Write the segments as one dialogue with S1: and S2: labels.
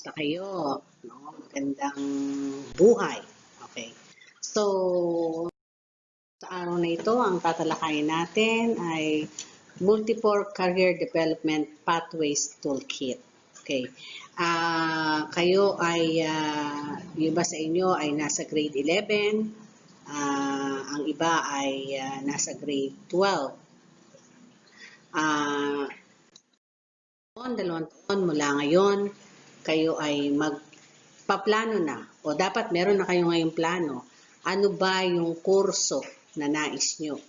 S1: Kamusta kayo? No? Magandang buhay. Okay. So, sa araw na ito, ang tatalakayin natin ay Multiple Career Development Pathways Toolkit. Okay. Kayo ay, yung iba sa inyo ay nasa grade 11, ang iba ay nasa grade 12. Dalawang taon mula ngayon, kayo ay magpaplano na o dapat meron na kayo ngayong plano. Ano ba yung kurso na nais nyo?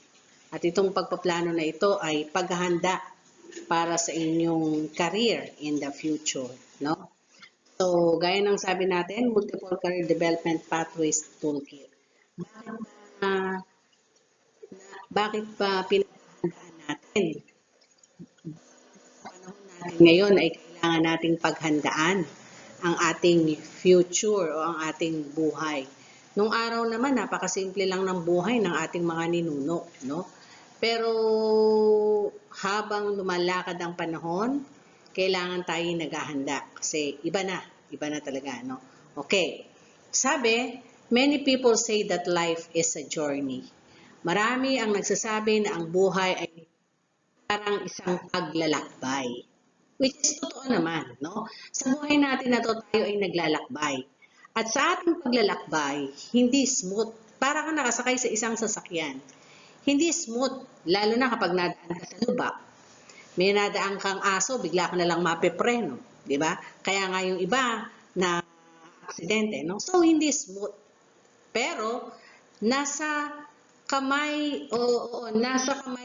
S1: At itong pagpaplano na ito ay paghahanda para sa inyong career in the future, no? So, gaya ng sabi natin, Multiple Career Development Pathways Toolkit. Bakit pa pinaghandaan natin? Ngayon ay kailangan nating paghandaan ang ating future o ang ating buhay. Nung araw naman, napakasimple lang ng buhay ng ating mga ninuno, no? Pero habang lumalakad ang panahon, kailangan tayo naghahanda kasi iba na talaga, no? Okay. Sabi, many people say that life is a journey. Marami ang nagsasabi na ang buhay ay parang isang paglalakbay. Which is totoo naman, no? Sa buhay natin na to, tayo ay naglalakbay. At sa ating paglalakbay, hindi smooth. Para kang nakasakay sa isang sasakyan. Hindi smooth, lalo na kapag nadaan ka sa lubak. May nadaan kang aso, bigla ka na lang mapepreno. Di ba? Kaya nga yung iba na aksidente, no? So, hindi smooth. Pero, nasa kamay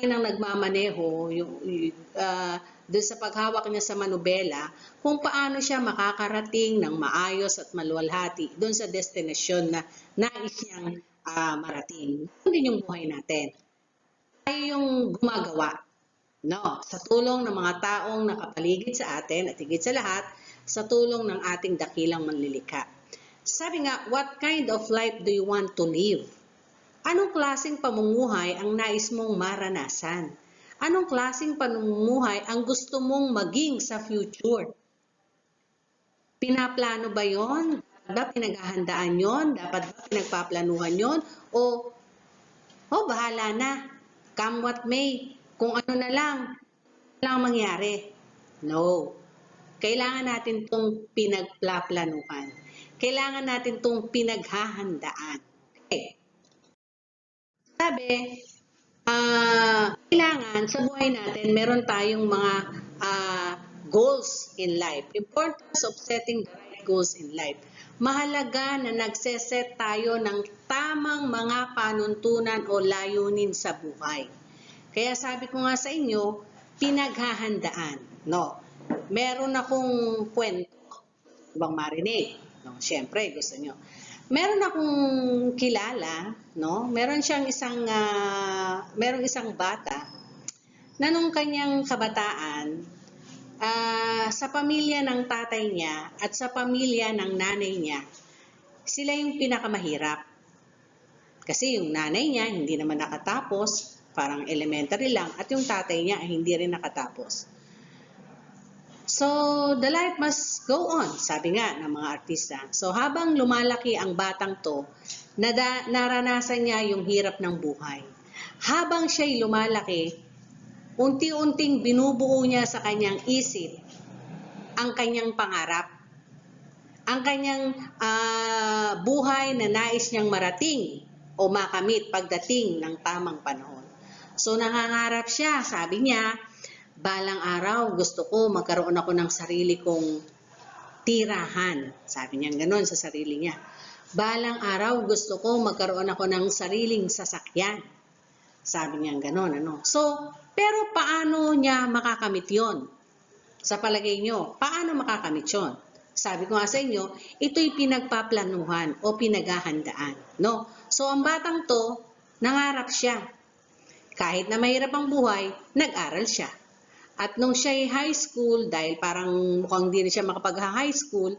S1: ng nagmamaneho doon sa paghawak niya sa manubela kung paano siya makakarating ng maayos at maluwalhati doon sa destinasyon na nais niyang marating. Hindi yung buhay natin. Tayo yung gumagawa, no? Sa tulong ng mga taong nakapaligid sa atin at higit sa lahat, sa tulong ng ating dakilang manlilikha. Sabi nga, what kind of life do you want to live? Anong klaseng pamumuhay ang nais mong maranasan? Anong klaseng pamumuhay ang gusto mong maging sa future? Pinaplano ba yon? Dapat ba pinaghahandaan yon? Dapat ba pinagpaplanuhan yon? O bahala na. Come what may. Kung ano na lang mangyari. No. Kailangan natin itong pinagplaplanuhan. Kailangan natin itong pinaghahandaan. Okay. Sabi, kailangan sa buhay natin meron tayong mga goals in life. Importance of setting the right goals in life. Mahalaga na nagseset tayo ng tamang mga panuntunan o layunin sa buhay. Kaya sabi ko nga sa inyo, pinaghahandaan. No? Meron akong kwento. Ibang marinig. No? Siyempre, gusto nyo. Meron akong kilala, no? Meron isang bata na nung kanyang kabataan, sa pamilya ng tatay niya at sa pamilya ng nanay niya, sila yung pinakamahirap. Kasi yung nanay niya hindi naman nakatapos, parang elementary lang, at yung tatay niya ay hindi rin nakatapos. So, the life must go on, sabi nga ng mga artista. So, habang lumalaki ang batang to, naranasan niya yung hirap ng buhay. Habang siya'y lumalaki, unti-unting binubuo niya sa kanyang isip ang kanyang pangarap, ang kanyang buhay na nais niyang marating o makamit pagdating ng tamang panahon. So, nangangarap siya, sabi niya, balang araw, gusto ko magkaroon ako ng sarili kong tirahan. Sabi niya gano'n sa sarili niya. Balang araw, gusto ko magkaroon ako ng sariling sasakyan. Sabi niya gano'n, ano? So, pero paano niya makakamit yon? Sa palagay niyo, paano makakamit yon? Sabi ko nga sa inyo, ito'y pinagpaplanuhan o pinaghahandaan. No? So, ang batang to, nangarap siya. Kahit na mahirap ang buhay, nag-aral siya. At nung siya'y high school, dahil parang mukhang di na siya makapag-high school,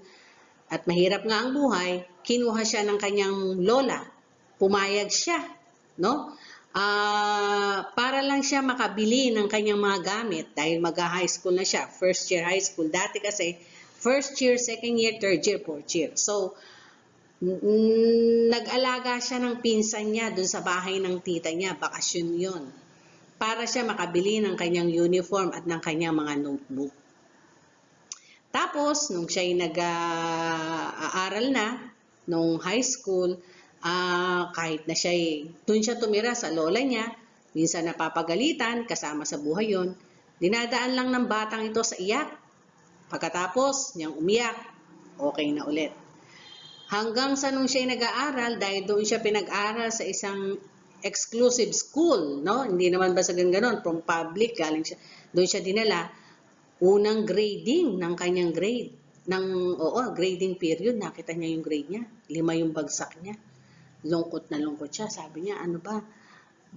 S1: at mahirap nga ang buhay, kinuha siya ng kanyang lola. Pumayag siya, no? Para lang siya makabili ng kanyang mga gamit dahil mag-high school na siya, first year high school. Dati kasi, First year, second year, third year, fourth year. So, nag-alaga siya ng pinsan niya dun sa bahay ng tita niya. Bakasyon yun. Para siya makabili ng kanyang uniform at ng kanyang mga notebook. Tapos, nung siya'y nag-aaral na, nung high school, kahit na siya'y, dun siya tumira sa lola niya, minsan napapagalitan, kasama sa buhay yon, dinadaan lang ng batang ito sa iyak. Pagkatapos niyang umiyak, okay na ulit. Hanggang sa nung siya'y nag-aaral, dahil doon siya pinag-aral sa isang exclusive school, no? Hindi naman basta ganon, from public, galing siya, doon siya dinala, unang grading ng kanyang grade. Grading period, nakita niya yung grade niya. 5 yung bagsak niya. Lungkot na lungkot siya. Sabi niya, ano ba?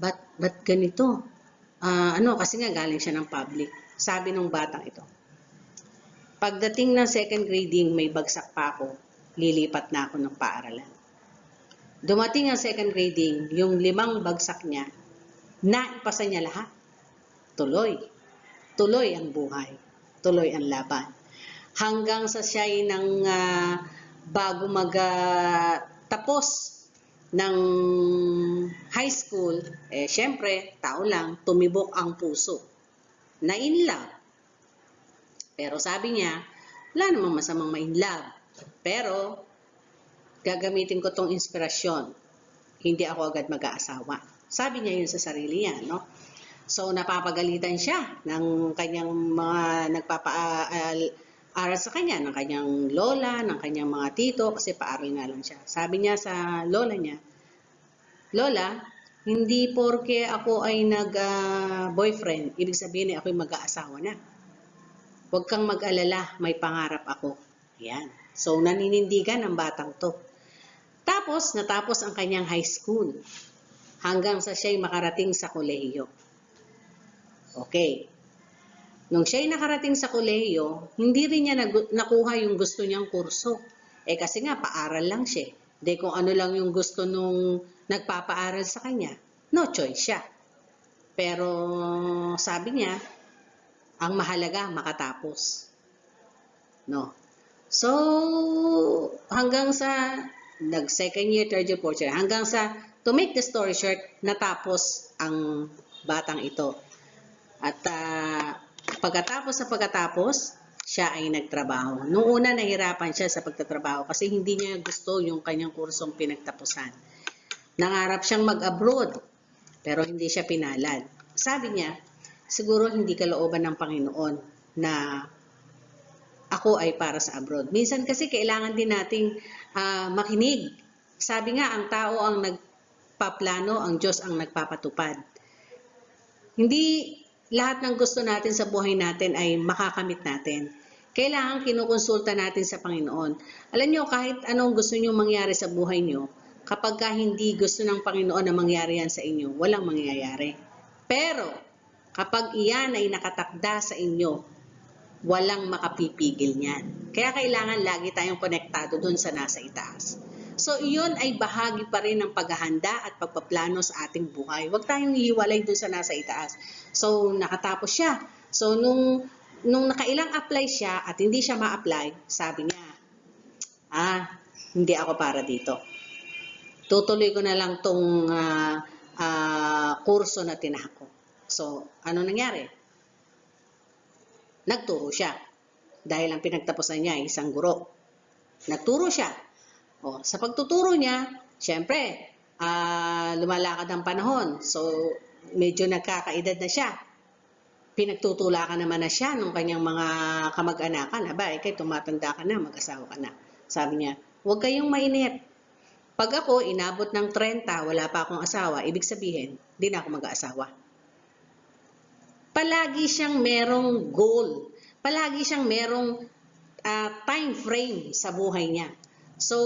S1: Ba't ganito? Kasi nga galing siya ng public. Sabi ng batang ito, pagdating ng second grading, may bagsak pa ako. Lilipat na ako ng paaralan. Dumating ang second grading, yung 5 bagsak niya, naipasa niya lahat. Tuloy. Tuloy ang buhay. Tuloy ang laban. Hanggang sa siya'y bago magtapos ng high school, syempre, tao lang, tumibok ang puso. Na in love. Pero sabi niya, wala namang masamang ma-in love. Pero, gagamitin ko tong inspirasyon. Hindi ako agad mag-aasawa. Sabi niya yun sa sarili niya, no? So, napapagalitan siya ng kanyang mga nagpapaaral sa kanya, ng kanyang lola, ng kanyang mga tito, kasi paaral nga lang siya. Sabi niya sa lola niya, Lola, hindi porke ako ay nag-boyfriend, ibig sabihin ako'y mag-aasawa na. Huwag kang mag-alala, may pangarap ako. Yan. So, naninindigan ang batang to. Tapos, natapos ang kanyang high school hanggang sa siya'y makarating sa kolehiyo. Okay. Nung siya'y nakarating sa kolehiyo, hindi rin niya nakuha yung gusto niyang kurso. Kasi nga, paaral lang siya. De kung ano lang yung gusto nung nagpapaaral sa kanya, no choice siya. Pero sabi niya, ang mahalaga, makatapos. No. So, hanggang sa nag-second year, third year, fourth year, hanggang sa, to make the story short, natapos ang batang ito. At pagkatapos, siya ay nagtrabaho. Noong una, nahirapan siya sa pagtatrabaho kasi hindi niya gusto yung kanyang kursong pinagtapusan. Nangarap siyang mag-abroad, pero hindi siya pinalad. Sabi niya, siguro hindi kalooban ng Panginoon na ako ay para sa abroad. Minsan kasi kailangan din nating makinig. Sabi nga, ang tao ang nagpaplano, ang Diyos ang nagpapatupad. Hindi lahat ng gusto natin sa buhay natin ay makakamit natin. Kailangan kinukonsulta natin sa Panginoon. Alam nyo, kahit anong gusto nyo mangyari sa buhay nyo, kapag hindi gusto ng Panginoon na mangyari yan sa inyo, walang mangyayari. Pero, kapag iyan ay nakatakda sa inyo, walang makapipigil niyan. Kaya kailangan lagi tayong konektado dun sa nasa itaas. So, iyon ay bahagi pa rin ng paghahanda at pagpaplano sa ating buhay. Huwag tayong hiwalay dun sa nasa itaas. So, nakatapos siya. So, nung nakailang apply siya at hindi siya ma-apply, sabi niya, hindi ako para dito. Tutuloy ko na lang tong kurso na tinako. So, ano nangyari? Nagturo siya. Dahil ang pinagtapusan niya ay isang guro. Nagturo siya. Sa pagtuturo niya, syempre, lumalakad ang panahon. So, medyo nagkakaedad na siya. Pinagtutulakan naman na siya ng kanyang mga kamag-anakan. Kay tumatanda ka na, mag-asawa ka na. Sabi niya, huwag kayong mainit. Pag ako, inabot ng 30, wala pa akong asawa, ibig sabihin, di na ako mag-aasawa. Palagi siyang merong goal. Palagi siyang merong time frame sa buhay niya. So,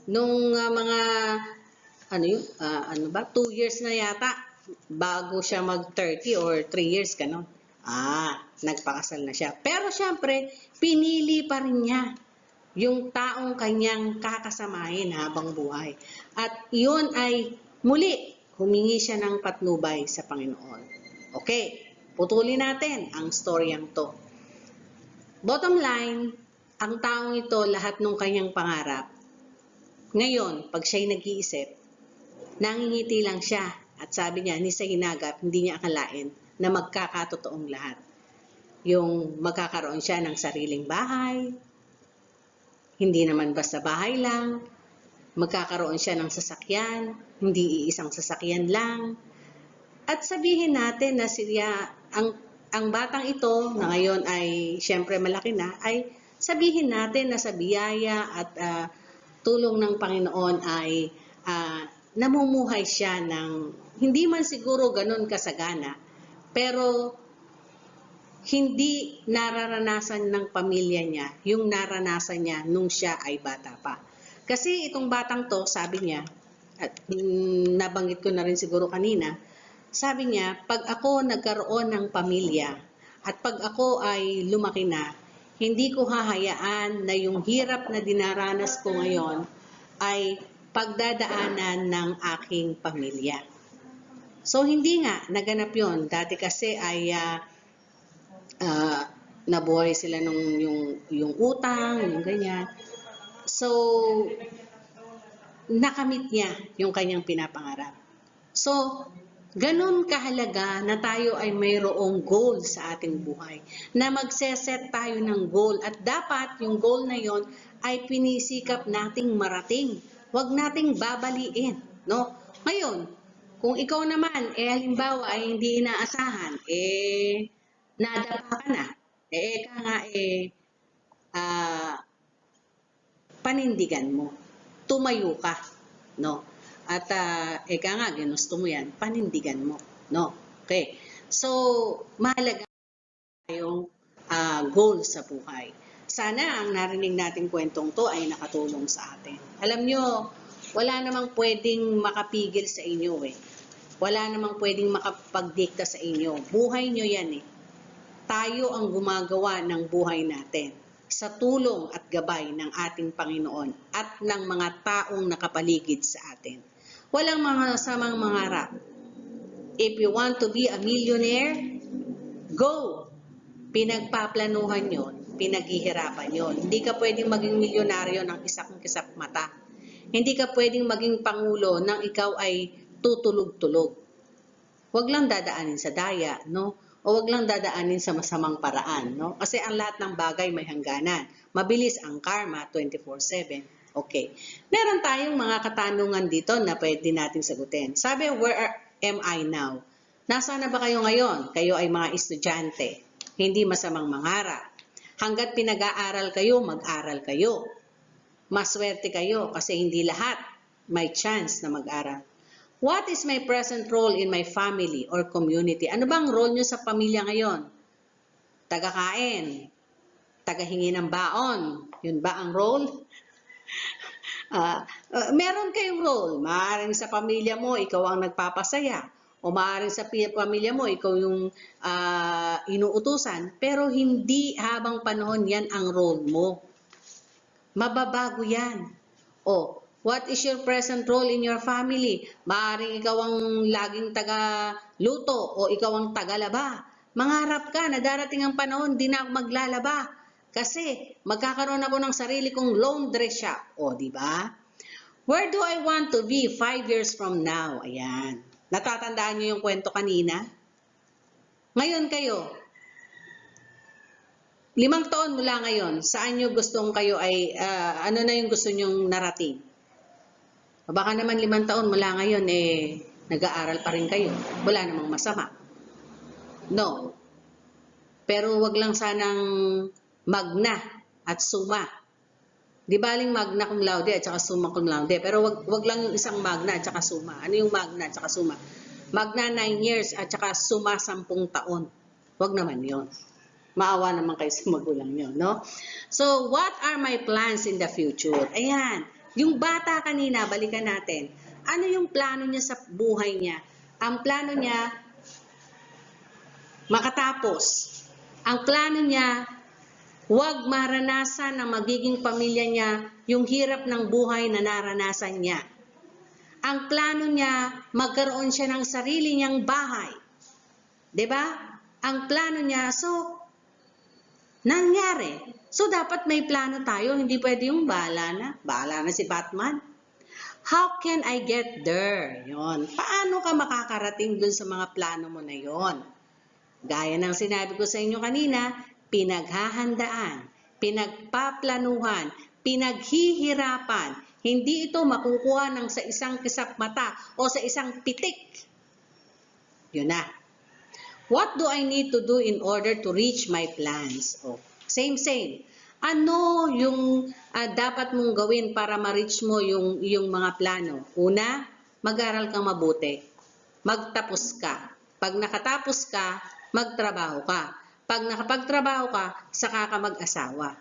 S1: nung mga 2 years na yata bago siya mag-30 or 3 years ganon. Nagpakasal na siya. Pero syempre, pinili pa rin niya yung taong kanyang kakasamahin habang buhay. At iyon ay muli humingi siya ng patnubay sa Panginoon. Okay, putulin natin ang storyang to. Bottom line, ang taong ito, lahat ng kanyang pangarap, ngayon, pag siya'y nag-iisip, nangingiti lang siya at sabi niya, ni sa hinagap, hindi niya akalain na magkakatotoong lahat. Yung magkakaroon siya ng sariling bahay, hindi naman basta bahay lang, magkakaroon siya ng sasakyan, hindi iisang sasakyan lang. At sabihin natin na siya, ang batang ito na ngayon ay siyempre malaki na, ay sabihin natin na sa biyaya at tulong ng Panginoon ay namumuhay siya ng hindi man siguro ganun kasagana, pero hindi nararanasan ng pamilya niya yung naranasan niya nung siya ay bata pa. Kasi itong batang to, sabi niya, at nabanggit ko na rin siguro kanina, sabi niya, pag ako nagkaroon ng pamilya at pag ako ay lumaki na, hindi ko hahayaan na yung hirap na dinaranas ko ngayon ay pagdadaanan ng aking pamilya. So hindi nga naganap yon. Dati kasi ay nabuhay sila nung yung utang, yung ganyan. So nakamit niya yung kanyang pinapangarap. So ganun kahalaga na tayo ay mayroong goal sa ating buhay. Na magseset tayo ng goal at dapat yung goal na yon ay pinisikap nating marating. Huwag nating babaliin, no? Ngayon, kung ikaw naman halimbawa ay hindi inaasahan, nadapa ka na. Eka nga panindigan mo. Tumayo ka, no? At eka nga, ginusto mo yan, panindigan mo. No? Okay. So, mahalaga tayong goal sa buhay. Sana ang narinig nating kwentong to ay nakatulong sa atin. Alam nyo, wala namang pwedeng makapigil sa inyo eh. Wala namang pwedeng makapagdikta sa inyo. Buhay nyo yan eh. Tayo ang gumagawa ng buhay natin sa tulong at gabay ng ating Panginoon at ng mga taong nakapaligid sa atin. Walang mga samang mangarap. If you want to be a millionaire, go! Pinagpaplanuhan yon, pinaghihirapan yon. Hindi ka pwedeng maging milyonaryo ng isang-kisap mata. Hindi ka pwedeng maging pangulo nang ikaw ay tutulog-tulog. Huwag lang dadaanin sa daya, no? O wag lang dadaanin sa masamang paraan, no? Kasi ang lahat ng bagay may hangganan. Mabilis ang karma, 24/7. Okay. Meron tayong mga katanungan dito na pwede nating sagutin. Sabi, where am I now? Nasaan na ba kayo ngayon? Kayo ay mga estudyante. Hindi masamang mangarap. Hanggat pinag-aaral kayo, mag-aral kayo. Maswerte kayo kasi hindi lahat may chance na mag-aral. What is my present role in my family or community? Ano bang role nyo sa pamilya ngayon? Taga-kain, taga-hingi ng baon. Yun ba ang role? Meron kayong role. Maaaring sa pamilya mo, ikaw ang nagpapasaya. O maaaring sa pamilya mo, ikaw yung inuutusan. Pero hindi habang panahon yan ang role mo. Mababago yan. O, what is your present role in your family? Maaaring ikaw ang laging taga-luto o ikaw ang taga-laba. Mangarap ka na darating ang panahon, di na ako maglalaba. Kasi magkakaroon ako ng sarili kong laundry shop. O, di ba? Where do I want to be 5 years from now? Ayan. Natatandaan niyo yung kwento kanina? Ngayon kayo, 5 taon mula ngayon, saan nyo gustong kayo ay, ano na yung gusto nyong narating? Baka naman 5 taon mula ngayon, nag-aaral pa rin kayo. Wala namang masama. No. Pero wag lang sanang magna at suma. Di baling magna cum laude at saka summa cum laude. Pero wag lang yung isang magna at saka suma. Ano yung magna at saka suma? Magna 9 years at saka suma 10 taon. Wag naman yon. Maawa naman kayo sa magulang nyo, no? So, what are my plans in the future? Ayan. Yung bata kanina, balikan natin. Ano yung plano niya sa buhay niya? Ang plano niya, makatapos. Ang plano niya, huwag maranasan na magiging pamilya niya yung hirap ng buhay na naranasan niya. Ang plano niya, magkaroon siya ng sarili niyang bahay. 'Di ba? Ang plano niya, so, nangyari. So, dapat may plano tayo. Hindi pwede yung bahala na si Batman. How can I get there? Yon. Paano ka makakarating dun sa mga plano mo na yon? Gaya ng sinabi ko sa inyo kanina, pinaghahandaan, pinagpaplanuhan, pinaghihirapan. Hindi ito makukuha ng sa isang kisap mata o sa isang pitik. Yun na. What do I need to do in order to reach my plans? Oh, same. Ano yung dapat mong gawin para ma-reach mo yung mga plano? Una, mag-aral kang mabuti. Magtapos ka. Pag nakatapos ka, magtrabaho ka. Pag nakapagtrabaho ka, saka ka mag-asawa.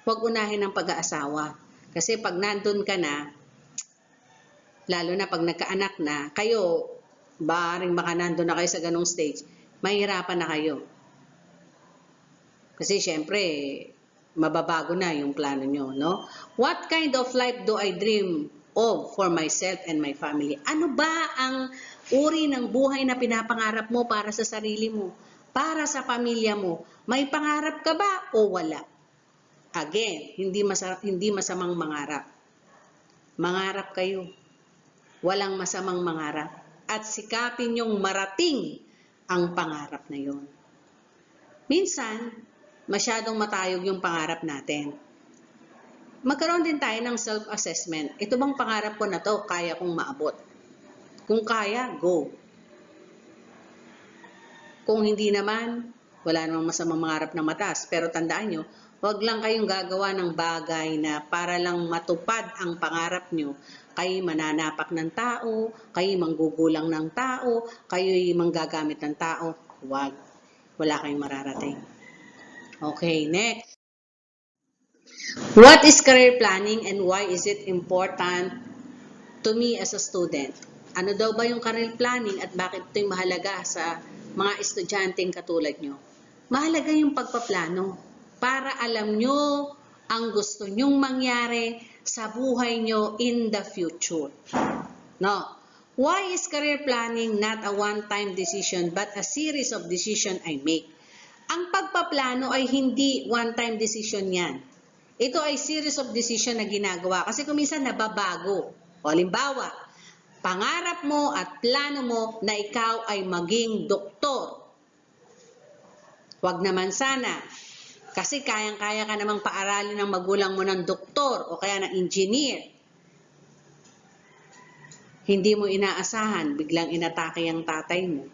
S1: Huwag unahin ang pag-aasawa. Kasi pag nandun ka na, lalo na pag nagkaanak na, kayo, baka nandun na kayo sa ganong stage, mahirapan na kayo. Kasi syempre, mababago na yung plano nyo, no? What kind of life do I dream of for myself and my family? Ano ba ang uri ng buhay na pinapangarap mo para sa sarili mo? Para sa pamilya mo? May pangarap ka ba o wala? Again, hindi masamang mangarap. Mangarap kayo. Walang masamang mangarap. At sikapin yung marating ang pangarap na yon. Minsan, masyadong matayog yung pangarap natin. Magkaroon din tayo ng self-assessment. Ito bang pangarap ko na to, kaya kong maabot? Kung kaya, go. Kung hindi naman, wala namang masamang mangarap na mataas. Pero tandaan nyo, huwag lang kayong gagawa ng bagay na para lang matupad ang pangarap nyo. Kayo mananapak ng tao, kayo manggugulang ng tao, kayo manggagamit ng tao. Huwag. Wala kayong mararating. Okay, next. What is career planning and why is it important to me as a student? Ano daw ba yung career planning at bakit ito yung mahalaga sa mga estudyanteng katulad nyo? Mahalaga yung pagpaplano para alam nyo ang gusto nyong mangyari sa buhay nyo in the future. No. Why is career planning not a one-time decision but a series of decisions I make? Ang pagpaplano ay hindi one-time decision yan. Ito ay series of decision na ginagawa kasi kung minsan nababago. O halimbawa, pangarap mo at plano mo na ikaw ay maging doktor. Huwag naman sana. Kasi kayang-kaya ka namang paaralin ng magulang mo ng doktor o kaya ng engineer. Hindi mo inaasahan, biglang inatake ang tatay mo.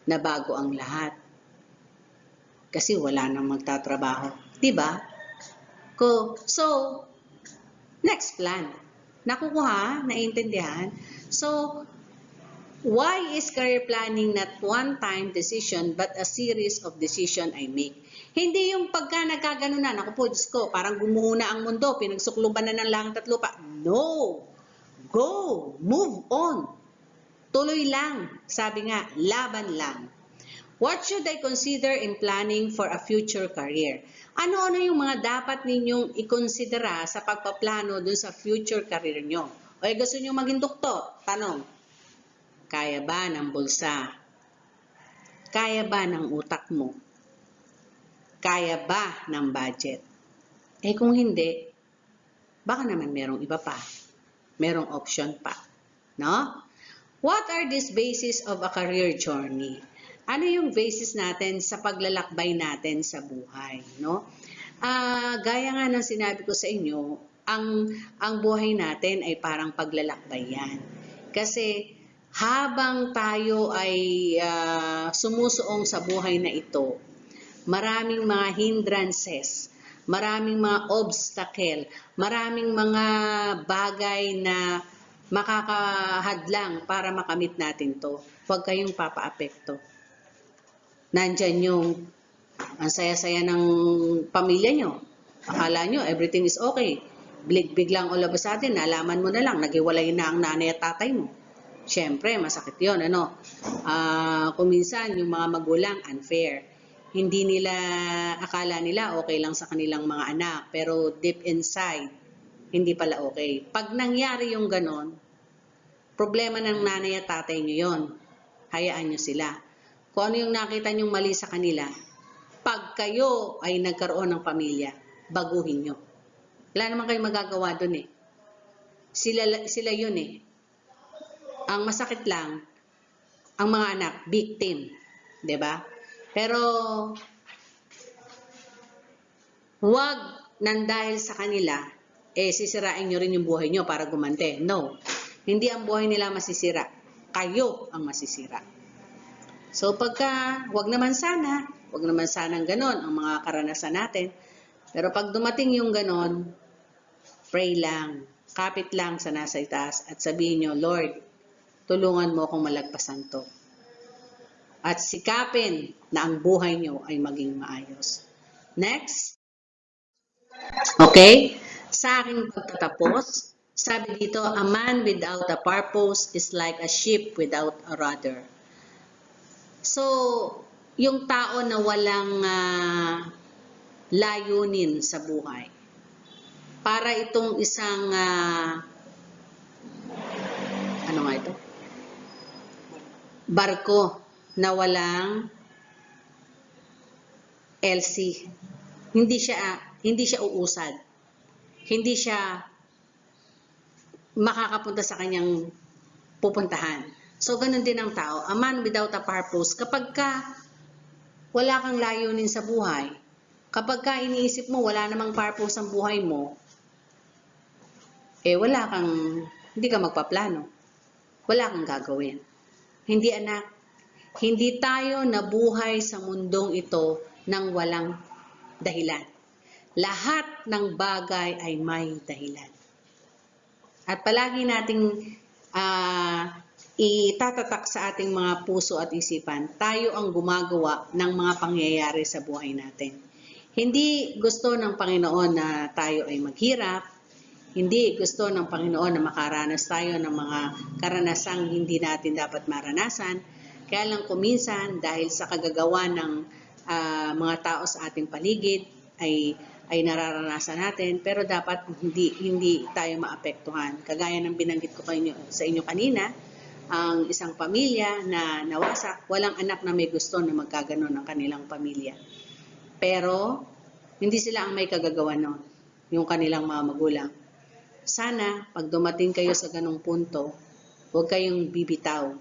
S1: Nabago ang lahat. Kasi wala nang magtatrabaho. Diba? So, next plan. Nakukuha? Naiintindihan? So, why is career planning not one-time decision but a series of decisions I make? Hindi yung pagka nagkaganunan, ako po, Diyos ko, parang gumuho na ang mundo, pinagsukluban na ng langit at lupa. No! Go! Move on! Tuloy lang. Sabi nga, laban lang. What should I consider in planning for a future career? Ano-ano yung mga dapat ninyong ikonsidera sa pagpaplano dun sa future career nyo? O gusto nyo maging doktor? Tanong, kaya ba ng bulsa? Kaya ba ng utak mo? Kaya ba ng budget? Kung hindi, baka naman merong iba pa. Merong option pa. No? What are these bases of a career journey? Ano yung basis natin sa paglalakbay natin sa buhay, no? Gaya nga ng sinabi ko sa inyo, ang buhay natin ay parang paglalakbay yan. Kasi habang tayo ay sumusuong sa buhay na ito, maraming mga hindrances, maraming mga obstacle, maraming mga bagay na makakahadlang para makamit natin to. Huwag kayong papaapekto. Nandyan yung ang saya-saya ng pamilya nyo. Akala nyo, everything is okay. Biglang all of a sudden, nalaman mo na lang, naghiwalay na ang nanay at tatay mo. Siyempre, masakit yun. Kung minsan, yung mga magulang, unfair. Hindi nila, akala nila okay lang sa kanilang mga anak. Pero deep inside, hindi pala okay. Pag nangyari yung ganon, problema ng nanay at tatay nyo yun. Hayaan nyo sila. Kung ano yung nakita nyong mali sa kanila, pag kayo ay nagkaroon ng pamilya, baguhin nyo. Wala naman kayong magagawa dun eh. Sila yun eh. Ang masakit lang, ang mga anak, victim. 'Di ba? Pero, huwag nang dahil sa kanila, sisirain nyo rin yung buhay nyo para gumante. No. Hindi ang buhay nila masisira. Kayo ang masisira. So, wag naman sanang ganon ang mga karanasan natin. Pero pag dumating yung ganon, pray lang, kapit lang sa nasa itaas at sabihin nyo, Lord, tulungan mo akong malagpasan to. At sikapin na ang buhay nyo ay maging maayos. Next. Okay? Sa aking pagtatapos, sabi dito, a man without a purpose is like a ship without a rudder. So, yung tao na walang layunin sa buhay, para itong isang, ano nga ito? Barko na walang LC. Hindi siya uusad. Hindi siya makakapunta sa kanyang pupuntahan. So, ganun din ang tao. A man without a purpose. Kapag wala kang layunin sa buhay, kapag iniisip mo wala namang purpose ang buhay mo, hindi ka magpaplano. Wala kang gagawin. Hindi anak, hindi tayo nabuhay sa mundong ito nang walang dahilan. Lahat ng bagay ay may dahilan. At palagi nating itatatak sa ating mga puso at isipan, tayo ang gumagawa ng mga pangyayari sa buhay natin. Hindi gusto ng Panginoon na tayo ay maghirap. Hindi gusto ng Panginoon na makaranas tayo ng mga karanasang hindi natin dapat maranasan. Kaya lang kuminsan, dahil sa kagagawa ng mga tao sa ating paligid, ay nararanasan natin, pero dapat hindi tayo maapektuhan. Kagaya ng binanggit ko sa inyo kanina, ang isang pamilya na nawasak, walang anak na may gusto na magkaganon ng kanilang pamilya. Pero, hindi sila ang may kagagawa nun, yung kanilang mga magulang. Sana, pag dumating kayo sa ganong punto, huwag kayong bibitaw,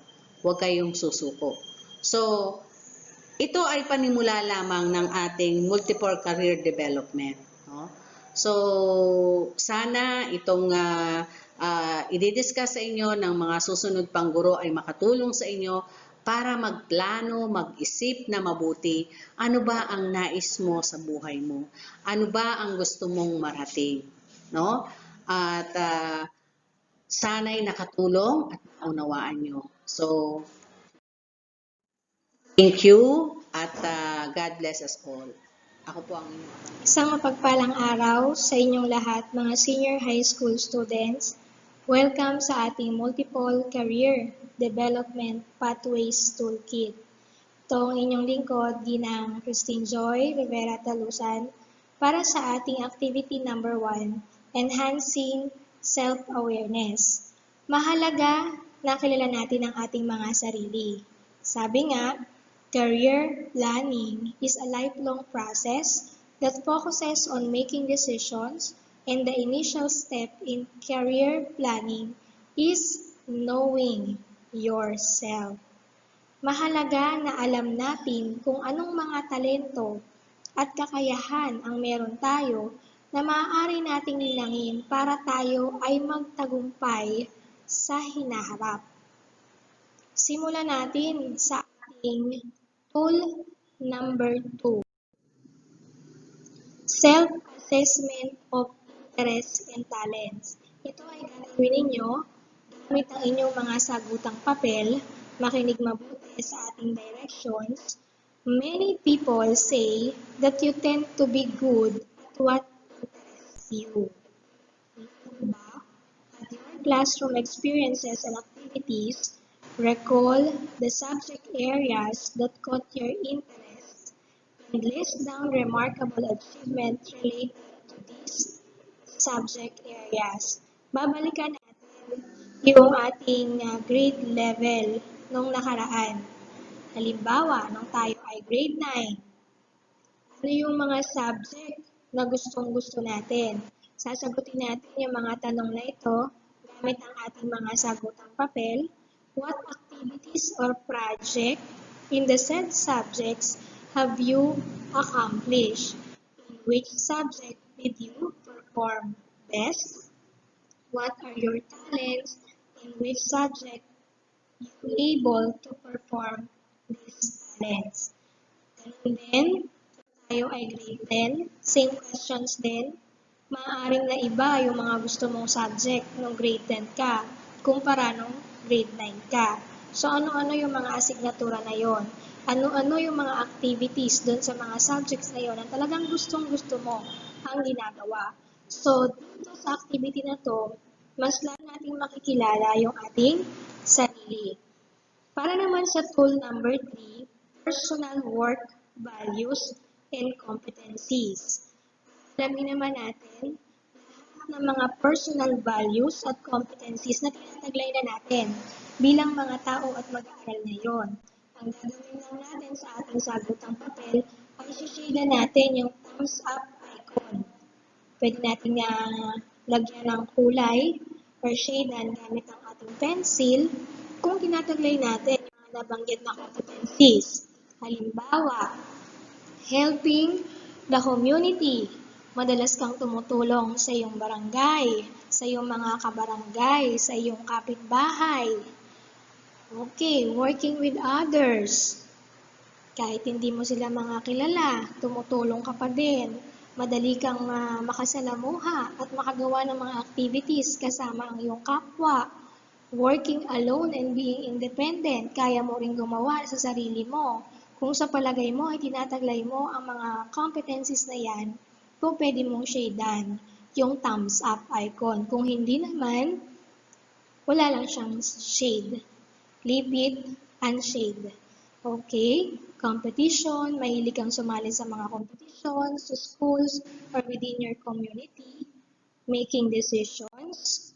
S1: huwag kayong susuko. So, ito ay panimula lamang ng ating multiple career development. No? So, sana itong i-discuss sa inyo ng mga susunod pang guro ay makatulong sa inyo para magplano, mag-isip na mabuti. Ano ba ang nais mo sa buhay mo? Ano ba ang gusto mong marating? No? At sana'y nakatulong at naunawaan nyo. So, thank you at God bless us all. Ako po ang inyong
S2: Isang mapagpalang araw sa inyong lahat, mga senior high school students. Welcome sa ating Multiple Career Development Pathways Toolkit. Ito ang inyong lingkod, Ginang Christine Joy Rivera Talusan, para sa ating activity number 1, Enhancing Self-Awareness. Mahalaga na kilala natin ang ating mga sarili. Sabi nga, career planning is a lifelong process that focuses on making decisions, and the initial step in career planning is knowing yourself. Mahalaga na alam natin kung anong mga talento at kakayahan ang meron tayo na maaari nating linangin para tayo ay magtagumpay sa hinaharap. Simulan natin sa ating tool number 2. Self-assessment of interests and talents. Ito ay gagawin ninyo gamit ang inyong mga sagutang papel, makinig mabuti sa ating directions. Many people say that you tend to be good at what interests you. Diba? At your classroom experiences and activities, recall the subject areas that caught your interest and list down remarkable achievements related to these subject areas. Babalikan natin yung ating grade level nung nakaraan. Halimbawa, nung tayo ay grade 9, Ano yung mga subject na gustong-gusto natin? Sasagutin natin yung mga tanong na ito gamit ang ating mga sagutang papel. What activities or project in the said subjects have you accomplished? In which subject did you perform best? What are your talents? In which subject you able to perform these talents? And then, tayo ay grade 10, same questions din. Maaaring na iba yung mga gusto mong subject nung grade 10 ka, kumpara nung grade 9 ka. So, ano-ano yung mga asignatura na yon? Ano-ano yung mga activities doon sa mga subjects na yon ang talagang gustong-gusto mo ang ginagawa. So, dito sa activity na to, mas lalo nating makikilala yung ating sarili. Para naman sa tool number 3, personal work values and competencies. Alamin naman natin lahat ng mga personal values at competencies na tinataglay na natin bilang mga tao at mag-aaral ngayon. Ang gagawin lang natin sa ating sagutang papel ay shade natin yung thumbs up icon. Pwede natin lagyan ng kulay or shadean gamit ang ating pencil kung tinataglay natin yung mga nabanggit na competencies. Halimbawa, helping the community. Madalas kang tumutulong sa iyong barangay, sa iyong mga kabarangay, sa iyong kapitbahay. Okay, working with others. Kahit hindi mo sila mga kilala, tumutulong ka pa din. Madali kang makasalamuha at makagawa ng mga activities kasama ang iyong kapwa. Working alone and being independent, kaya mo ring gumawa sa sarili mo. Kung sa palagay mo ay tinataglay mo ang mga competencies na yan, kung pwede mong shadean yung thumbs up icon. Kung hindi naman, wala lang siyang shade. Leave it unshade. Okay? Competition, mahilig kang sumali sa mga competitions, sa schools, or within your community. Making decisions,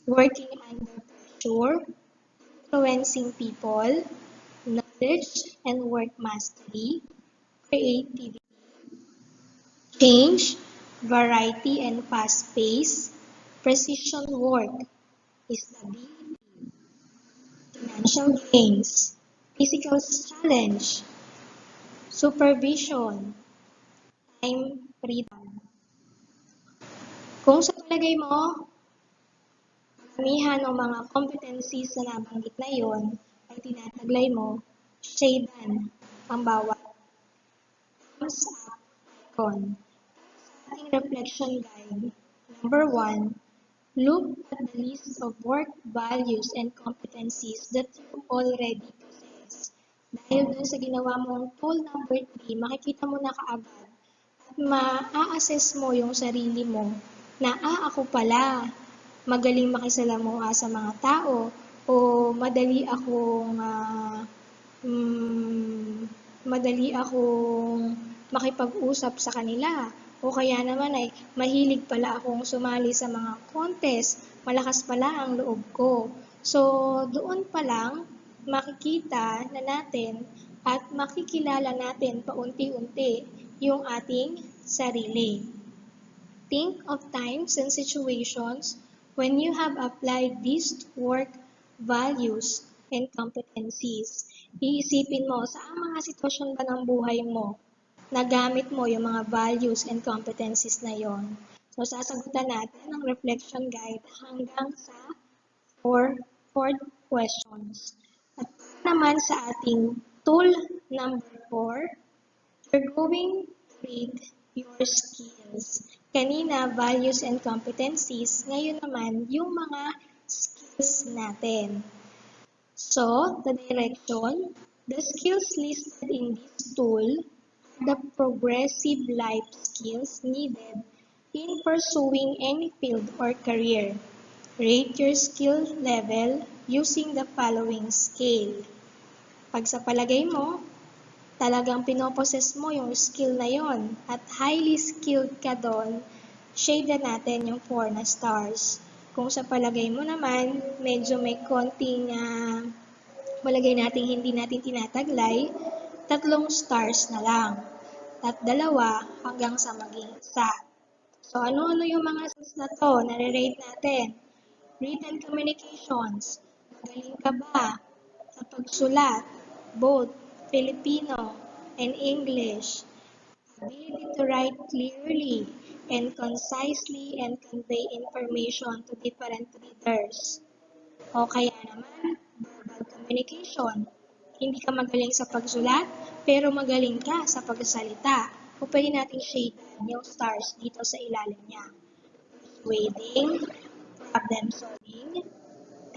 S2: working under pressure, influencing people, knowledge and work mastery, creativity, change, variety and fast pace, precision work, stability, financial gains, physical challenge, supervision, time freedom. Kung sa palagay mo, karamihan ng mga competencies na nabanggit na yon ay tinataglay mo, shadean ang bawat thumbs up icon. Sa ating reflection guide, number 1, look at the list of work values and competencies that you already possess. Dahil dun sa ginawa mong tool number 3, makikita mo na kaagad at ma-assess mo yung sarili mo na ako pala, magaling makisalamuha sa mga tao o madali akong makipag-usap sa kanila. O kaya naman ay mahilig pala akong sumali sa mga contest, malakas pala ang loob ko. So, doon pa lang makikita na natin at makikilala natin paunti-unti yung ating sarili. Think of times and situations when you have applied these work values and competencies. Iisipin mo, sa mga sitwasyon ba ng buhay mo, nagamit mo yung mga values and competencies na yon. So, sasagutan natin ang reflection guide hanggang sa 4 questions. At naman sa ating tool number 4, you're going to read your skills. Kanina, values and competencies. Ngayon naman, yung mga skills natin. So, the direction, the skills listed in this tool are the progressive life skills needed in pursuing any field or career. Rate your skill level using the following scale. Pag sa palagay mo, talagang pinoposes mo yung skill na yon at highly skilled ka doon, shade na natin yung 4 na stars. Kung sa palagay mo naman, medyo may konting malagay natin hindi natin tinataglay, 3 stars na lang. at 2 hanggang sa maging 1. So ano-ano yung mga skills na to na rate natin? Written communications. Magaling ka ba sa pagsulat? Both Filipino and English. Ability to write clearly and concisely and convey information to different readers. O kaya naman, verbal communication. Hindi ka magaling sa pagsulat, pero magaling ka sa pagsasalita. O pwede natin shade yung stars dito sa ilalim niya. Persuading, problem solving,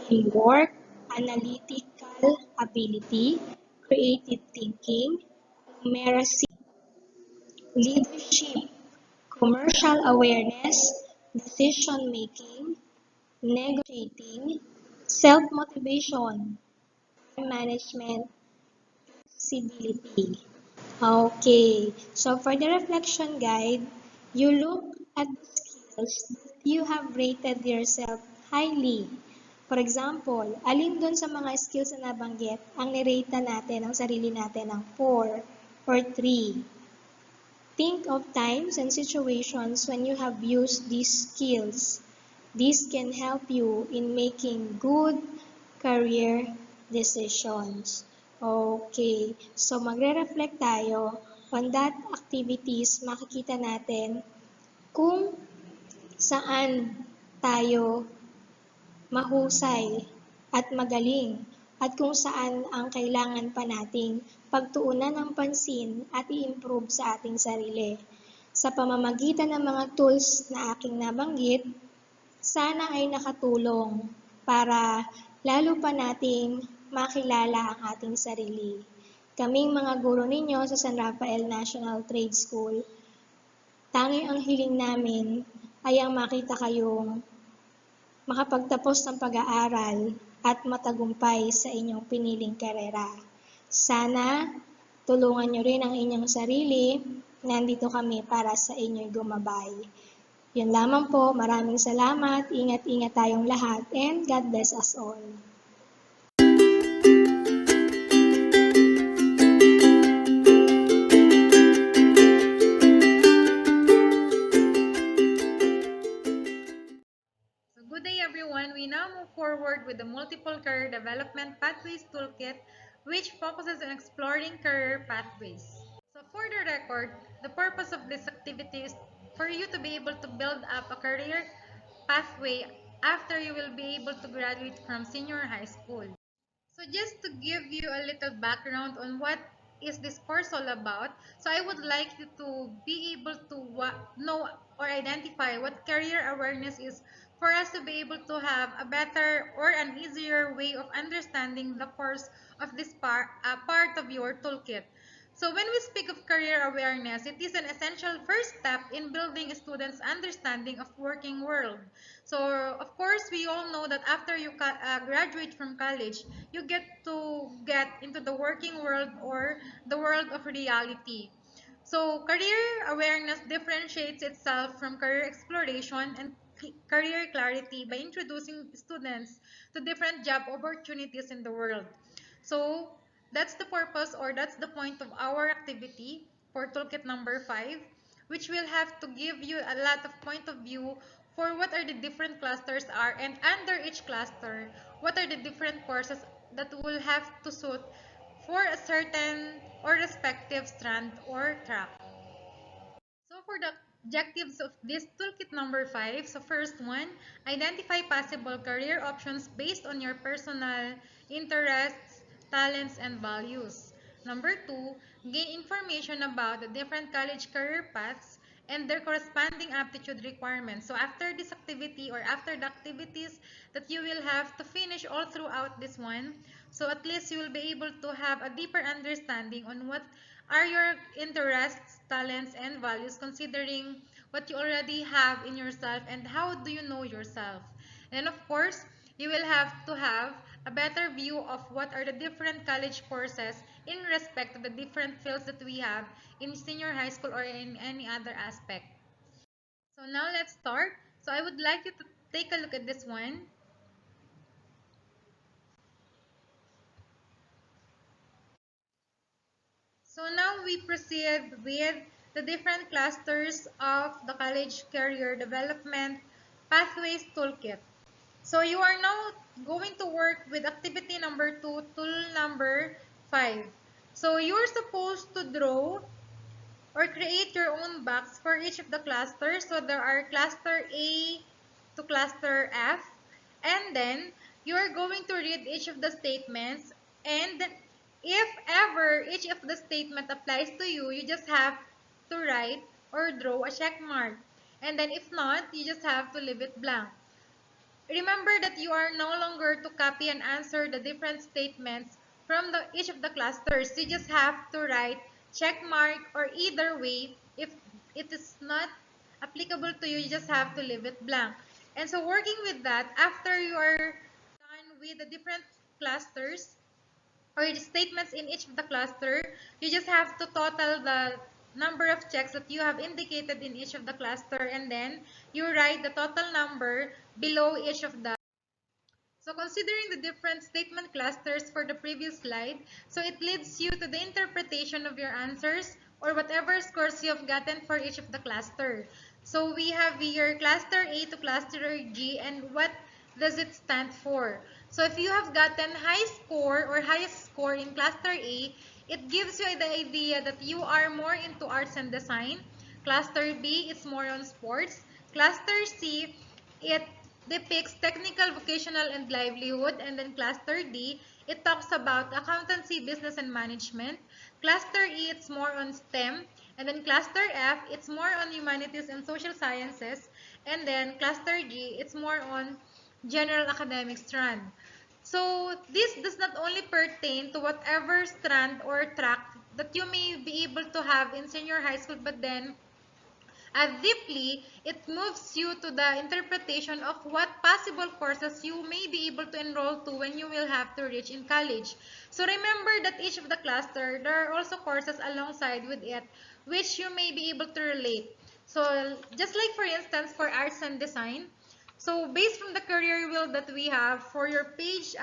S2: teamwork, analytical ability, creative thinking, numeracy, leadership, commercial awareness, decision making, negotiating, self-motivation, time management, flexibility. Okay, so for the reflection guide, you look at the skills that you have rated yourself highly. For example, alin doon sa mga skills na nabanggit ang nirate natin ang sarili natin ng 4 or 3? Think of times and situations when you have used these skills. This can help you in making good career decisions. Okay, so magre-reflect tayo on that activities. Makikita natin kung saan tayo mahusay at magaling at kung saan ang kailangan pa nating pagtuunan ng pansin at i-improve sa ating sarili. Sa pamamagitan ng mga tools na aking nabanggit, sana ay nakatulong para lalo pa nating makilala ang ating sarili. Kaming mga guro ninyo sa San Rafael National Trade School, tanging ang hiling namin ay ang makita kayong makapagtapos ng pag-aaral at matagumpay sa inyong piniling karera. Sana tulungan nyo rin ang inyong sarili. Nandito kami para sa inyo'y gumabay. Yun lamang po. Maraming salamat. Ingat-ingat tayong lahat and God bless us all.
S3: Good day everyone. We now move forward with the Multiple Career Development Pathways Toolkit, which focuses on exploring career pathways. So for the record, the purpose of this activity is for you to be able to build up a career pathway after you will be able to graduate from senior high school. So just to give you a little background on what is this course all about, so I would like you to be able to know or identify what career awareness is for us to be able to have a better or an easier way of understanding the course of this part of your toolkit. So when we speak of career awareness, it is an essential first step in building a student's understanding of working world. So of course, we all know that after you graduate from college, you get to get into the working world or the world of reality. So career awareness differentiates itself from career exploration and career clarity by introducing students to different job opportunities in the world. So that's the purpose or that's the point of our activity for toolkit number 5, which will have to give you a lot of point of view for what are the different clusters are, and under each cluster, what are the different courses that will have to suit for a certain or respective strand or track. So for the objectives of this toolkit number 5, so first one, identify possible career options based on your personal interests, talents, and values. Number 2, gain information about the different college career paths and their corresponding aptitude requirements. So after this activity or after the activities that you will have to finish all throughout this one, so at least you will be able to have a deeper understanding on what are your interests, talents, and values considering what you already have in yourself and how do you know yourself. And of course, you will have to have a better view of what are the different college courses in respect to the different fields that we have in senior high school or in any other aspect. So now let's start. So I would like you to take a look at this one. So now we proceed with the different clusters of the College Career Development Pathways Toolkit. So you are now going to work with activity number 2, tool number 5. So you're supposed to draw or create your own box for each of the clusters. So there are cluster A to cluster F. And then you're going to read each of the statements. And if ever each of the statement applies to you, you just have to write or draw a check mark. And then if not, you just have to leave it blank. Remember that you are no longer to copy and answer the different statements from each of the clusters. You just have to write check mark, or either way, if it is not applicable to you, you just have to leave it blank. And so working with that, after you are done with the different clusters, or the statements in each of the cluster, you just have to total the number of checks that you have indicated in each of the cluster, and then you write the total number below each of the. So considering the different statement clusters for the previous slide, so it leads you to the interpretation of your answers or whatever scores you have gotten for each of the cluster. So we have here cluster A to cluster G, and what does it stand for? So if you have gotten high score or highest score in cluster A, it gives you the idea that you are more into arts and design. Cluster B is more on sports. Cluster C, it depicts technical, vocational, and livelihood. And then cluster D, it talks about accountancy, business, and management. Cluster E, it's more on STEM. And then cluster F, it's more on humanities and social sciences. And then cluster G, it's more on general academic strand. So this does not only pertain to whatever strand or track that you may be able to have in senior high school, but then deeply, it moves you to the interpretation of what possible courses you may be able to enroll to when you will have to reach in college. So remember that each of the cluster, there are also courses alongside with it, which you may be able to relate. So just like for instance, for arts and design, so based from the career wheel that we have for your page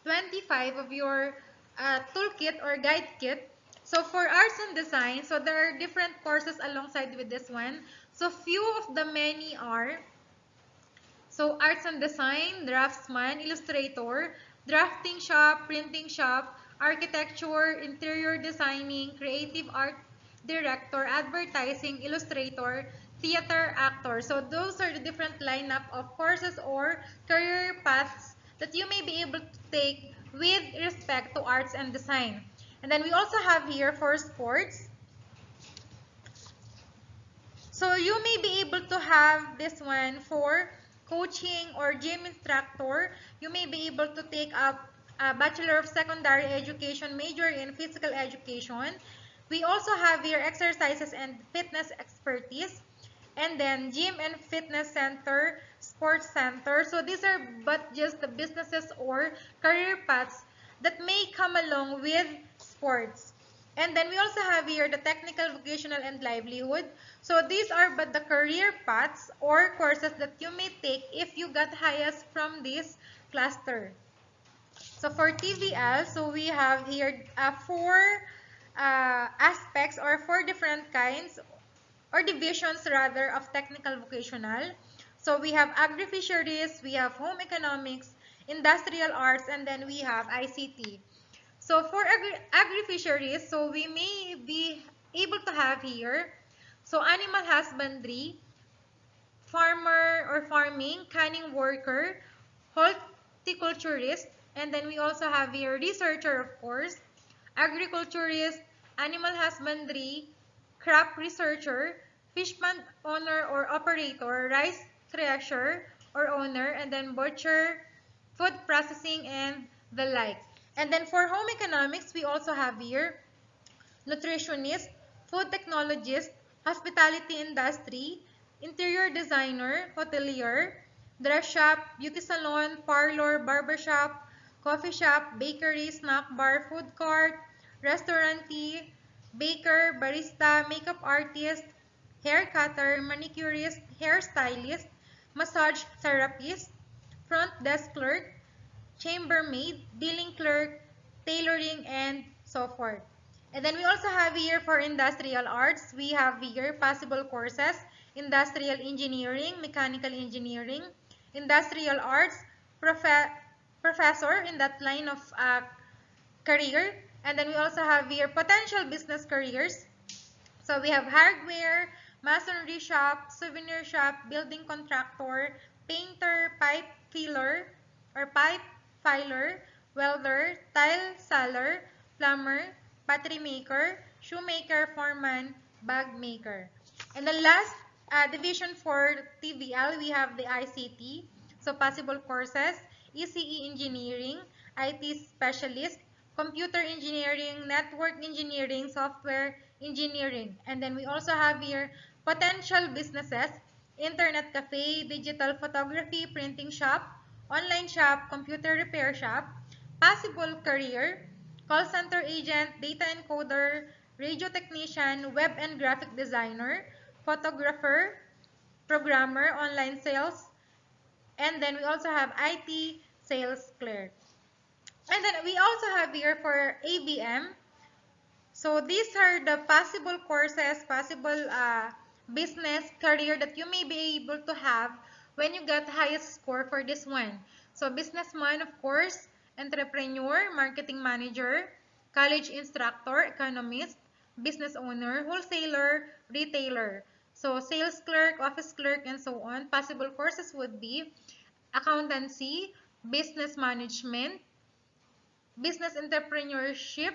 S3: 25 of your toolkit or guide kit, so for arts and design, so there are different courses alongside with this one. So few of the many are, so arts and design, draftsman, illustrator, drafting shop, printing shop, architecture, interior designing, creative art director, advertising, illustrator, theater actor. So those are the different lineup of courses or career paths that you may be able to take with respect to arts and design. And then we also have here for sports. So you may be able to have this one for coaching or gym instructor. You may be able to take up a Bachelor of Secondary Education major in physical education. We also have here exercises and fitness expertise. And then gym and fitness center, sports center. So these are but just the businesses or career paths that may come along with sports. And then we also have here the technical, vocational, and livelihood. So these are but the career paths or courses that you may take if you got highest from this cluster. So for TVL, so we have here four aspects or four different kinds or divisions rather of technical vocational. So we have agri-fisheries, we have home economics, industrial arts, and then we have ICT. So for agri-fisheries, so we may be able to have here, so animal husbandry, farmer or farming, canning worker, horticulturist, and then we also have here researcher, of course, agriculturist, animal husbandry, crop researcher, fish pond owner or operator, rice thresher or owner, and then butcher, food processing, and the like. And then for home economics, we also have here nutritionist, food technologist, hospitality industry, interior designer, hotelier, dress shop, beauty salon, parlor, barber shop, coffee shop, bakery, snack bar, food court, restaurantee, baker, barista, makeup artist, hair cutter, manicurist, hairstylist, massage therapist, front desk clerk, chambermaid, billing clerk, tailoring, and so forth. And then we also have here for industrial arts, we have here possible courses, industrial engineering, mechanical engineering, industrial arts, profe professor in that line of career. And then we also have here potential business careers. So we have hardware, masonry shop, souvenir shop, building contractor, painter, pipe filler or pipe filer, welder, tile seller, plumber, pottery maker, shoemaker, foreman, bag maker. And the last division for TVL, we have the ICT. So possible courses, ECE engineering, IT specialist, computer engineering, network engineering, software engineering. And then we also have here potential businesses, internet cafe, digital photography, printing shop, online shop, computer repair shop, possible career, call center agent, data encoder, radio technician, web and graphic designer, photographer, programmer, online sales, and then we also have IT sales clerk. And then we also have here for ABM. So these are the possible courses, possible business career that you may be able to have when you get highest score for this one. So businessman, of course, entrepreneur, marketing manager, college instructor, economist, business owner, wholesaler, retailer. So sales clerk, office clerk, and so on. Possible courses would be accountancy, business management, business entrepreneurship,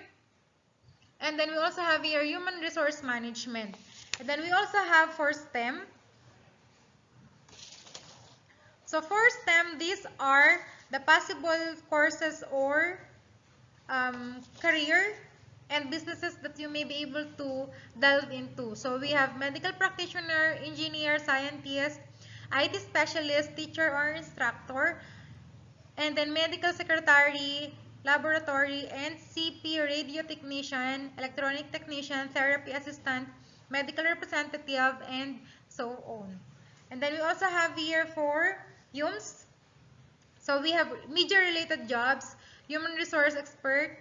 S3: and then we also have here human resource management. And then we also have for STEM. So for STEM, these are the possible courses or career and businesses that you may be able to delve into. So we have medical practitioner, engineer, scientist, IT specialist, teacher or instructor, and then medical secretary, laboratory, and CP, radio technician, electronic technician, therapy assistant, medical representative, and so on. And then we also have here for HUMS. So we have media-related jobs, human resource expert,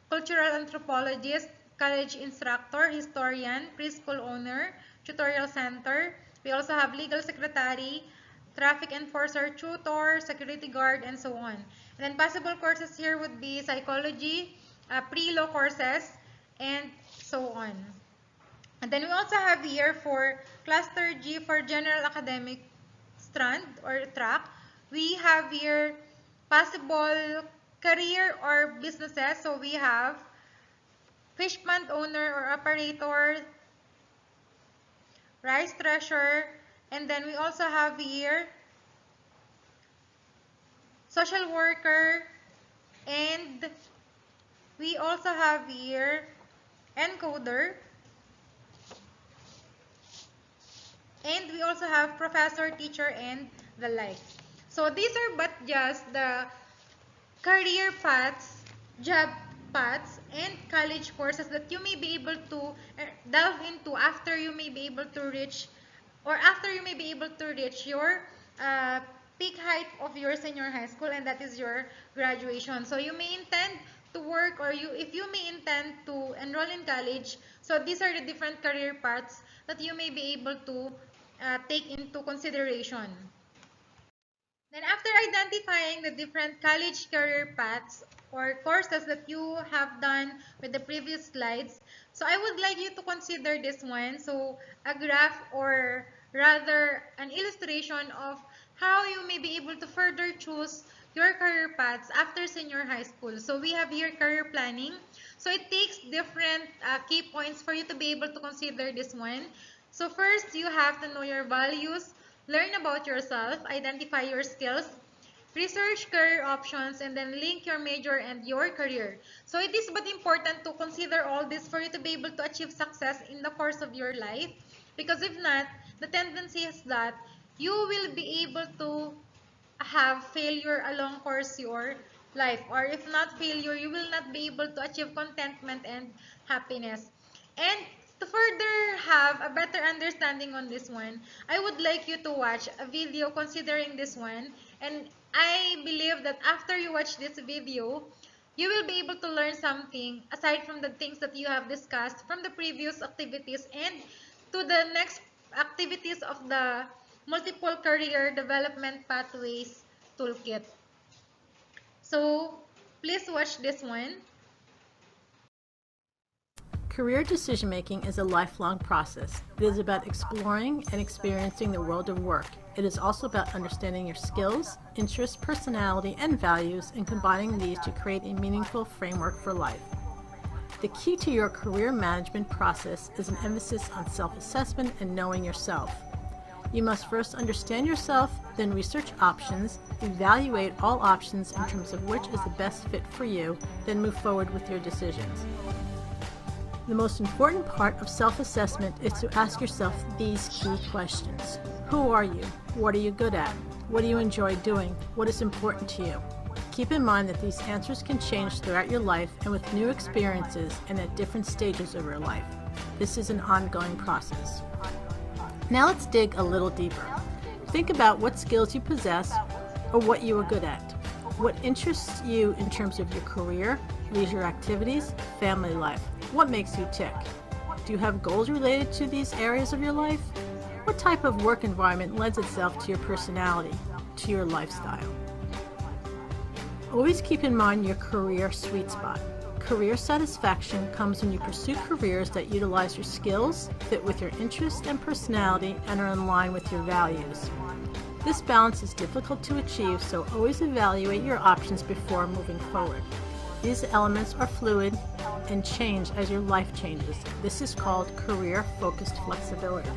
S3: cultural anthropologist, college instructor, historian, preschool owner, tutorial center. We also have legal secretary, traffic enforcer, tutor, security guard, and so on. And then possible courses here would be psychology, pre-law courses, and so on. And then we also have here for cluster G for general academic strand or track, we have here possible career or businesses. So we have fish pond owner or operator, rice thresher, and then we also have here social worker, and we also have here encoder, and we also have professor, teacher, and the like. So these are but just the career paths, job paths, and college courses that you may be able to delve into after you may be able to reach, or after you may be able to reach your peak height of your senior high school, and that is your graduation. So you may intend to work, or if you may intend to enroll in college, so these are the different career paths that you may be able to take into consideration. Then after identifying the different college career paths or courses that you have done with the previous slides, so I would like you to consider this one. So a graph, or rather an illustration of how you may be able to further choose your career paths after senior high school. So we have here career planning. So it takes different key points for you to be able to consider this one. So first, you have to know your values, learn about yourself, identify your skills, research career options, and then link your major and your career. So it is but important to consider all this for you to be able to achieve success in the course of your life. Because if not, the tendency is that you will be able to have failure along course your life, or if not failure, you will not be able to achieve contentment and happiness. And to further have a better understanding on this one, I would like you to watch a video considering this one, and I believe that after you watch this video, you will be able to learn something aside from the things that you have discussed from the previous activities and to the next activities of the multiple career development pathways toolkit. So please watch this one.
S4: Career decision-making is a lifelong process. It is about exploring and experiencing the world of work. It is also about understanding your skills, interests, personality, and values, and combining these to create a meaningful framework for life. The key to your career management process is an emphasis on self-assessment and knowing yourself. You must first understand yourself, then research options, evaluate all options in terms of which is the best fit for you, then move forward with your decisions. The most important part of self-assessment is to ask yourself these key questions. Who are you? What are you good at? What do you enjoy doing? What is important to you? Keep in mind that these answers can change throughout your life and with new experiences and at different stages of your life. This is an ongoing process. Now let's dig a little deeper. Think about what skills you possess or what you are good at. What interests you in terms of your career, leisure activities, family life? What makes you tick? Do you have goals related to these areas of your life? What type of work environment lends itself to your personality, to your lifestyle? Always keep in mind your career sweet spot. Career satisfaction comes when you pursue careers that utilize your skills, fit with your interests and personality, and are in line with your values. This balance is difficult to achieve, so always evaluate your options before moving forward. These elements are fluid and change as your life changes. This is called career-focused flexibility.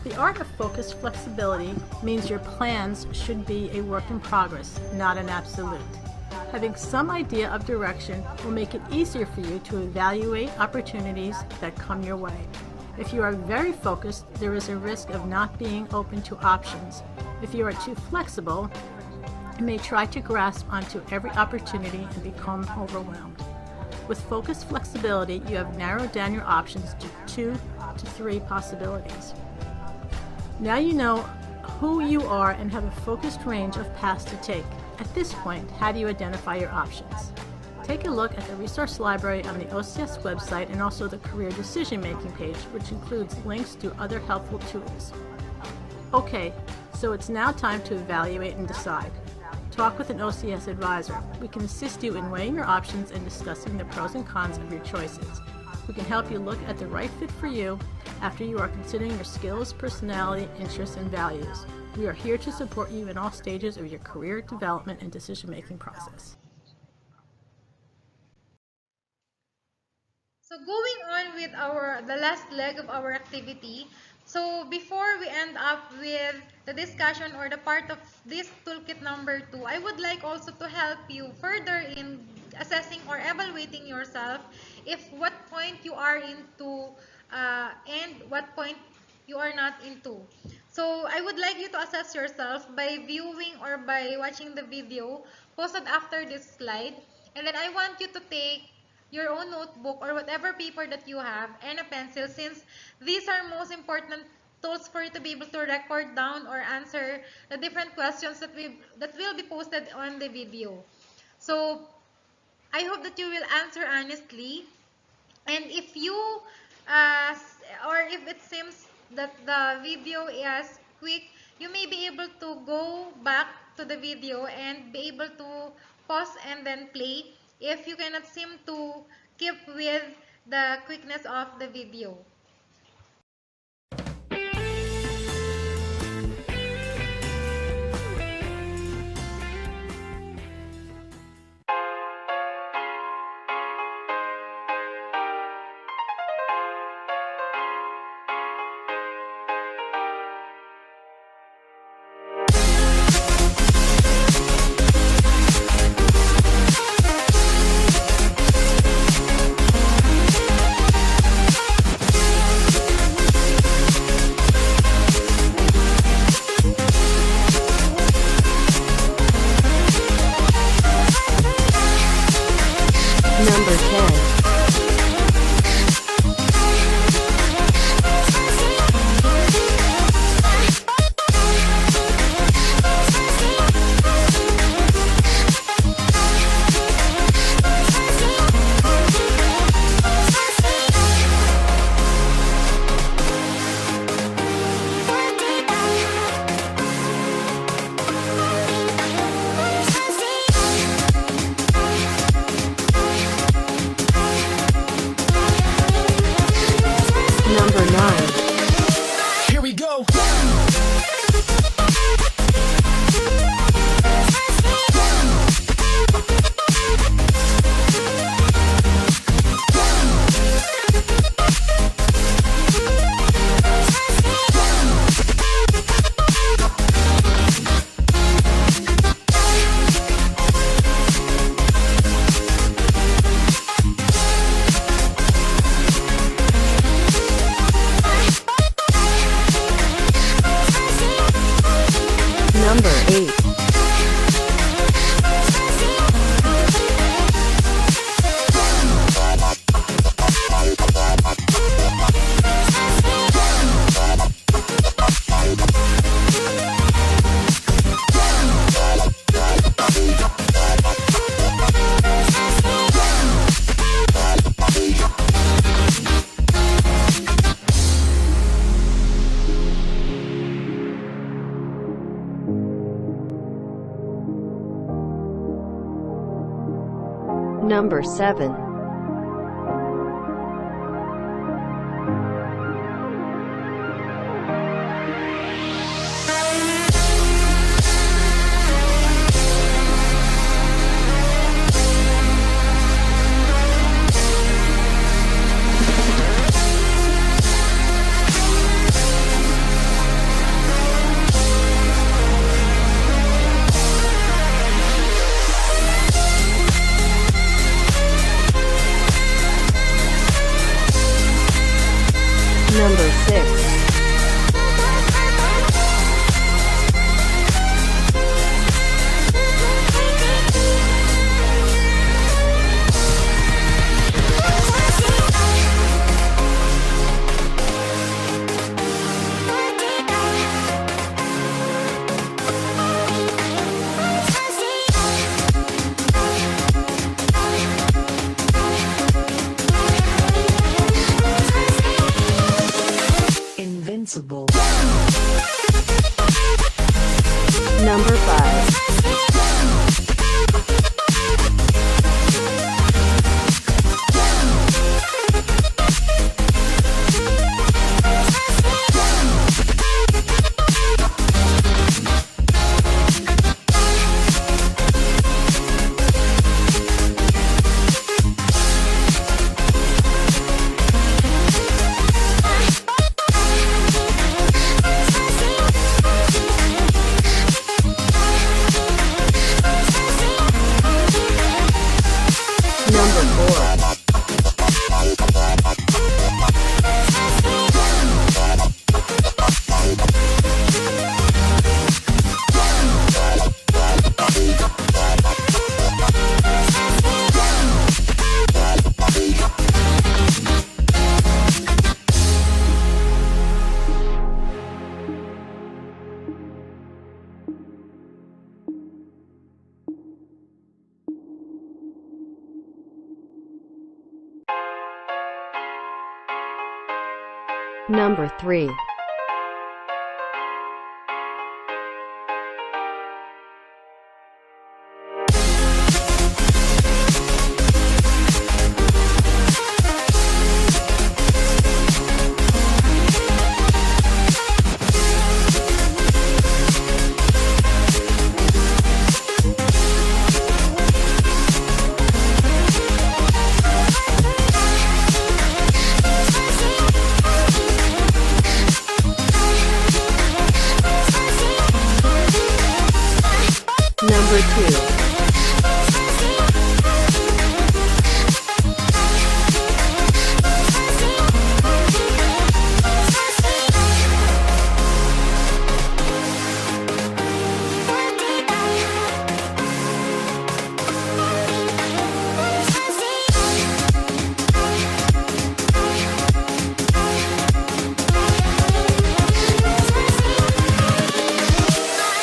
S4: The art of focused flexibility means your plans should be a work in progress, not an absolute. Having some idea of direction will make it easier for you to evaluate opportunities that come your way. If you are very focused, there is a risk of not being open to options. If you are too flexible, you may try to grasp onto every opportunity and become overwhelmed. With focused flexibility, you have narrowed down your options to 2 to 3 possibilities. Now you know who you are and have a focused range of paths to take. At this point, how do you identify your options? Take a look at the resource library on the OCS website and also the career decision-making page, which includes links to other helpful tools. Okay, so it's now time to evaluate and decide. Talk with an OCS advisor. We can assist you in weighing your options and discussing the pros and cons of your choices. We can help you look at the right fit for you after you are considering your skills, personality, interests, and values. We are here to support you in all stages of your career development and decision-making process.
S3: So going on with the last leg of our activity, so before we end up with the discussion or the part of this toolkit number 2, I would like also to help you further in assessing or evaluating yourself if what point you are into and what point you are not into. So I would like you to assess yourself by viewing or by watching the video posted after this slide, and then I want you to take your own notebook or whatever paper that you have and a pencil, since these are most important tools for you to be able to record down or answer the different questions that will be posted on the video. So I hope that you will answer honestly, and if you or if it seems that the video is quick, you may be able to go back to the video and be able to pause and then play if you cannot seem to keep with the quickness of the video.
S5: Number 10. Number 7. Number 6.
S6: Invincible.
S5: Number 5. Number 4. Number 3. Number 2.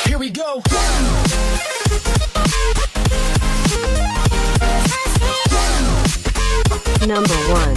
S6: Here we go.
S5: Number 1.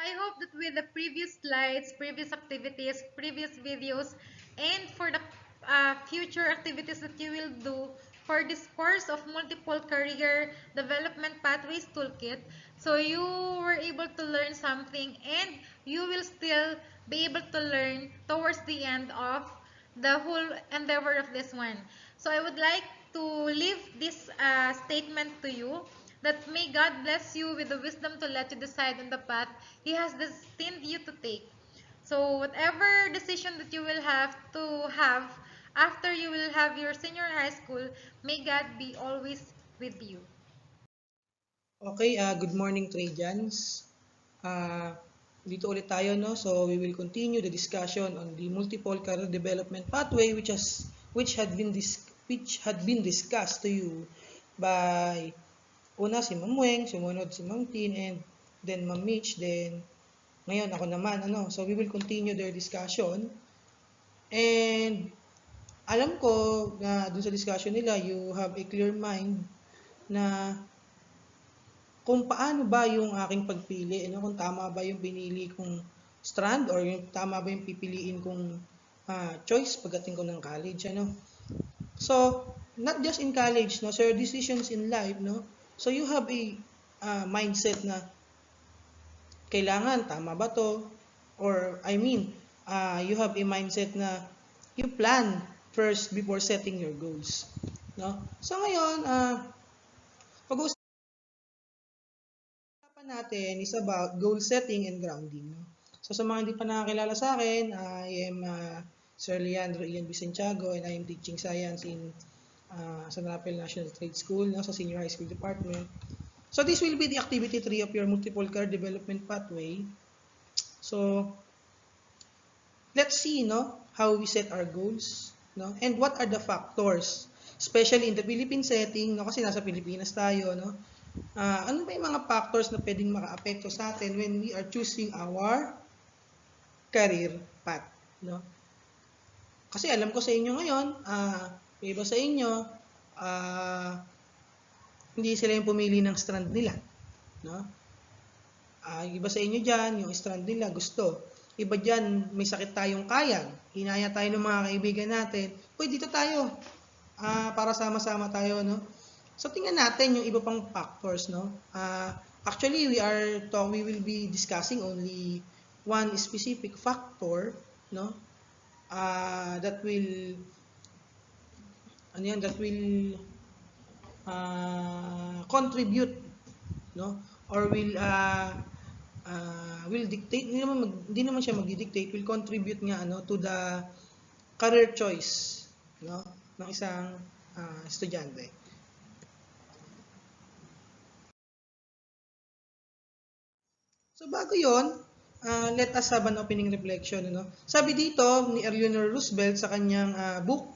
S3: I hope that with the previous slides, previous activities, previous videos, and for the future activities that you will do for this course of Multiple Career Development Pathways Toolkit, so you were able to learn something and you will still be able to learn towards the end of the whole endeavor of this one. So I would like to leave this statement to you that may God bless you with the wisdom to let you decide on the path He has destined you to take. So whatever decision that you will have to have after you will have your senior high school, may God be always with you.
S7: Okay, good morning Tradians. Uh, Dito ulit tayo, no? So we will continue the discussion on the multiple career development pathway which had been discussed to you by una si Ma'am Weng, sumunod si Ma'am Tin, and then Ma'am Mitch, then ngayon ako naman, ano? So we will continue their discussion. And alam ko na dun sa discussion nila, you have a clear mind na kung paano ba yung aking pagpili, ano, kung tama ba yung pinili kong strand or yung tama ba yung pipiliin kong choice pagdating ko ng college, ano. So, not just in college, no, sir, decisions in life, no. So, you have a mindset na kailangan tama ba to? Or, I mean, you have a mindset na you plan first before setting your goals, no. So, ngayon, pag-uusapan natin is about goal setting and grounding. No? So sa mga hindi pa nakakilala sa akin, I am Sir Leandro Ian Vicentiago and I am teaching science in San Rafael National Trade School, no, sa Senior High School Department. So this will be the activity 3 of your multiple career development pathway. So let's see, no, how we set our goals, no, and what are the factors, especially in the Philippine setting, no, kasi nasa Pilipinas tayo, no. Ano ba yung mga factors na pwedeng maka-apekto sa atin when we are choosing our career path, no? Kasi alam ko sa inyo ngayon, iba sa inyo, hindi sila yung pumili ng strand nila, no? Iba sa inyo dyan, yung strand nila gusto. Iba dyan, may sakit tayong kayang, hinaya tayo ng mga kaibigan natin, pwede dito tayo, para sama-sama tayo, no? So tingnan natin yung iba pang factors, no? Actually, we will be discussing only one specific factor, no? That will contribute, no? Or will dictate, hindi naman siya magdi-dictate, will contribute nga ano to the career choice, no, ng isang estudyante. So bago yon, let us have an opening reflection, no? Sabi dito ni Eleanor Roosevelt sa kanyang book,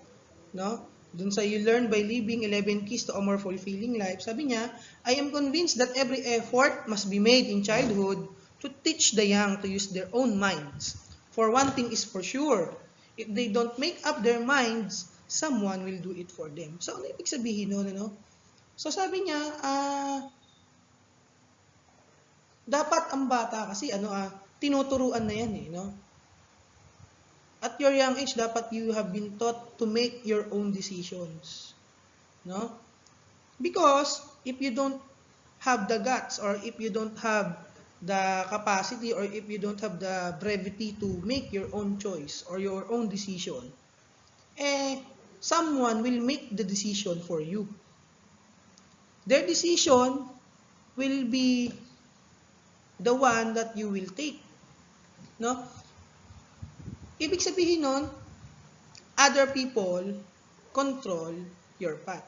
S7: no? Dun sa You Learn by Living 11 Keys to a More Fulfilling Life, sabi niya, I am convinced that every effort must be made in childhood to teach the young to use their own minds. For one thing is for sure, if they don't make up their minds, someone will do it for them. So ano ibig sabihin nun, ano? So sabi niya, dapat ang bata kasi tinuturuan na yan eh, no? At your young age, dapat you have been taught to make your own decisions, no? Because if you don't have the guts or if you don't have the capacity or if you don't have the brevity to make your own choice or your own decision, someone will make the decision for you. Their decision will be the one that you will take, no? Ibig sabihin nun, other people control your path,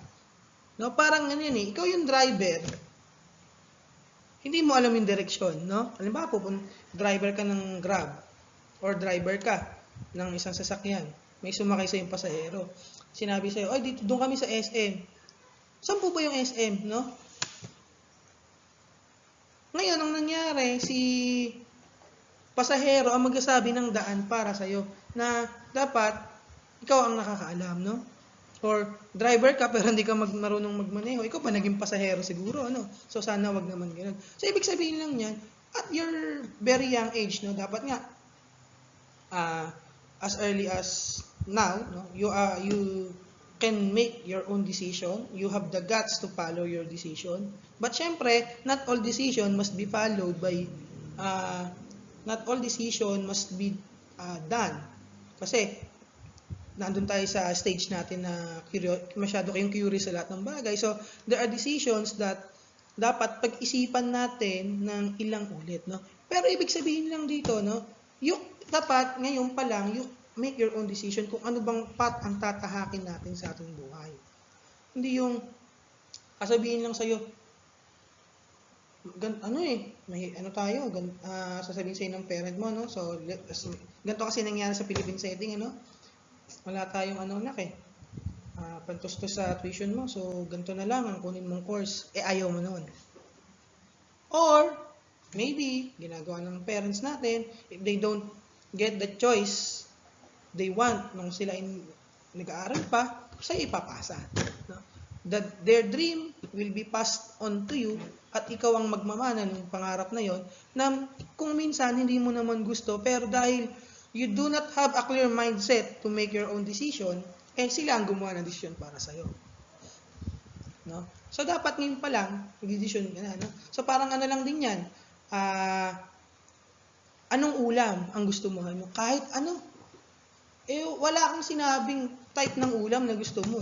S7: no? Parang ganyan eh, ikaw yung driver, hindi mo alam yung direksyon, no? Halimbawa, driver ka ng Grab or driver ka ng isang sasakyan, may sumakay sa yung pasahero, sinabi sa'yo, ay, dito, doon kami sa SM. Saan po ba yung SM, no? Ngayon, ang nangyari, si pasahero ang magsasabi ng daan para sa'yo na dapat ikaw ang nakakaalam, no? Or driver ka pero hindi ka marunong magmaneho, ikaw pa naging pasahero siguro, ano? So sana wag naman ganoon. So ibig sabihin lang niyan, at your very young age, no, dapat nga as early as now, no, you can make your own decision. You have the guts to follow your decision. But syempre, not all decision must be followed by not all decision must be done. Kasi nandun tayo sa stage natin na masyado kayong curious sa lahat ng bagay. So, there are decisions that dapat pag-isipan natin ng ilang ulit, no? Pero ibig sabihin lang dito, no, yung dapat ngayon pa lang, you make your own decision kung ano bang path ang tatahakin natin sa ating buhay. Hindi yung sasabihin lang sa'yo, sasabihin sa'yo ng parent mo, no? So, ganito kasi nangyari sa Philippine setting, ano? Wala tayong pantustos sa tuition mo. So, ganito na lang ang kunin mong course. Ayaw mo noon. Or, maybe, ginagawa ng parents natin, if they don't get the choice they want nung sila nag-aaral pa, sa'yo ipapasa. No? That their dream will be passed on to you at ikaw ang magmamana ng pangarap na yon na kung minsan hindi mo naman gusto, pero dahil you do not have a clear mindset to make your own decision, sila ang gumawa ng decision para sa'yo. No? So, dapat ngayon pa lang, mag-decision ka na. No? So, parang lang din yan. Anong ulam ang gusto mo? Kahit ano. Wala kang sinabing type ng ulam na gusto mo.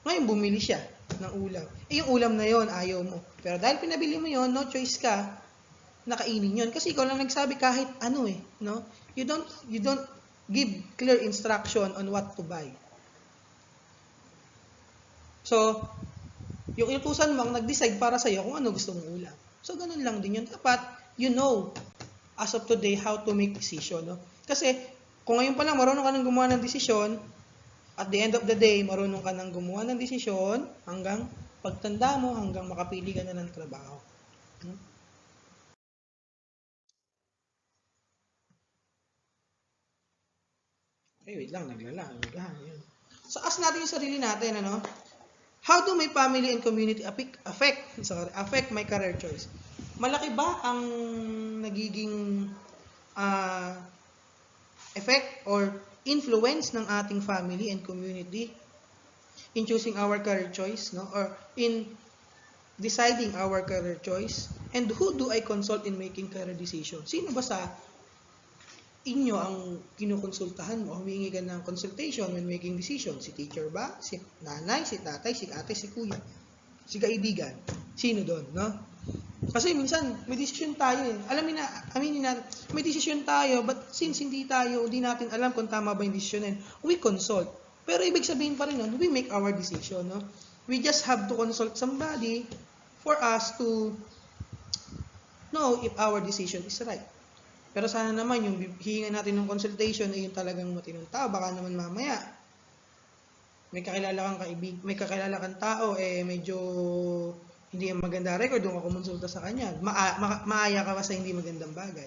S7: Ngayon, bumili siya ng ulam. Yung ulam na yon ayaw mo. Pero dahil pinabili mo yon, no choice ka, nakainin yon. Kasi ikaw lang nagsabi kahit ano no? You don't give clear instruction on what to buy. So, yung inutusan mo ang nag-decide para sa'yo kung ano gusto mong ulam. So, ganun lang din yun. Dapat, you know, as of today, how to make decision. No? Kasi, kung ngayon pa lang marunong ka nang gumawa ng desisyon, at the end of the day, marunong ka nang gumawa ng desisyon hanggang pagtanda mo, hanggang makapili ka na ng trabaho. Wait lang, naglalaan. So, ask natin yung sarili natin, ano? How do my family and community affect my career choice? Malaki ba ang nagiging effect or influence ng ating family and community in choosing our career choice, no? Or in deciding our career choice? And who do I consult in making career decisions? Sino ba sa inyo ang kinukonsultahan mo? Humingi ka ng consultation when making decisions. Si teacher ba? Si nanay? Si tatay? Si ate? Si kuya? Si kaibigan? Sino doon, no? Kasi minsan, may decision tayo aminin natin, may decision tayo, but since hindi natin alam kung tama ba yung decision, we consult. Pero ibig sabihin pa rin nun, we make our decision, no? We just have to consult somebody for us to know if our decision is right. Pero sana naman yung hihingan natin ng consultation ay yung talagang matinong tao. Baka naman mamaya may kakilala kang tao medyo hindi yung maganda record, doon ka kumonsulta sa kanya. Maaya ka pa sa hindi magandang bagay.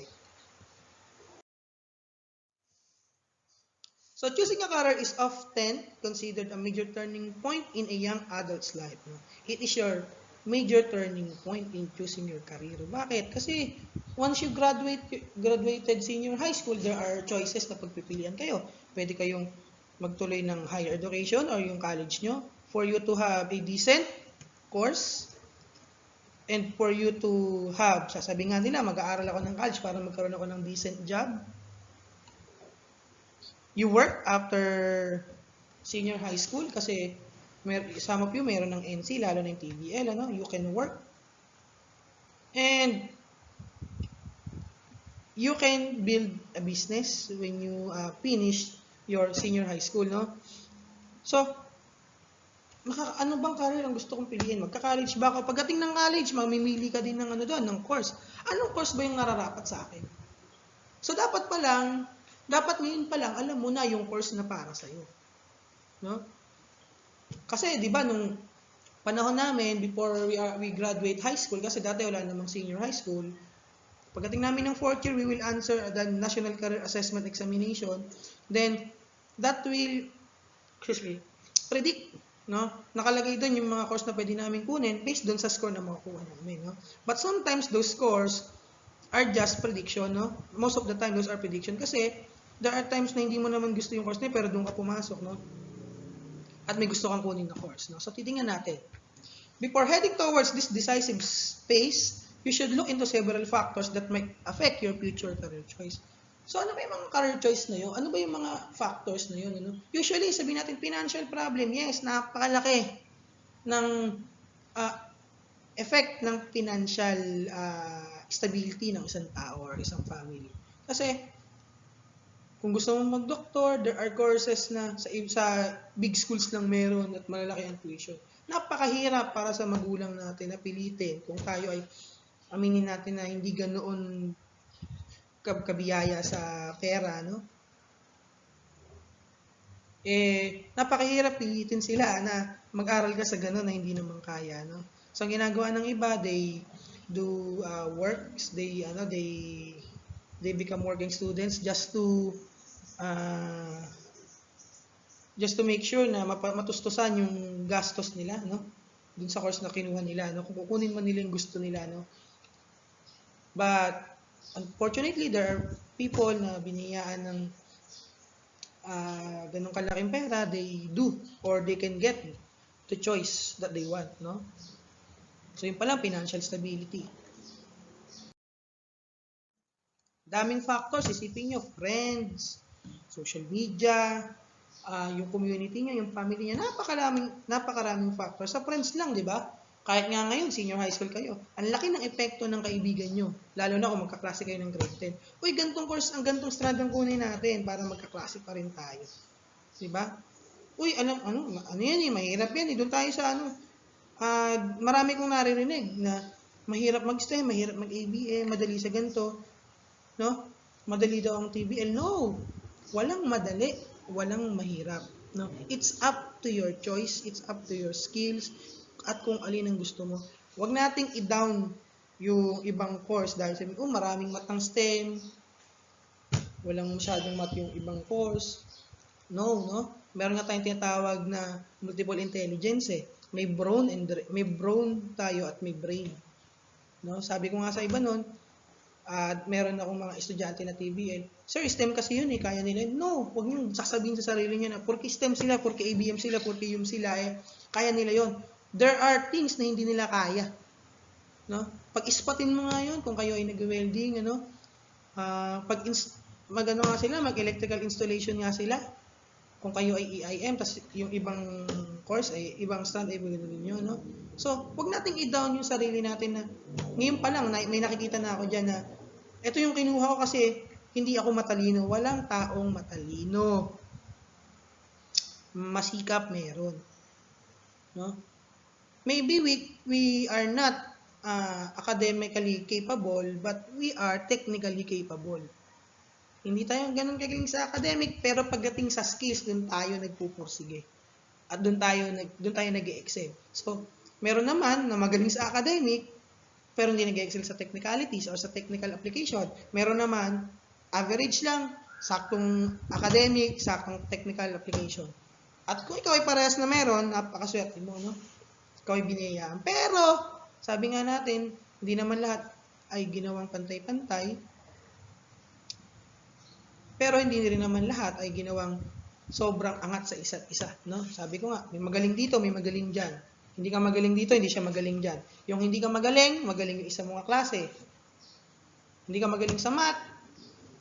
S7: So, choosing a career is often considered a major turning point in a young adult's life. No? It is your major turning point in choosing your career. Bakit? Kasi once you graduated senior high school, there are choices na pagpipilian kayo. Pwede kayong magtuloy ng higher education or yung college nyo for you to have a decent course and for you to have, sasabi nga nila, mag-aaral ako ng college para magkaroon ako ng decent job. You work after senior high school kasi some of you meron ng NC, lalo na yung TBL, ano? You can work. And you can build a business when you finish your senior high school, no? So, ano bang career ang gusto kong piliin? Magka-college ba ako? Pagdating ng college, mamimili ka din ng ng course. Anong course ba yung nararapat sa akin? So, dapat ngayon pa lang, alam mo na yung course na para sa'yo. No? Kasi, di ba, nung panahon namin, before we graduate high school, kasi dati wala namang senior high school, pagdating namin ng 4th year, we will answer the National Career Assessment Examination. Then, that will predict, no? Nakalagay doon yung mga course na pwede namin kunin based doon sa score na makukuha namin, no? But sometimes those scores are just prediction, no? Most of the time, those are prediction. Kasi, there are times na hindi mo naman gusto yung course na pero doon ka pumasok, no? At may gusto kang kunin na course, no? So, titingnan natin. Before heading towards this decisive space, you should look into several factors that might affect your future career choice. So, ano ba yung mga career choice na yun? Ano ba yung mga factors na yun? Ano? Usually, sabihin natin, financial problem. Yes, napakalaki ng effect ng financial stability ng isang tao or isang family. Kasi, kung gusto mong mag-doktor, there are courses na sa big schools lang meron at malalaki ang tuition. Napakahirap para sa magulang natin na pilitin kung tayo ay aminin natin na hindi ganoon kabiyaya sa pera, no? Napakahirap pilitin sila na mag-aral ka sa gano'n na hindi naman kaya, no? So, ang ginagawa ng iba, they do works, they become working students just to make sure na matustusan yung gastos nila, no? Dun sa course na kinuha nila, no? Kung kukunin man nila yung gusto nila, no? But, unfortunately, there are people na biniyaan ng ganong kalaking pera, they do, or they can get the choice that they want, no? So, yun pala, financial stability. Daming factors, isipin nyo, friends, social media, yung community nyo, yung family nyo, napakaraming factors. Sa friends lang, di ba? Kahit nga ngayon, senior high school kayo, ang laki ng epekto ng kaibigan nyo, lalo na kung magkaklase kayo ng grade 10. Uy, gantong course, ang gantong strand ang kunin natin para magkaklase pa rin tayo. Di ba? Uy, ano yan eh, mahirap yan eh, doon tayo sa marami kong naririnig na mahirap mag-STEM, mahirap mag-ABA, madali sa ganito, no? Madali daw ang TBL. No! Walang madali, walang mahirap, no? It's up to your choice, it's up to your skills, at kung alin ang gusto mo. Huwag nating i-down yung ibang course dahil sabihin, maraming mat ang STEM, walang masyadong mat yung ibang course. No, no? Meron nga tayong tinatawag na multiple intelligence eh. May brain tayo at may brain. No? Sabi ko nga sa iba nun, at meron akong mga estudyante na TBL, sir, STEM kasi yun eh, kaya nila. No, huwag nyo sasabihin sa sarili nyo na, porque STEM sila, porque ABM sila, porque YUM sila, kaya nila yon. There are things na hindi nila kaya. No? Pag-ispatin mo nga yun, kung kayo ay nag-welding, ano, mag-ano nga sila, mag-electrical installation nga sila. Kung kayo ay EIM, tas yung ibang course ay ibang strand ay gagawin nyo, no? So, wag nating i-down yung sarili natin na ngayon pa lang may nakikita na ako diyan na ito yung kinuha ko kasi hindi ako matalino. Walang taong matalino. Masikap meron, no? Maybe we are not academically capable, but we are technically capable. Hindi tayo ganun kagaling sa academic, pero pagdating sa skills, doon tayo nagpupursige. At doon tayo nag-excel. So, meron naman na magaling sa academic, pero hindi nag-excel sa technicalities or sa technical application. Meron naman, average lang, saktong academic, saktong technical application. At kung ikaw ay parehas na meron, napakaswerte mo, no? Ikaw ay binayaan. Pero, sabi nga natin, hindi naman lahat ay ginawang pantay-pantay. Pero hindi rin naman lahat ay ginawang sobrang angat sa isa't isa, no? Sabi ko nga, may magaling dito, may magaling dyan. Hindi ka magaling dito, hindi siya magaling dyan. Yung hindi ka magaling yung isa mong klase. Hindi ka magaling sa math,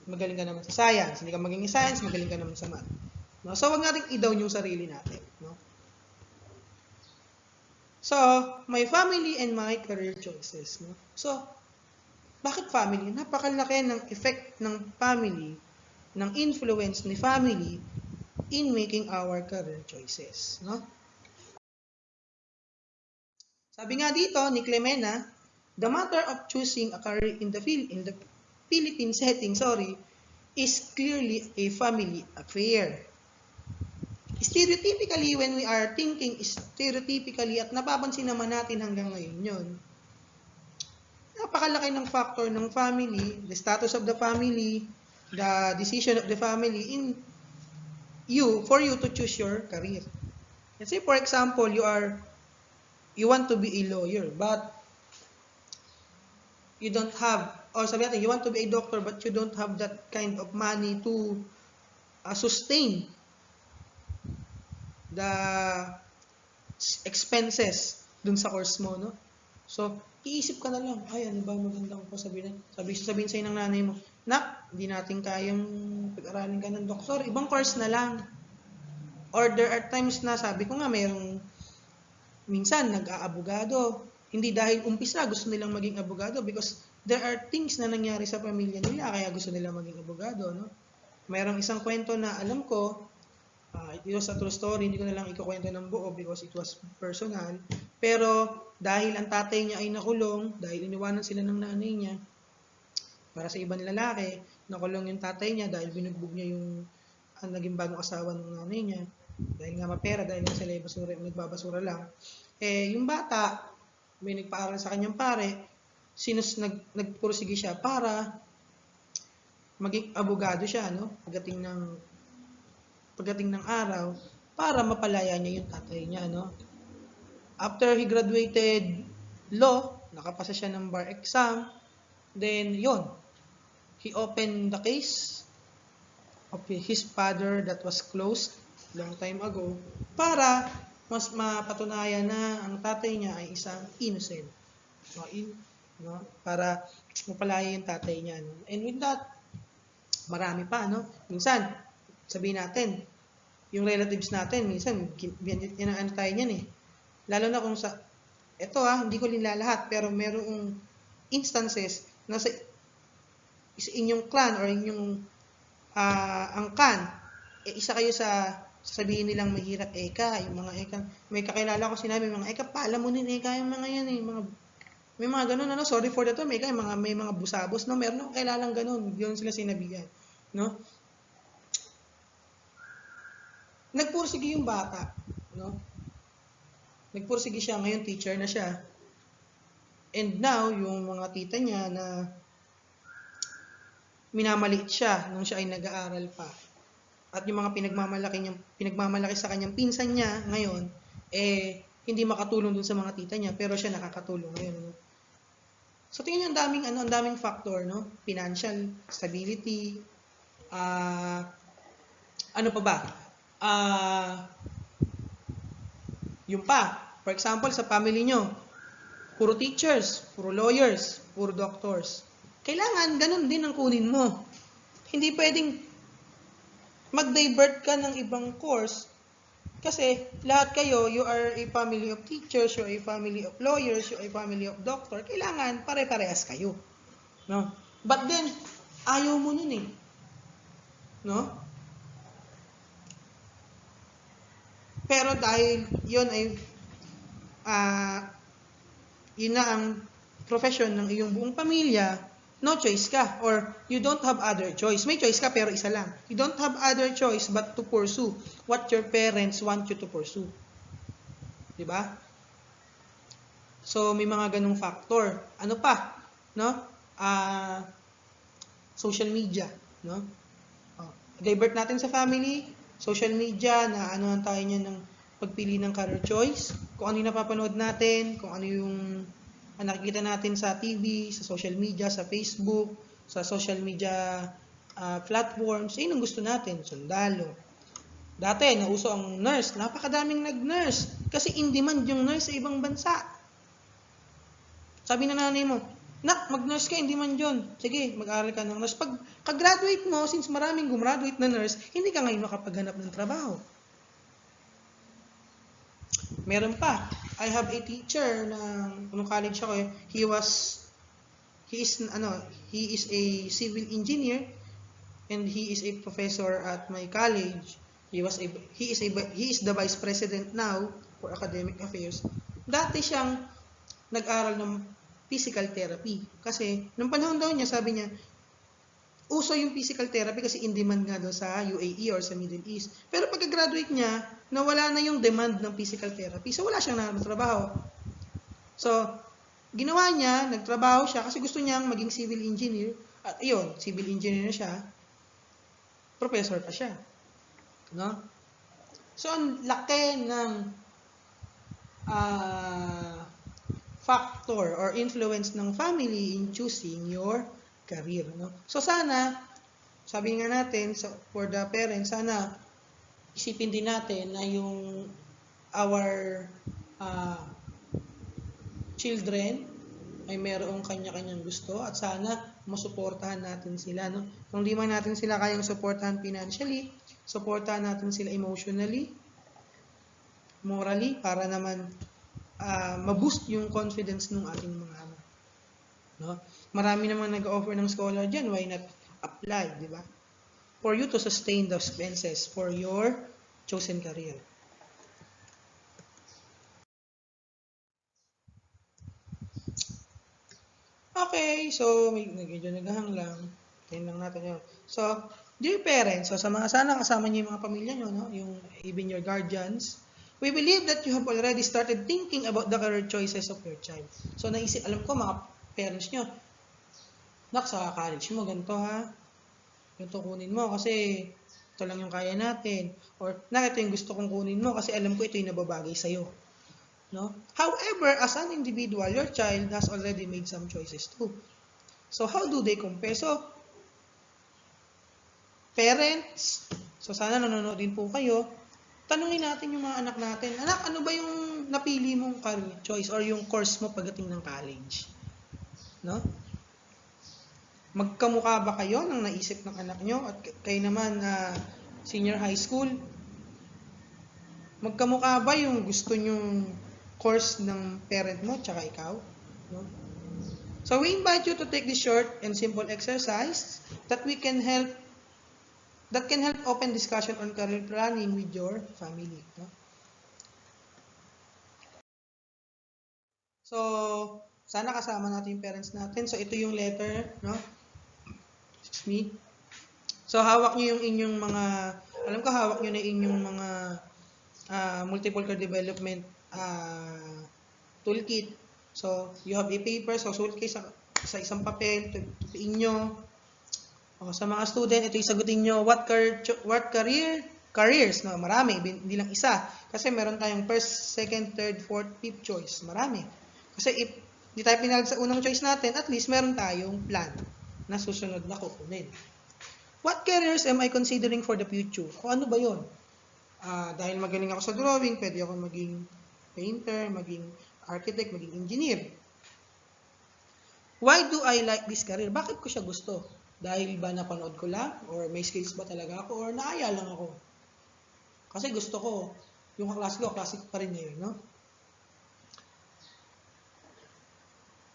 S7: magaling ka naman sa science. Hindi ka magaling sa science, magaling ka naman sa math. No? So, wag natin i-down yung sarili natin, no? So, my family and my career choices, no? So, bakit family? Napakalaki ng effect ng family, ng influence ni family in making our career choices, no? Sabi nga dito ni Clemena, the matter of choosing a career in the Philippine setting, is clearly a family affair. Stereotypically, when we are thinking stereotypically, at napapansin naman natin hanggang ngayon yun, napakalaki ng factor ng family, the status of the family, the decision of the family for you to choose your career. Let's say, for example, you want to be a lawyer, but you don't have, or sabi natin, you want to be a doctor but you don't have that kind of money to sustain the expenses dun sa course mo, no? So, iisip ka na lang, ay, ano ba magandang ko sabihin? Sabihin sa'yo ng nanay mo, nak, hindi natin kayang pag-aralin ka ng doktor, ibang course na lang. Or there are times na, sabi ko nga, mayroong minsan nag-aabogado. Hindi dahil umpisa gusto nilang maging abogado because there are things na nangyari sa pamilya nila kaya gusto nilang maging abogado, no? Mayroong isang kwento na alam ko, it was a true story, hindi ko na lang ikukwento ng buo because it was personal. Pero dahil ang tatay niya ay nakulong, dahil iniwanan sila ng nanay niya, para sa ibang lalaki, nakulong yung tatay niya dahil binugbog niya yung naging bagong asawa ng nanay niya. Dahil nga mapera, dahil nga sila nagbabasura lang. Yung bata, may nagpaaral sa kanyang pare, nagpursige siya para maging abogado siya, no? Pagdating ng araw, para mapalaya niya yung tatay niya, no? After he graduated law, nakapasa siya ng bar exam, then yon, he opened the case of his father that was closed long time ago para mas mapatunayan na ang tatay niya ay isang innocent. No? Para mapalaya yung tatay niya. No? And with that, marami pa, no? Minsan, sabihin natin, yung relatives natin, minsan, ano tayo niyan eh. Lalo na kung eto hindi ko linalahat, pero merong instances na sa inyong clan or inyong angkan, isa kayo sa sabihin nilang mahirap eka, yung mga eka, may kakilala ko sinabi, mga eka, palamunin eka, yung mga yan eh, may mga ganun, ano, sorry for that, may mga busabos, no, meron akong kilalang ganun, yun sila sinabihan, no. Nagpursige yung bata, no, nagpursige siya, ngayon teacher na siya, and now, yung mga tita niya na minamaliit siya nung siya ay nag-aaral pa. At yung mga pinagmamalaki sa kanyang pinsan niya ngayon, hindi makatulong dun sa mga tita niya, pero siya nakakatulong ngayon. No? So, tingnan niyo ang daming factor, no? Financial stability, ano pa ba? Yung for example, sa family nyo, puro teachers, puro lawyers, puro doctors. Kailangan, ganun din ang kunin mo. Hindi pwedeng mag-divert ka ng ibang course kasi lahat kayo, you are a family of teachers, you are a family of lawyers, you are a family of doctor. Kailangan pare-parehas kayo. No? But then, ayaw mo nun eh. No? Pero dahil yun ay yun na ang profession ng iyong buong pamilya, no choice ka, or you don't have other choice. May choice ka, pero isa lang. You don't have other choice but to pursue what your parents want you to pursue. Diba? So, may mga ganung factor. Ano pa? No? Social media. No? Divert natin sa family. Social media, na ano tayo niyan ng pagpili ng career choice. Kung ano yung napapanood natin, kung ano yung nakikita natin sa TV, sa social media, sa Facebook, sa social media platforms, yun ang gusto natin, sundalo. Dati, nauso ang nurse, napakadaming nag-nurse, kasi in demand yung nurse sa ibang bansa. Sabi na nanay mo, nak, mag-nurse ka, in demand yun. Sige, mag-aaral ka ng nurse. Pag graduate mo, since maraming gumraduate na nurse, hindi ka ngayon makapaghanap ng trabaho. Meron pa. I have a teacher na nung college ako, he is a civil engineer and he is a professor at my college. He is the vice president now for academic affairs. Dati siyang nag-aral ng physical therapy kasi nung panahon daw niya, sabi niya, uso yung physical therapy kasi in demand nga daw sa UAE or sa Middle East. Pero pagka-graduate niya, nawala na yung demand ng physical therapy. So, wala siyang trabaho. So, ginawa niya, nagtrabaho siya kasi gusto niyang maging civil engineer. At yun, civil engineer na siya. Professor pa siya. No? So, ang laki ng factor or influence ng family in choosing your career, no? So sana, sabi nga natin, so for the parents, sana isipin din natin na yung our children ay mayroong kanya-kanyang gusto at sana masuportahan natin sila, no? Kung di man natin sila kayang suportahan financially, suportahan natin sila emotionally, morally, para naman ma-boost yung confidence ng ating mga anak, no? Marami naman nag-offer ng scholar dyan, why not apply, di ba? For you to sustain the expenses for your chosen career. Okay, so medyo naghahang lang. Tingnan lang natin yun. So, dear parents, so sa mga sana kasama niyo yung mga pamilya nyo, no? Yung even your guardians, we believe that you have already started thinking about the career choices of your child. So, naisip, alam ko mga parents nyo, nak, sa college mo, ganito ha, ganito kunin mo kasi ito lang yung kaya natin. Or, nak, ito yung gusto kong kunin mo kasi alam ko ito yung nababagay sa'yo. No? However, as an individual, your child has already made some choices too. So, how do they compare? So, parents, so sana nanonood din po kayo, tanungin natin yung mga anak natin, anak, ano ba yung napili mong career choice or yung course mo pagdating ng college? No? Magkamukha ba kayo ng naisip ng anak nyo? At kayo naman, senior high school, magkamukha ba yung gusto nyong course ng parent mo tsaka ikaw? No? So we invite you to take this short and simple exercise that can help open discussion on career planning with your family. No? So sana kasama natin yung parents natin. So ito yung letter, no? Excuse me. So hawak niyo yung inyong mga, alam ko hawak niyo na inyong mga multiple career development toolkit. So, you have a paper, so sulat kayo sa isang papel, tutupiin nyo. O, sa mga student, ito yung sagutin nyo, what careers, no? Marami, hindi lang isa. Kasi meron tayong first, second, third, fourth, fifth choice. Marami. Kasi if di tayo pinalag sa unang choice natin, at least meron tayong plan na susunod na kukunin. What careers am I considering for the future? O ano ba yun? Dahil magaling ako sa drawing, pwede ako maging painter, maging architect, maging engineer. Why do I like this career? Bakit ko siya gusto? Dahil ba napanood ko lang? Or may skills ba talaga ako? Or naaya lang ako? Kasi gusto ko, yung kaklase ko pa rin ngayon, no?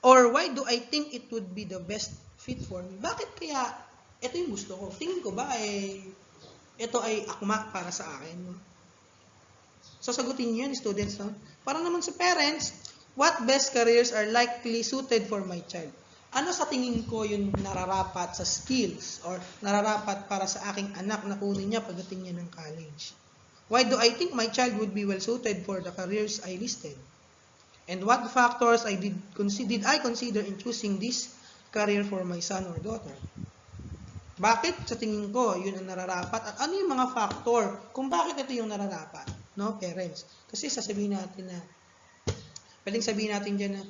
S7: Or why do I think it would be the best fit for me? Bakit kaya ito yung gusto ko? Tingin ko ba ito ay akma para sa akin, no? Sasagutin niyo yan, students, no? Para naman sa parents, what best careers are likely suited for my child? Ano sa tingin ko yung nararapat sa skills or nararapat para sa aking anak na kunin niya pagdating niya ng college? Why do I think my child would be well suited for the careers I listed? And what factors did I consider in choosing this career for my son or daughter? Bakit sa tingin ko yun ang nararapat? At ano yung mga factor kung bakit ito yung nararapat? No, parents. Kasi sasabihin natin na, pwedeng sabihin natin dyan na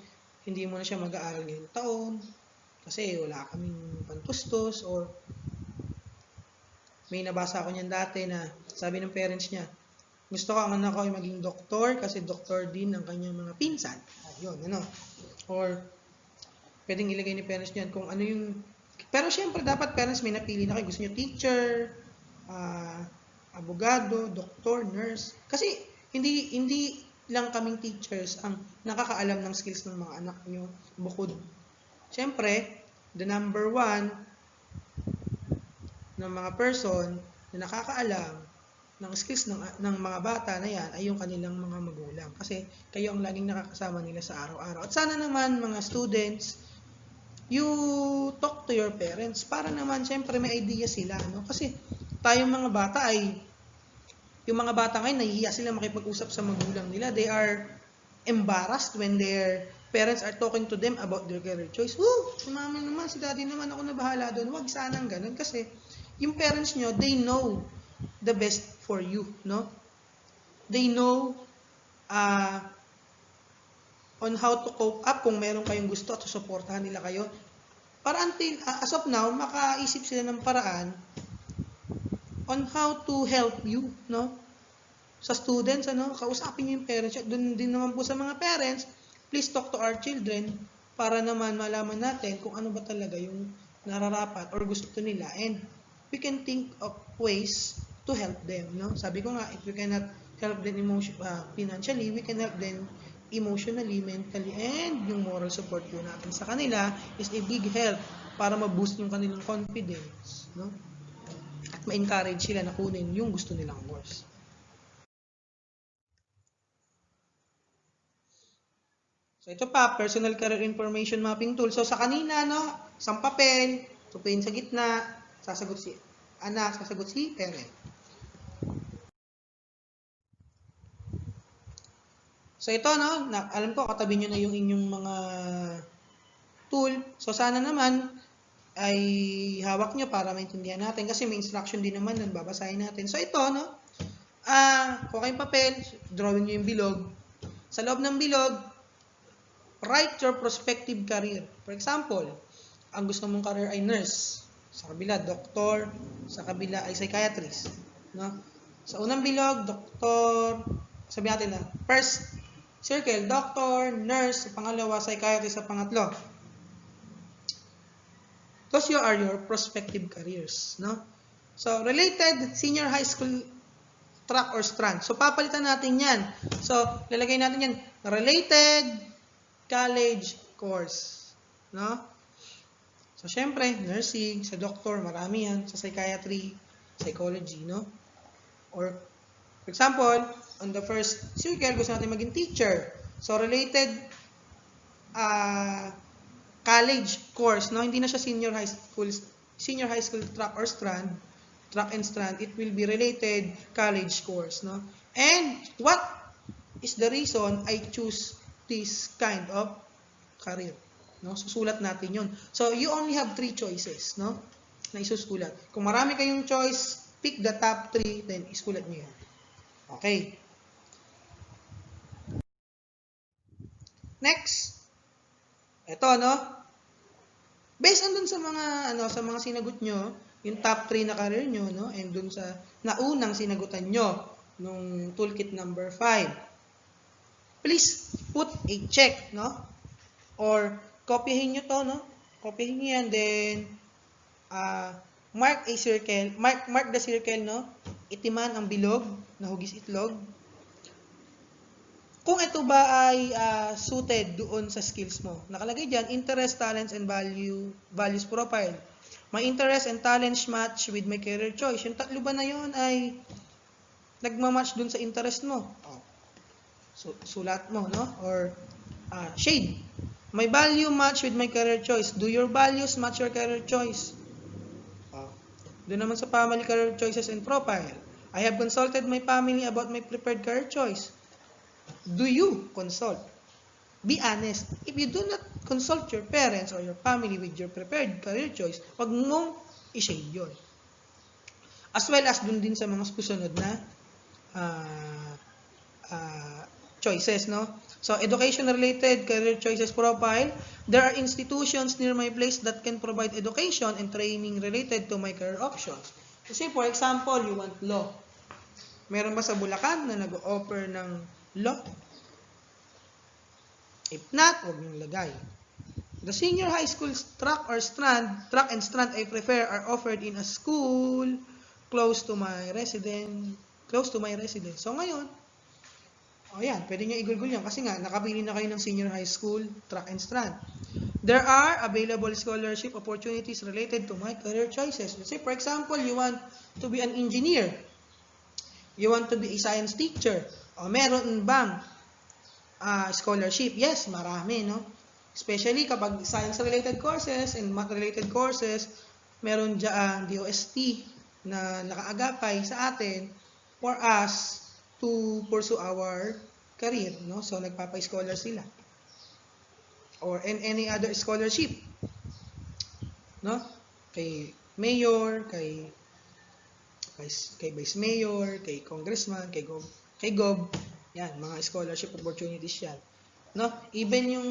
S7: hindi mo na siya mag-aaral ngayong taon kasi wala kaming pantustos, or may nabasa ako niyan dati na sabi ng parents niya, gusto ko ang anak ko ay maging doktor kasi doktor din ang kanyang mga pinsan. Ayun, ano. Or pwedeng ilagay ni parents niyan kung ano yung, pero syempre dapat parents may napili na kayo. Gusto niyo teacher, abogado, doktor, nurse. Kasi hindi lang kaming teachers ang nakakaalam ng skills ng mga anak nyo. Bukod, syempre, the number one ng mga person na nakakaalam ng skills ng mga bata na yan ay yung kanilang mga magulang. Kasi kayo ang laging nakakasama nila sa araw-araw. At sana naman mga students, you talk to your parents para naman syempre may idea sila, no? Kasi tayong mga bata yung mga bata ngayon, nahihiya sila makipag-usap sa magulang nila. They are embarrassed when their parents are talking to them about their career choice. Si mami naman, si daddy naman, ako na bahala doon. Huwag sanang ganun kasi yung parents nyo, they know the best for you, no? They know on how to cope up kung meron kayong gusto at susuportahan nila kayo. Para until, as of now, makaisip sila ng paraan on how to help you, no? Sa students, kausapin niyo yung parents. Doon din naman po sa mga parents, please talk to our children para naman malaman natin kung ano ba talaga yung nararapat or gusto nila. And we can think of ways to help them, no? Sabi ko nga, if we cannot help them financially, we can help them emotionally, mentally, and yung moral support po natin sa kanila is a big help para ma-boost yung kanilang confidence, no? At ma-encourage sila na kunin yung gusto nilang course. So ito pa, personal career information mapping tool. So sa kanina, isang papel, tupuin sa gitna, sasagot si anak, sasagot si parent. So ito, alam ko katabi nyo na yung inyong mga tool. So sana naman ay hawak nyo para maintindihan natin kasi may instruction din naman nun, babasahin natin. So ito, kuha kayong papel, drawing nyo yung bilog. Sa loob ng bilog, write your prospective career. For example, ang gusto mong career ay nurse. Sa kabila, doctor. Sa kabila ay psychiatrist. No? Sa unang bilog, doctor. Sabi natin na, first circle, doctor, nurse. Sa pangalawa, psychiatrist. Sa pangatlo. Those are your prospective careers. No? So, related, senior high school track or strand. So, papalitan natin yan. So, lalagay natin yan, related college course, no? So, syempre, nursing, sa doctor, marami yan, sa psychiatry, psychology, no? Or, for example, on the first circle, gusto natin maging teacher. So, related college course, no? Hindi na siya senior high school track or strand, track and strand, it will be related college course, no? And, what is the reason I choose this kind of career, no? Susulat natin yon. So, you only have 3 choices, no? Na isusulat. Kung marami kayong choice, pick the top 3, then isulat nyo yan. Okay. Next. Ito, no? Based on dun sa mga sinagot nyo, yung top 3 na career nyo, no? And dun sa naunang sinagutan nyo, nung toolkit number 5. Please put a check, no? Or copyhin nyo to, no? Copyhin nyo yan, then mark a circle, mark the circle, no? Itiman ang bilog na hugis itlog. Kung ito ba ay suited doon sa skills mo. Nakalagay dyan, interest, talents, and values profile. My interest and talents match with my career choice. Yung tatlo ba na yun ay nagmamatch doon sa interest mo? Sulat mo, no? Or shade. My value match with my career choice. Do your values match your career choice? Doon naman sa family career choices and profile. I have consulted my family about my preferred career choice. Do you consult? Be honest. If you do not consult your parents or your family with your preferred career choice, wag mong i-shade yun. As well as dun din sa mga susunod na choices, no? So, education-related career choices profile. There are institutions near my place that can provide education and training related to my career options. Kasi, for example, you want law. Meron ba sa Bulacan na nag-offer ng law? If not, huwag niyong lagay. The senior high school track and strand I prefer are offered in a school close to my residence. So, ngayon, yan, pwede nyo igulgul yan kasi nga, nakabili na kayo ng senior high school track and strand. There are available scholarship opportunities related to my career choices. Let's say, for example, you want to be an engineer. You want to be a science teacher. O meron bang scholarship? Yes, marami, no? Especially kapag science-related courses and math-related courses, meron dyan DOST na nakaagapay sa atin for us to pursue our career, no? So, nagpapa-scholar sila. Or any other scholarship, no? Kay mayor, kay vice mayor, kay congressman, kay gov. Yan, mga scholarship opportunities yan. no? Even yung,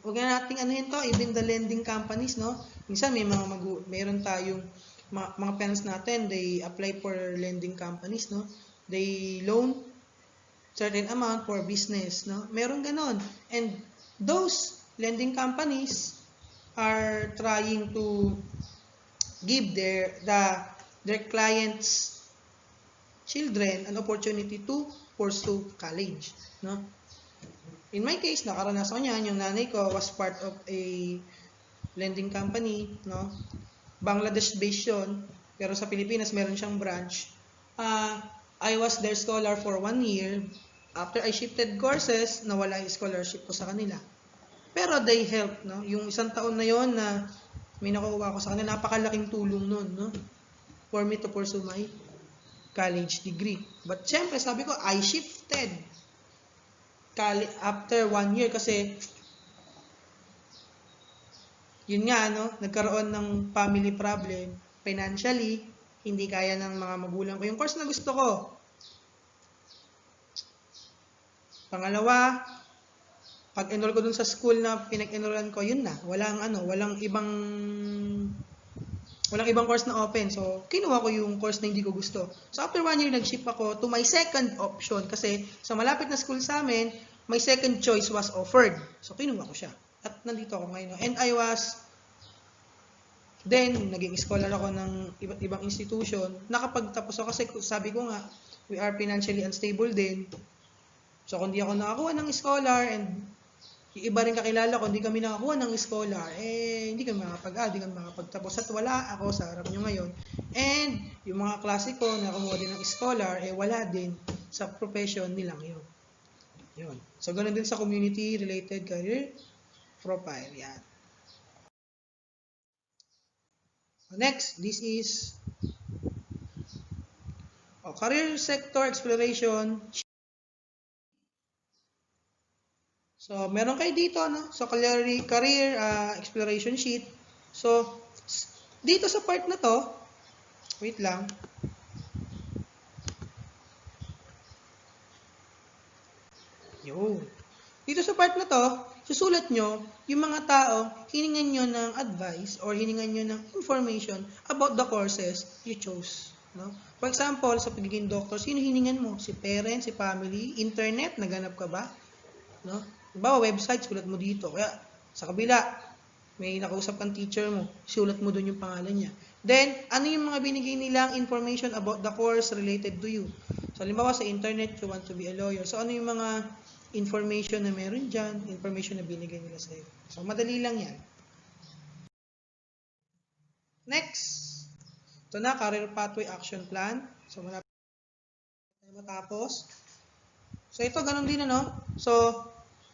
S7: wag na nating ano yun to, even the lending companies, no? Minsan may meron tayong mga parents natin, they apply for lending companies, no? They loan certain amount for business, no? Meron ganon. And those lending companies are trying to give their clients children an opportunity to pursue college, no? In my case, nakaranasan ko niyan, yung nanay ko was part of a lending company, no? Bangladesh based yun, pero sa Pilipinas meron siyang branch. I was their scholar for 1 year. After I shifted courses, nawala yung scholarship ko sa kanila. Pero they helped, no? Yung isang taon na yon na may nakuha ko sa kanila, napakalaking tulong nun, no? For me to pursue my college degree. But syempre, sabi ko, I shifted after 1 year kasi yun nga, no? Nagkaroon ng family problem. Financially, hindi kaya ng mga magulang ko yung course na gusto ko. Pangalawa, pag-enroll ko dun sa school na pinag-enrollan ko, yun na. Walang ibang course na open. So, kinuha ko yung course na hindi ko gusto. So, after 1 year, nag-shift ako to my second option kasi sa malapit na school sa amin, my second choice was offered. So, kinuha ko siya. At nandito ako ngayon. And then, naging scholar ako ng iba't ibang institution. Nakapagtapos ako kasi sabi ko nga, we are financially unstable din. So, kung di ako nakakuha ng scholar and yung iba rin kakilala ko, hindi kami nakakuha ng scholar, hindi kami makapagtapos. At wala ako sa harap nyo ngayon. And yung mga klase ko na kumuha din ng scholar, wala din sa profession nilang yun. Yun. So, ganun din sa community-related career profile. Yan. Next, this is career sector exploration. So, meron kayo dito, no? So, career exploration sheet. So, dito sa part na to, wait lang. Yun. Dito sa part na to, susulat nyo yung mga tao, hiningan nyo ng advice or hiningan nyo ng information about the courses you chose. No? For example, sa pagiging doctor, sino hiningan mo? Si parents, si family, internet, naganap ka ba? No? Bawa website, sulat mo dito. Kaya sa kabila, may nakausap kang teacher mo, sulat mo doon yung pangalan niya. Then, ano yung mga binigay nilang information about the course related to you? So, halimbawa sa internet, you want to be a lawyer. So, ano yung mga information na meron dyan, information na binigay nila sa'yo. So, madali lang yan. Next, ito na, Career Pathway Action Plan. So, malapit tayo matapos. So, ito, ganun din, ano? So,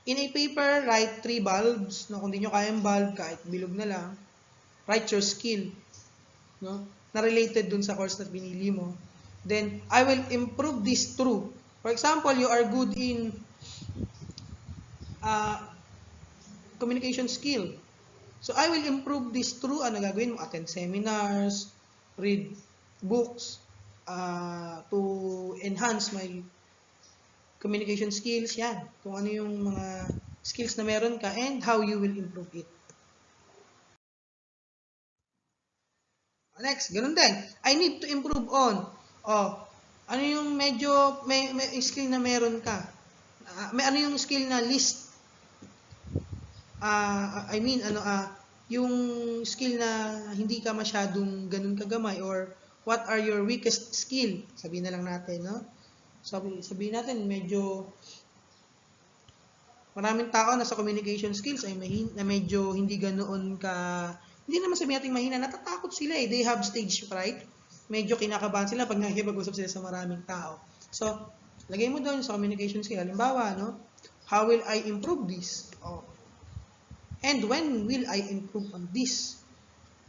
S7: in a paper, write 3 bulbs. No? Kung di nyo kayang bulb, kahit bilog na lang, write your skill. No? Na related dun sa course na binili mo. Then, I will improve this through. For example, you are good in communication skill. So, I will improve this through, ano gagawin mo? Attend seminars, read books, to enhance my communication skills, yan. Kung ano yung mga skills na meron ka and how you will improve it. Next, ganun din. I need to improve on. Ano yung medyo, may skill na meron ka? Ano yung skill na list? Yung skill na hindi ka masyadong ganun kagamay or what are your weakest skill? Sabihin na lang natin, no? Sabihin natin, medyo maraming tao na sa communication skills ay na medyo hindi ganoon hindi naman sabihin natin mahina, natatakot sila eh. They have stage fright. Medyo kinakabahan sila pag nakikipag-usap sila sa maraming tao. So, lagay mo doon sa communication skill. Halimbawa, no? How will I improve this? And when will I improve on this?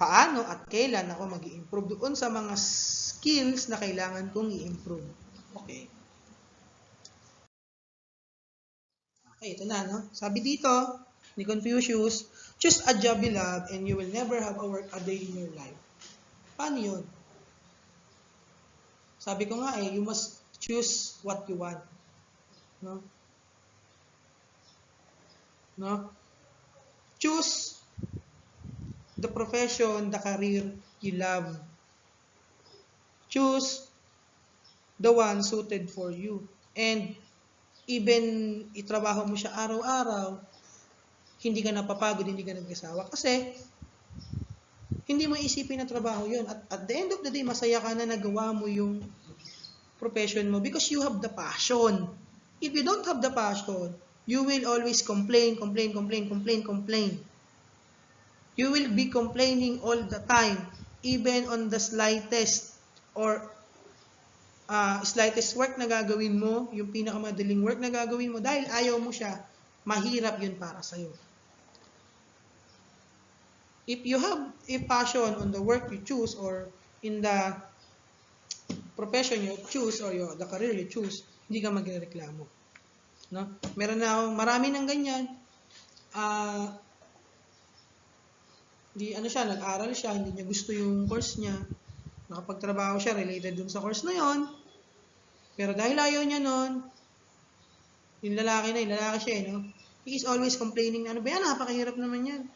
S7: Paano at kailan ako mag-i-improve doon sa mga skills na kailangan kong i-improve? Okay. Okay, ito na, no? Sabi dito, ni Confucius, choose a job you love and you will never have a work a day in your life. Paano yun? Sabi ko nga you must choose what you want. No? no? Choose the profession, the career you love. Choose the one suited for you. And even itrabaho mo siya araw-araw, hindi ka napapagod, hindi ka nagkasawa. Kasi, hindi mo isipin na trabaho yun. At the end of the day, masaya ka na nagawa mo yung profession mo because you have the passion. If you don't have the passion, you will always complain. You will be complaining all the time, even on the slightest or slightest work na gagawin mo, yung pinakamadaling work na gagawin mo, dahil ayaw mo siya, mahirap yun para sa'yo. If you have a passion on the work you choose or in the profession you choose or the career you choose, hindi ka magrereklamo. No? Meron na akong marami ng ganyan. Nag-aral siya, hindi niya gusto yung course niya. Nakapagtrabaho siya related dun sa course na yon. Pero dahil ayaw niya nun, yung lalaki siya, no? He is always complaining na, ano ba yan, napakahirap naman yan.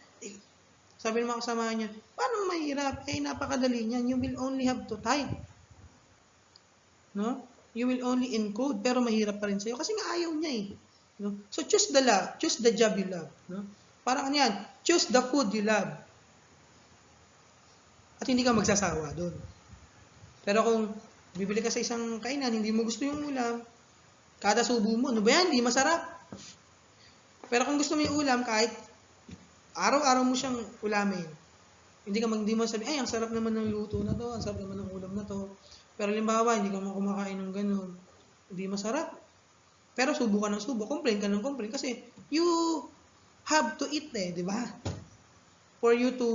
S7: Sabi ng mga kasama niya, paano mahirap? Napakadali niyan. You will only have to type. No? You will only encode, pero mahirap pa rin sa'yo kasi nga ayaw niya eh. No? So choose the job you love. No? Parang ano yan, choose the food you love. At hindi ka magsasawa doon. Pero kung bibili ka sa isang kainan, hindi mo gusto yung ulam, kada subo mo, ano ba yan? Hindi masarap. Pero kung gusto mo yung ulam, kahit araw-araw mo siyang ulamin, hindi mo sabi, ang sarap naman ng luto na to, ang sarap naman ng ulam na to. Pero limbawa, hindi ka mo kumakain ng ganun, hindi masarap. Pero subo ka ng subo, complain ka ng complain, kasi you have to eat di ba? For you to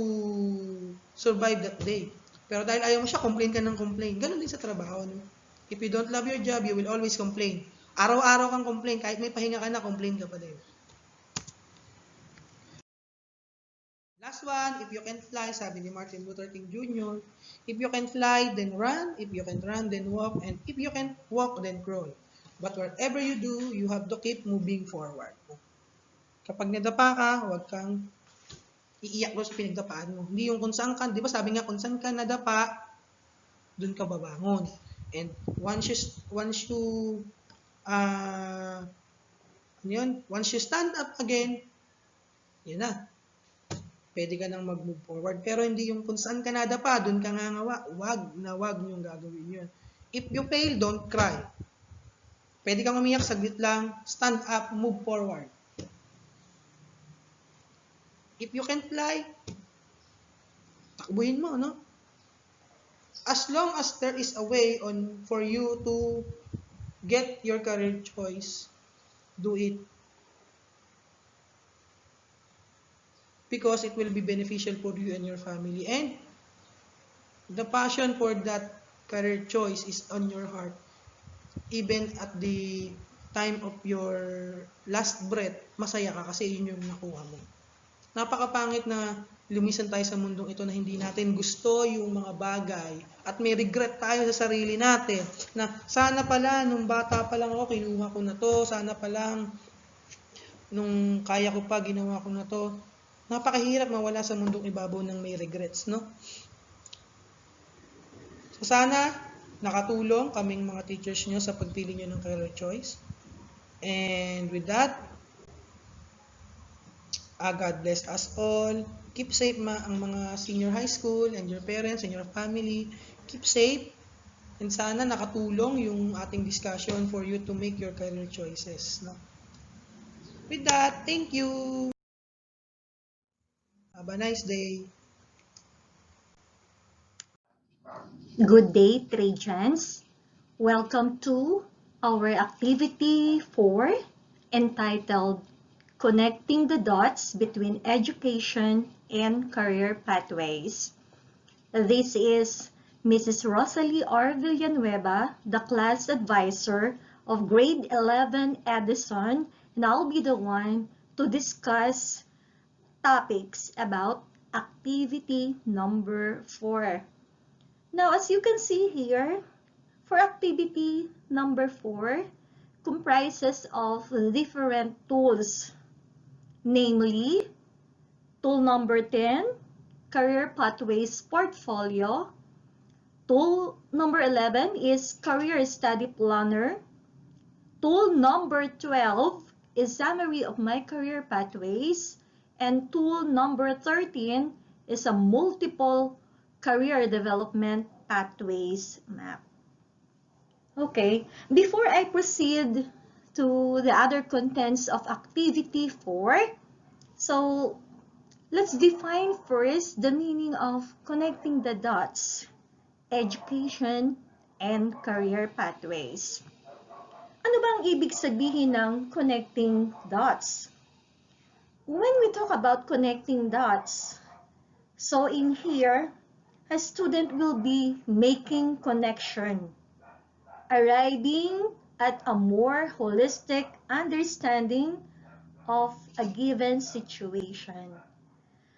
S7: survive that day. Pero dahil ayaw mo siya, complain ka ng complain. Ganun din sa trabaho. No? If you don't love your job, you will always complain. Araw-araw kang complain, kahit may pahinga ka na, complain ka pa din. Last one, if you can fly, sabi ni Martin Luther King Jr., if you can fly, then run. If you can run, then walk. And if you can walk, then crawl. But whatever you do, you have to keep moving forward. Kapag nadapa ka, huwag kang iiyak doon sa pinagdapaan mo. Hindi yung kung saan ka, di ba sabi nga, kung saan ka nadapa, doon ka babangon. And once you stand up again, yun na. Pwede ka nang mag-move forward. Pero hindi yung kung saan ka nadapa, doon ka ngangawa. Wag niyong gagawin yun. If you fail, don't cry. Pwede kang umiyak, saglit lang, stand up, move forward. If you can fly, takbuhin mo, no? As long as there is a way for you to get your career choice, do it. Because it will be beneficial for you and your family. And the passion for that career choice is on your heart. Even at the time of your last breath, masaya ka kasi yun yung nakuha mo. Napakapangit na lumisan tayo sa mundong ito na hindi natin gusto yung mga bagay at may regret tayo sa sarili natin na sana pala nung bata pa lang ako kinuha ko na to, sana pa lang nung kaya ko pa ginawa ko na to. Napakahirap mawala sa mundong ibabaw ng may regrets, no? So sana nakatulong kaming mga teachers nyo sa pagpili nyo ng career choice. And with that, God bless us all. Keep safe ang mga senior high school and your parents and your family. Keep safe. And sana nakatulong yung ating discussion for you to make your career choices. No? With that, thank you. Have a nice day.
S8: Good day, Tradians. Welcome to our activity 4 entitled Connecting the Dots Between Education and Career Pathways. This is Mrs. Rosalie R. Villanueva, the class advisor of Grade 11 Edison, and I'll be the one to discuss topics about activity number 4. Now, as you can see here, for activity number 4, comprises of different tools namely tool number 10, Career Pathways Portfolio. Tool number 11 is Career Study Planner. Tool number 12 is Summary of My Career Pathways. And tool number 13 is a Multiple Career Development Pathways Map. Okay, before I proceed to the other contents of Activity 4, so let's define first the meaning of connecting the dots, education, and career pathways. Ano ba ang ibig sabihin ng connecting dots? When we talk about connecting dots, so in here, a student will be making connection, arriving at a more holistic understanding of a given situation.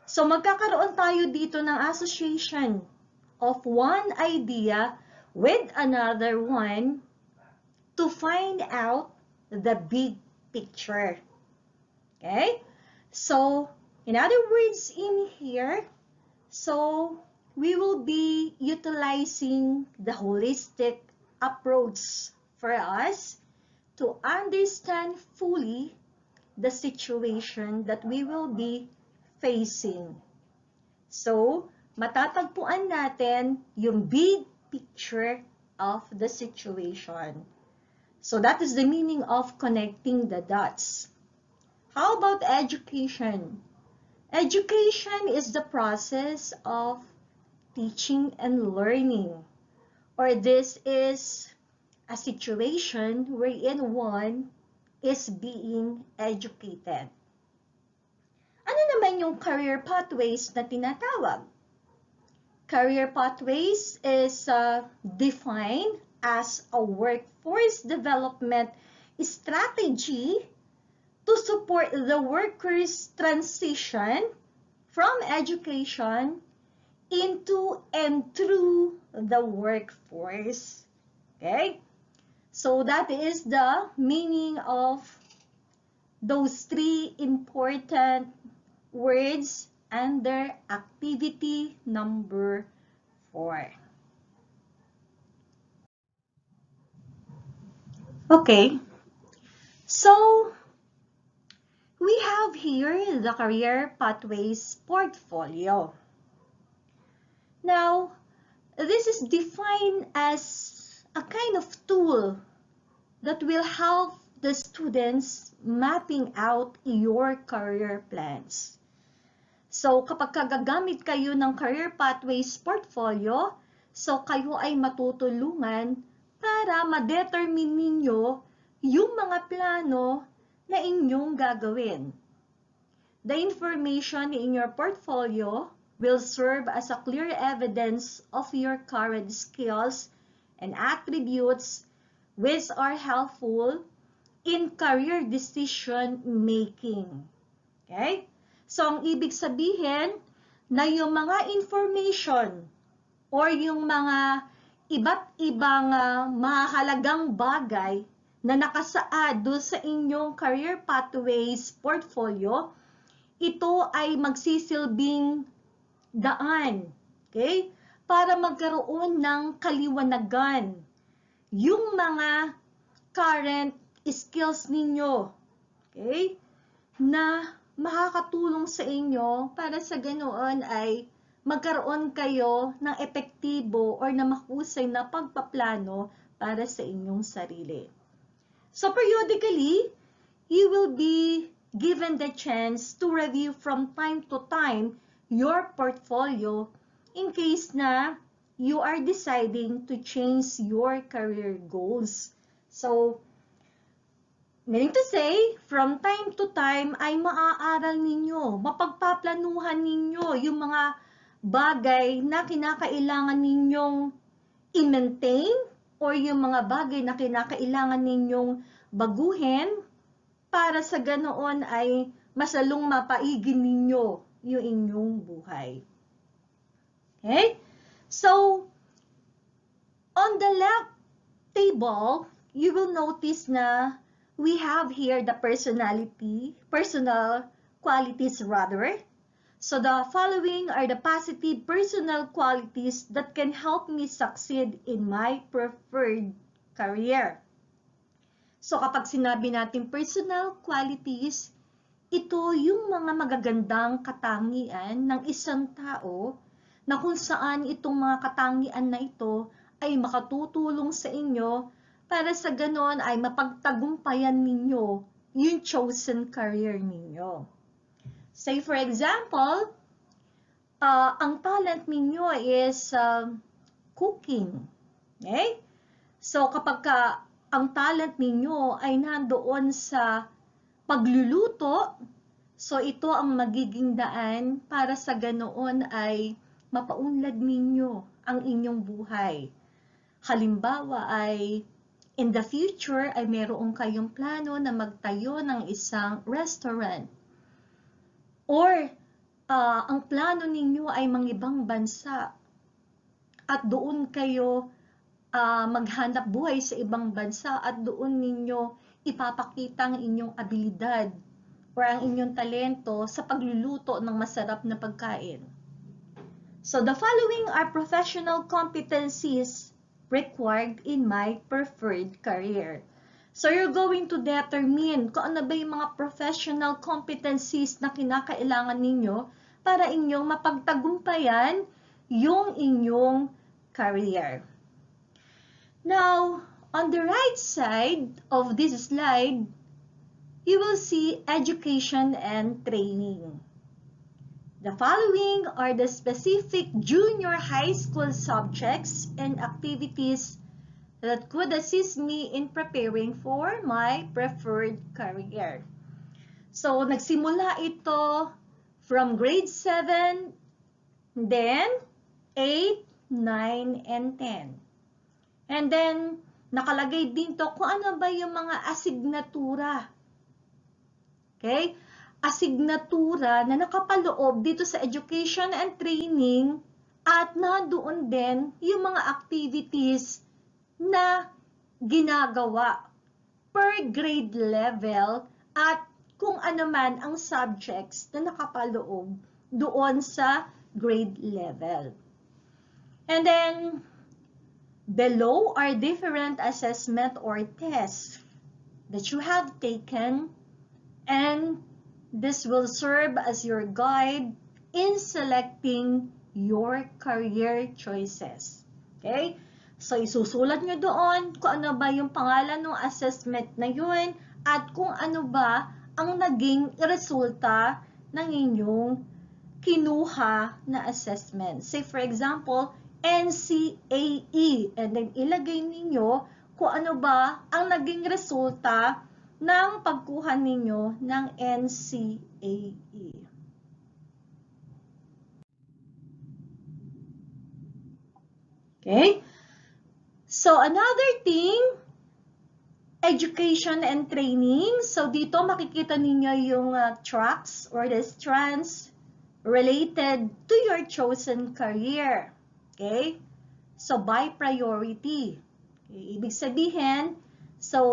S8: So magkakaroon tayo dito ng association of one idea with another one to find out the big picture. Okay? So, in other words in here, so we will be utilizing the holistic approach for us to understand fully the situation that we will be facing. So, matatagpuan natin yung big picture of the situation. So, that is the meaning of connecting the dots. How about education? Education is the process of teaching and learning, or this is a situation wherein one is being educated. Ano naman yung career pathways na tinatawag? Career pathways is defined as a workforce development strategy to support the workers' transition from education into and through the workforce. Okay? So that is the meaning of those three important words under activity number 4. Okay, so we have here the Career Pathways Portfolio. Now, this is defined as a kind of tool that will help the students mapping out your career plans. So, kapag gagamit kayo ng Career Pathways Portfolio, so kayo ay matutulungan para ma-determine ninyo yung mga plano na inyong gagawin. The information in your portfolio will serve as a clear evidence of your current skills and attributes which are helpful in career decision making. Okay? So, ang ibig sabihin na yung mga information or yung mga iba't ibang mahalagang bagay na nakasaad doon sa inyong Career Pathways Portfolio, ito ay magsisilbing daan, okay? Para magkaroon ng kaliwanagan yung mga current skills ninyo, okay? Na makakatulong sa inyo para sa ganoon ay magkaroon kayo ng epektibo or na mahusay na pagpaplano para sa inyong sarili. So periodically, you will be given the chance to review from time to time your portfolio in case na you are deciding to change your career goals. So, meaning to say, from time to time ay maaaral ninyo, mapagpaplanuhan ninyo yung mga bagay na kinakailangan ninyong i-maintain or yung mga bagay na kinakailangan ninyong baguhin para sa ganoon ay masalong mapaigin ninyo yung inyong buhay. Okay? So, on the left table, you will notice na we have here the personal qualities rather. So the following are the positive personal qualities that can help me succeed in my preferred career. So kapag sinabi natin personal qualities, ito yung mga magagandang katangian ng isang tao na kung saan itong mga katangian na ito ay makatutulong sa inyo para sa ganon ay mapagtagumpayan ninyo yung chosen career ninyo. Say for example, ang talent ninyo is cooking. Okay? So kapag ang talent ninyo ay nandoon sa pagluluto, so ito ang magiging daan para sa ganoon ay mapaunlad ninyo ang inyong buhay. Halimbawa ay in the future ay meron kayong plano na magtayo ng isang restaurant. Or ang plano ninyo ay mangibang bansa at doon kayo maghanap buhay sa ibang bansa at doon ninyo ipapakita ang inyong abilidad o ang inyong talento sa pagluluto ng masarap na pagkain. So the following are professional competencies required in my preferred career. So you're going to determine kung ano ba yung mga professional competencies na kinakailangan ninyo para inyong mapagtagumpayan yung inyong career. Now, on the right side of this slide, you will see education and training. The following are the specific junior high school subjects and activities that could assist me in preparing for my preferred career. So, nagsimula ito from grade 7, then 8, 9, and 10. And then, nakalagay din to kung ano ba yung mga asignatura. Okay? Asignatura na nakapaloob dito sa education and training at nandoon din yung mga activities na ginagawa per grade level at kung ano man ang subjects na nakapaloob doon sa grade level. And then, below are different assessment or tests that you have taken, and this will serve as your guide in selecting your career choices. Okay? So, isusulat nyo doon kung ano ba yung pangalan ng assessment na yun at kung ano ba ang naging resulta ng inyong kinuha na assessment. Say, for example, NCAE, and then ilagay ninyo kung ano ba ang naging resulta ng pagkuha ninyo ng NCAE. Okay? So, another thing, education and training. So, dito makikita ninyo yung tracks or the strands related to your chosen career. Okay? So, by priority. Okay? Ibig sabihin, so,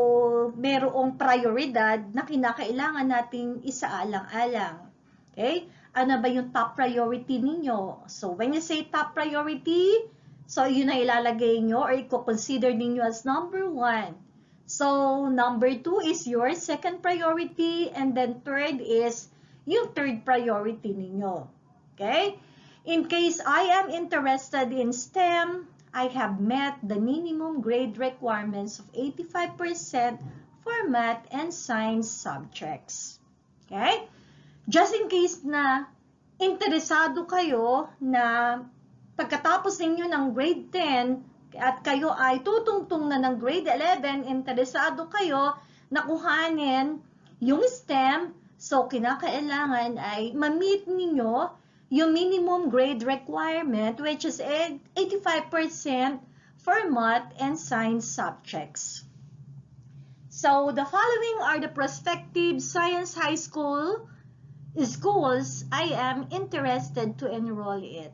S8: merong prioridad na kinakailangan nating isaalang-alang. Okay? Ano ba yung top priority ninyo? So, when you say top priority, so, yun na ilalagay nyo or i-consider ninyo as number 1. So, number 2 is your second priority and then third is yung third priority ninyo. Okay? In case I am interested in STEM, I have met the minimum grade requirements of 85% for math and science subjects. Okay? Just in case na interesado kayo na pagkatapos ninyo ng grade 10 at kayo ay tutungtong na ng grade 11, interesado kayo na kuhanin yung STEM, so kinakailangan ay ma-meet ninyo yung minimum grade requirement which is 85% for math and science subjects. So the following are the prospective science high school schools I am interested to enroll in.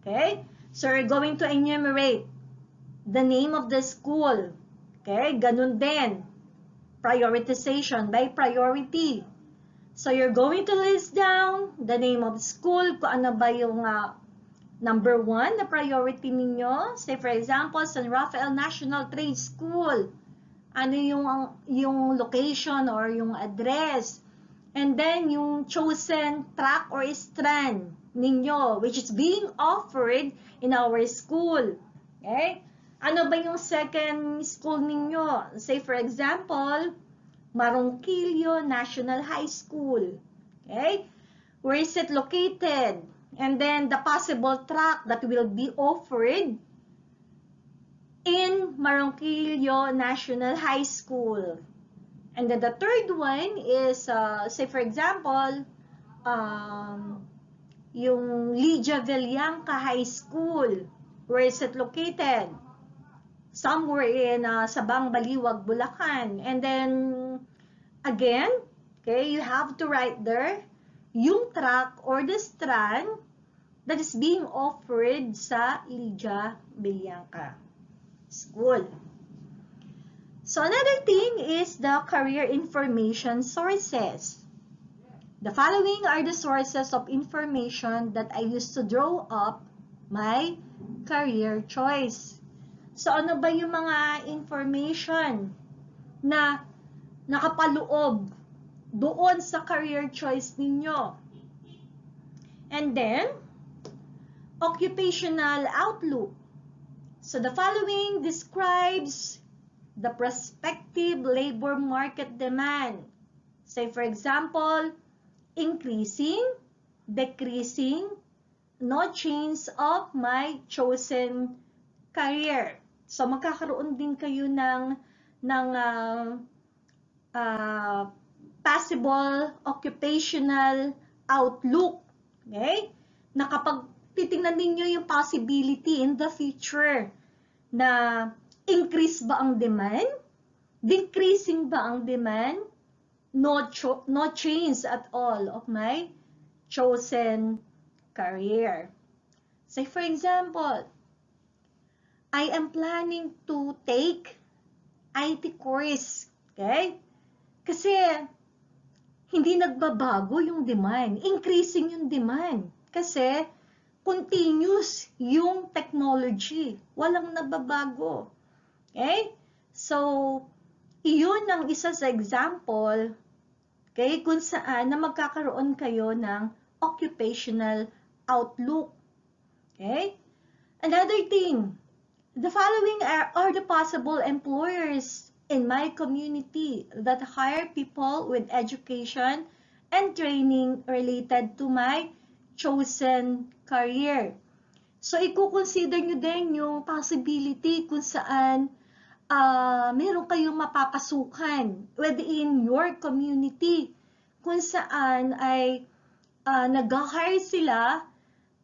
S8: Okay? So we're going to enumerate the name of the school. Okay? Ganun din. Prioritization by priority. So you're going to list down the name of school, kung ano ba yung number 1 na priority ninyo. Say for example, San Rafael National Trade School. Ano yung location or yung address. And then yung chosen track or strand ninyo, which is being offered in our school. Okay? Ano ba yung second school ninyo? Say for example, Marongkillo National High School. Okay? Where is it located? And then the possible track that will be offered in Marongkillo National High School. And then the third one is, say for example, yung Lydia Villanca High School. Where is it located? Somewhere in Sabang Baliwag, Bulacan. And then, again, okay, you have to write there yung track or the strand that is being offered sa Lydia Villanca School. So another thing is the career information sources. The following are the sources of information that I use to draw up my career choice. So ano ba yung mga information na nakapaloob doon sa career choice ninyo? And then, occupational outlook. So the following describes the prospective labor market demand. Say for example, increasing, decreasing, no change of my chosen career. So magkakaroon din kayo ng possible occupational outlook. Okay? Na kapag titingnan ninyo yung possibility in the future na increase ba ang demand, decreasing ba ang demand, no change at all of my chosen career. Say for example, I am planning to take IT course. Okay? Kasi hindi nagbabago yung demand. Increasing yung demand. Kasi continuous yung technology. Walang nababago. Okay? So, iyon ang isa sa example, okay, kung saan na magkakaroon kayo ng occupational outlook. Okay? Another thing, the following are the possible employers in my community that hire people with education and training related to my chosen career. So, i-consider nyo din yung possibility kung saan meron kayong mapapasukan within your community, kung saan ay nag-hire sila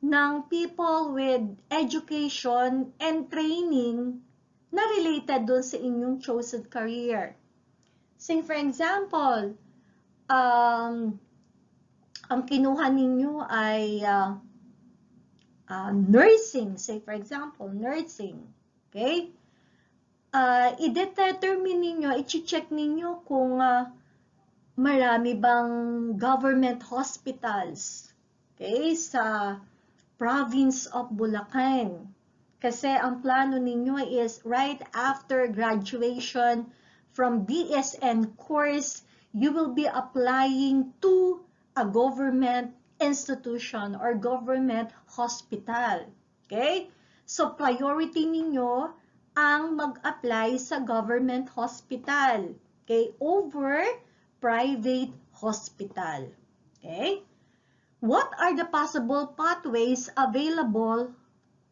S8: ng people with education and training na related doon sa inyong chosen career. Say for example, ang kinuha ninyo ay nursing. Say for example, nursing. Okay? I-determine ninyo, i-check ninyo kung marami bang government hospitals, okay, sa province of Bulacan. Kasi ang plano ninyo is right after graduation from BSN course, you will be applying to a government institution or government hospital. Okay? So, priority ninyo ang mag-apply sa government hospital. Okay? Over private hospital. Okay? What are the possible pathways available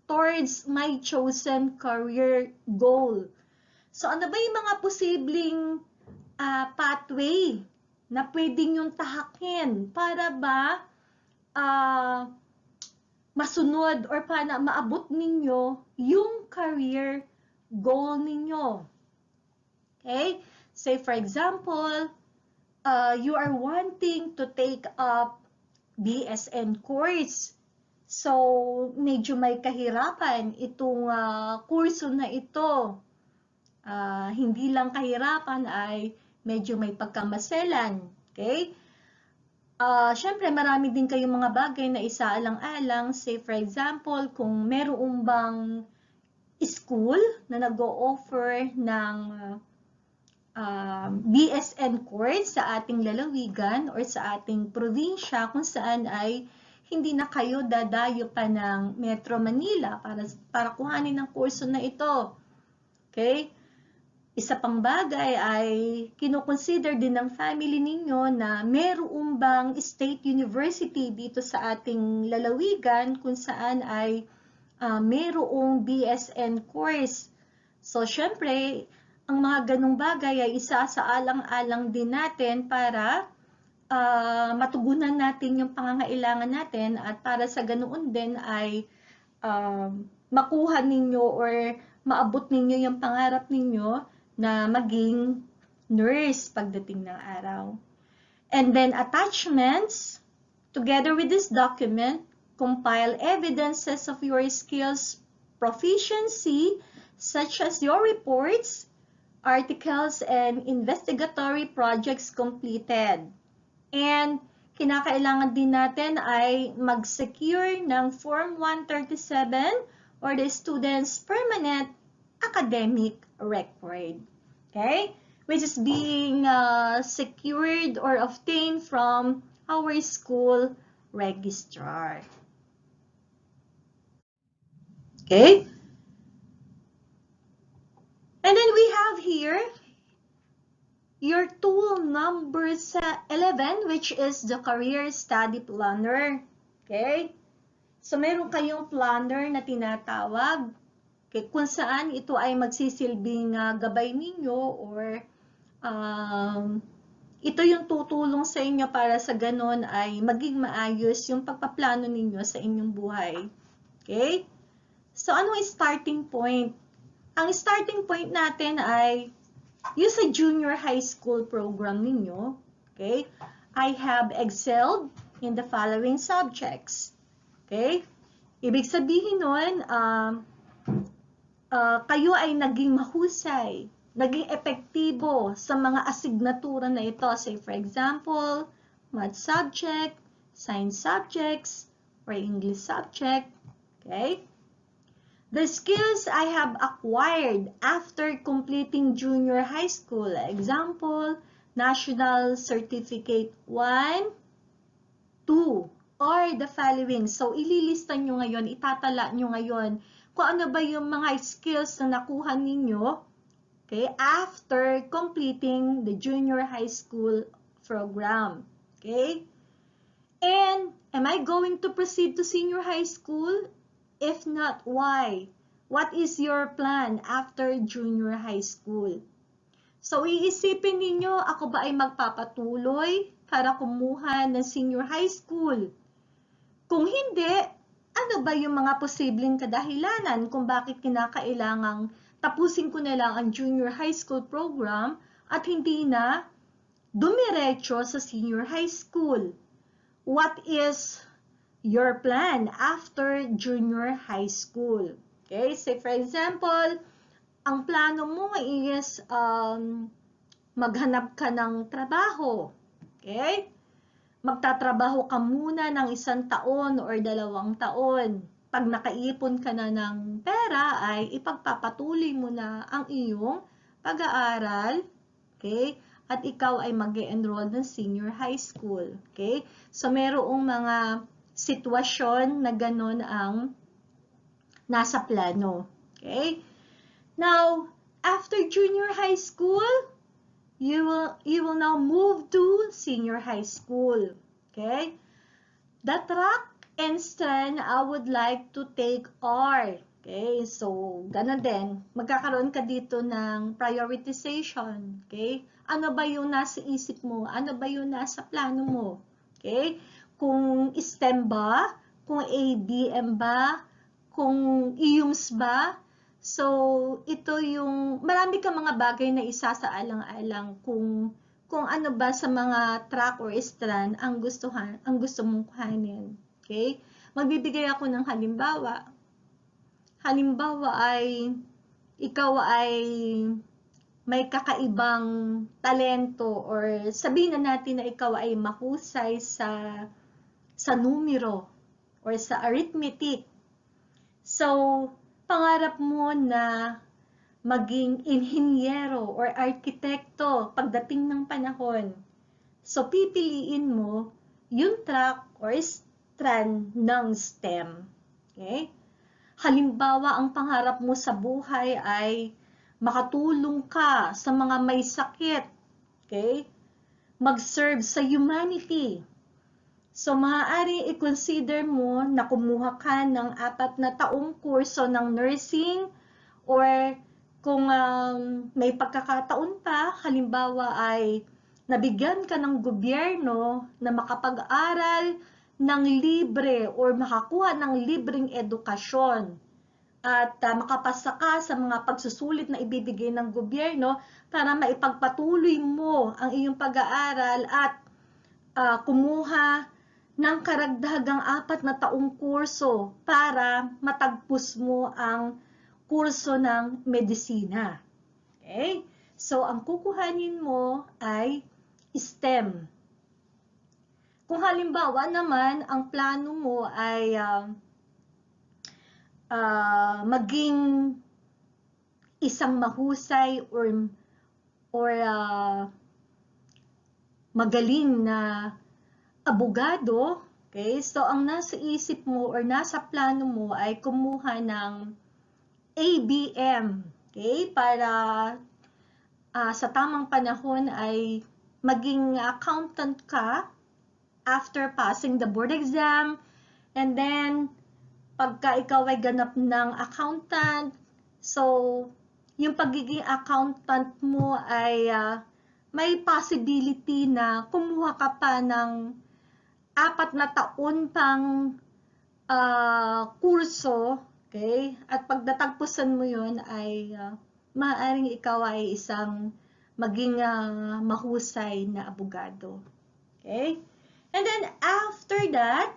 S8: towards my chosen career goal? So, ano ba yung mga posibleng pathway na pwedeng yung tahakin para ba masunod or para maabot ninyo yung career goal ninyo? Okay? Say, for example, you are wanting to take up BSN course. So, medyo may kahirapan itong kurso na ito. Hindi lang kahirapan ay medyo may pagkamaselan. Okay? Syempre, marami din kayong mga bagay na isaalang-alang. Say, for example, kung meron bang school na nag-o-offer ng BSN course sa ating lalawigan or sa ating probinsya kung saan ay hindi na kayo dadayo pa ng Metro Manila para kuhanin ang kurso na ito. Okay? Isa pang bagay ay kinoconsider din ng family ninyo na meron bang state university dito sa ating lalawigan kung saan ay merong BSN course. So, syempre, ang mga ganong bagay ay isasaalang-alang din natin para matugunan natin yung pangangailangan natin at para sa ganoon din ay makuha ninyo or maabot ninyo yung pangarap ninyo na maging nurse pagdating ng araw. And then attachments, together with this document, compile evidences of your skills proficiency such as your reports, articles, and investigatory projects completed. And kinakailangan din natin ay mag-secure ng Form 137 or the student's permanent academic record. Okay? Which is being secured or obtained from our school registrar. Okay? And then we have here your tool number 11, which is the career study planner. Okay? So, meron kayong planner na tinatawag kung saan ito ay magsisilbing gabay ninyo or ito yung tutulong sa inyo para sa ganon ay maging maayos yung pagpaplano ninyo sa inyong buhay. Okay? So, ano ang starting point? Ang starting point natin ay yung sa junior high school program ninyo. Okay? I have excelled in the following subjects. Okay? Ibig sabihin nun, kayo ay naging mahusay, naging epektibo sa mga asignatura na ito. Say, for example, math subject, science subjects, or English subject. Okay? The skills I have acquired after completing junior high school. Example, National Certificate 1, 2, or the following. So, ililista nyo ngayon, itatala nyo ngayon kung ano ba yung mga skills na nakuha ninyo, okay, after completing the junior high school program. Okay? And, am I going to proceed to senior high school? If not, why? What is your plan after junior high school? So, iisipin ninyo, ako ba ay magpapatuloy para kumuha ng senior high school? Kung hindi, ano ba yung mga posibleng kadahilanan kung bakit kinakailangang tapusin ko na lang ang junior high school program at hindi na dumiretso sa senior high school? What is your plan after junior high school? Okay, say for example, ang plano mo is maghanap ka ng trabaho. Okay? Magtatrabaho ka muna ng 1 taon or 2 taon. Pag nakaipon ka na ng pera, ay ipagpapatuloy mo na ang iyong pag-aaral. Okay? At ikaw ay mag-e-enroll ng senior high school. Okay? So, merong mga sitwasyon na ganun ang nasa plano. Okay? Now, after junior high school, you will now move to senior high school. Okay? The track instead, I would like to take R. Okay? So, ganun din. Magkakaroon ka dito ng prioritization. Okay? Ano ba yung nasa isip mo? Ano ba yung nasa plano mo? Okay? Kung STEM ba? Kung ABM ba? Kung IUMS ba? So, ito yung, marami ka mga bagay na isasaalang-alang kung ano ba sa mga track or strand ang gusto mong kuhanin. Okay? Magbibigay ako ng halimbawa. Halimbawa ay, ikaw ay may kakaibang talento or sabihin na natin na ikaw ay mahusay sa numero or sa arithmetic. So, pangarap mo na maging inhinyero or arkitekto pagdating ng panahon. So, pipiliin mo yung track or strand ng STEM. Okay? Halimbawa, ang pangarap mo sa buhay ay makatulong ka sa mga may sakit. Okay? Mag-serve sa humanity. So, maaari i-consider mo na kumuha ka ng 4 na taong kurso ng nursing or kung may pagkakataon pa, halimbawa ay nabigyan ka ng gobyerno na makapag-aral ng libre or makakuha ng libreng edukasyon at makapasa ka sa mga pagsusulit na ibibigay ng gobyerno para maipagpatuloy mo ang iyong pag-aaral at kumuha ng karagdagang 4 na taong kurso para matagpos mo ang kurso ng medisina. Okay? So, ang kukuhanin mo ay STEM. Kung halimbawa naman, ang plano mo ay maging isang mahusay or magaling na abogado, okay? So, ang nasa isip mo or nasa plano mo ay kumuha ng ABM, okay? Para sa tamang panahon ay maging accountant ka after passing the board exam, and then pagka ikaw ay ganap ng accountant, so yung pagiging accountant mo ay may possibility na kumuha ka pa ng 4 na taon pang kurso, okay? At pag natagpusan mo yun ay maaaring ikaw ay isang maging mahusay na abogado. Okay? And then after that,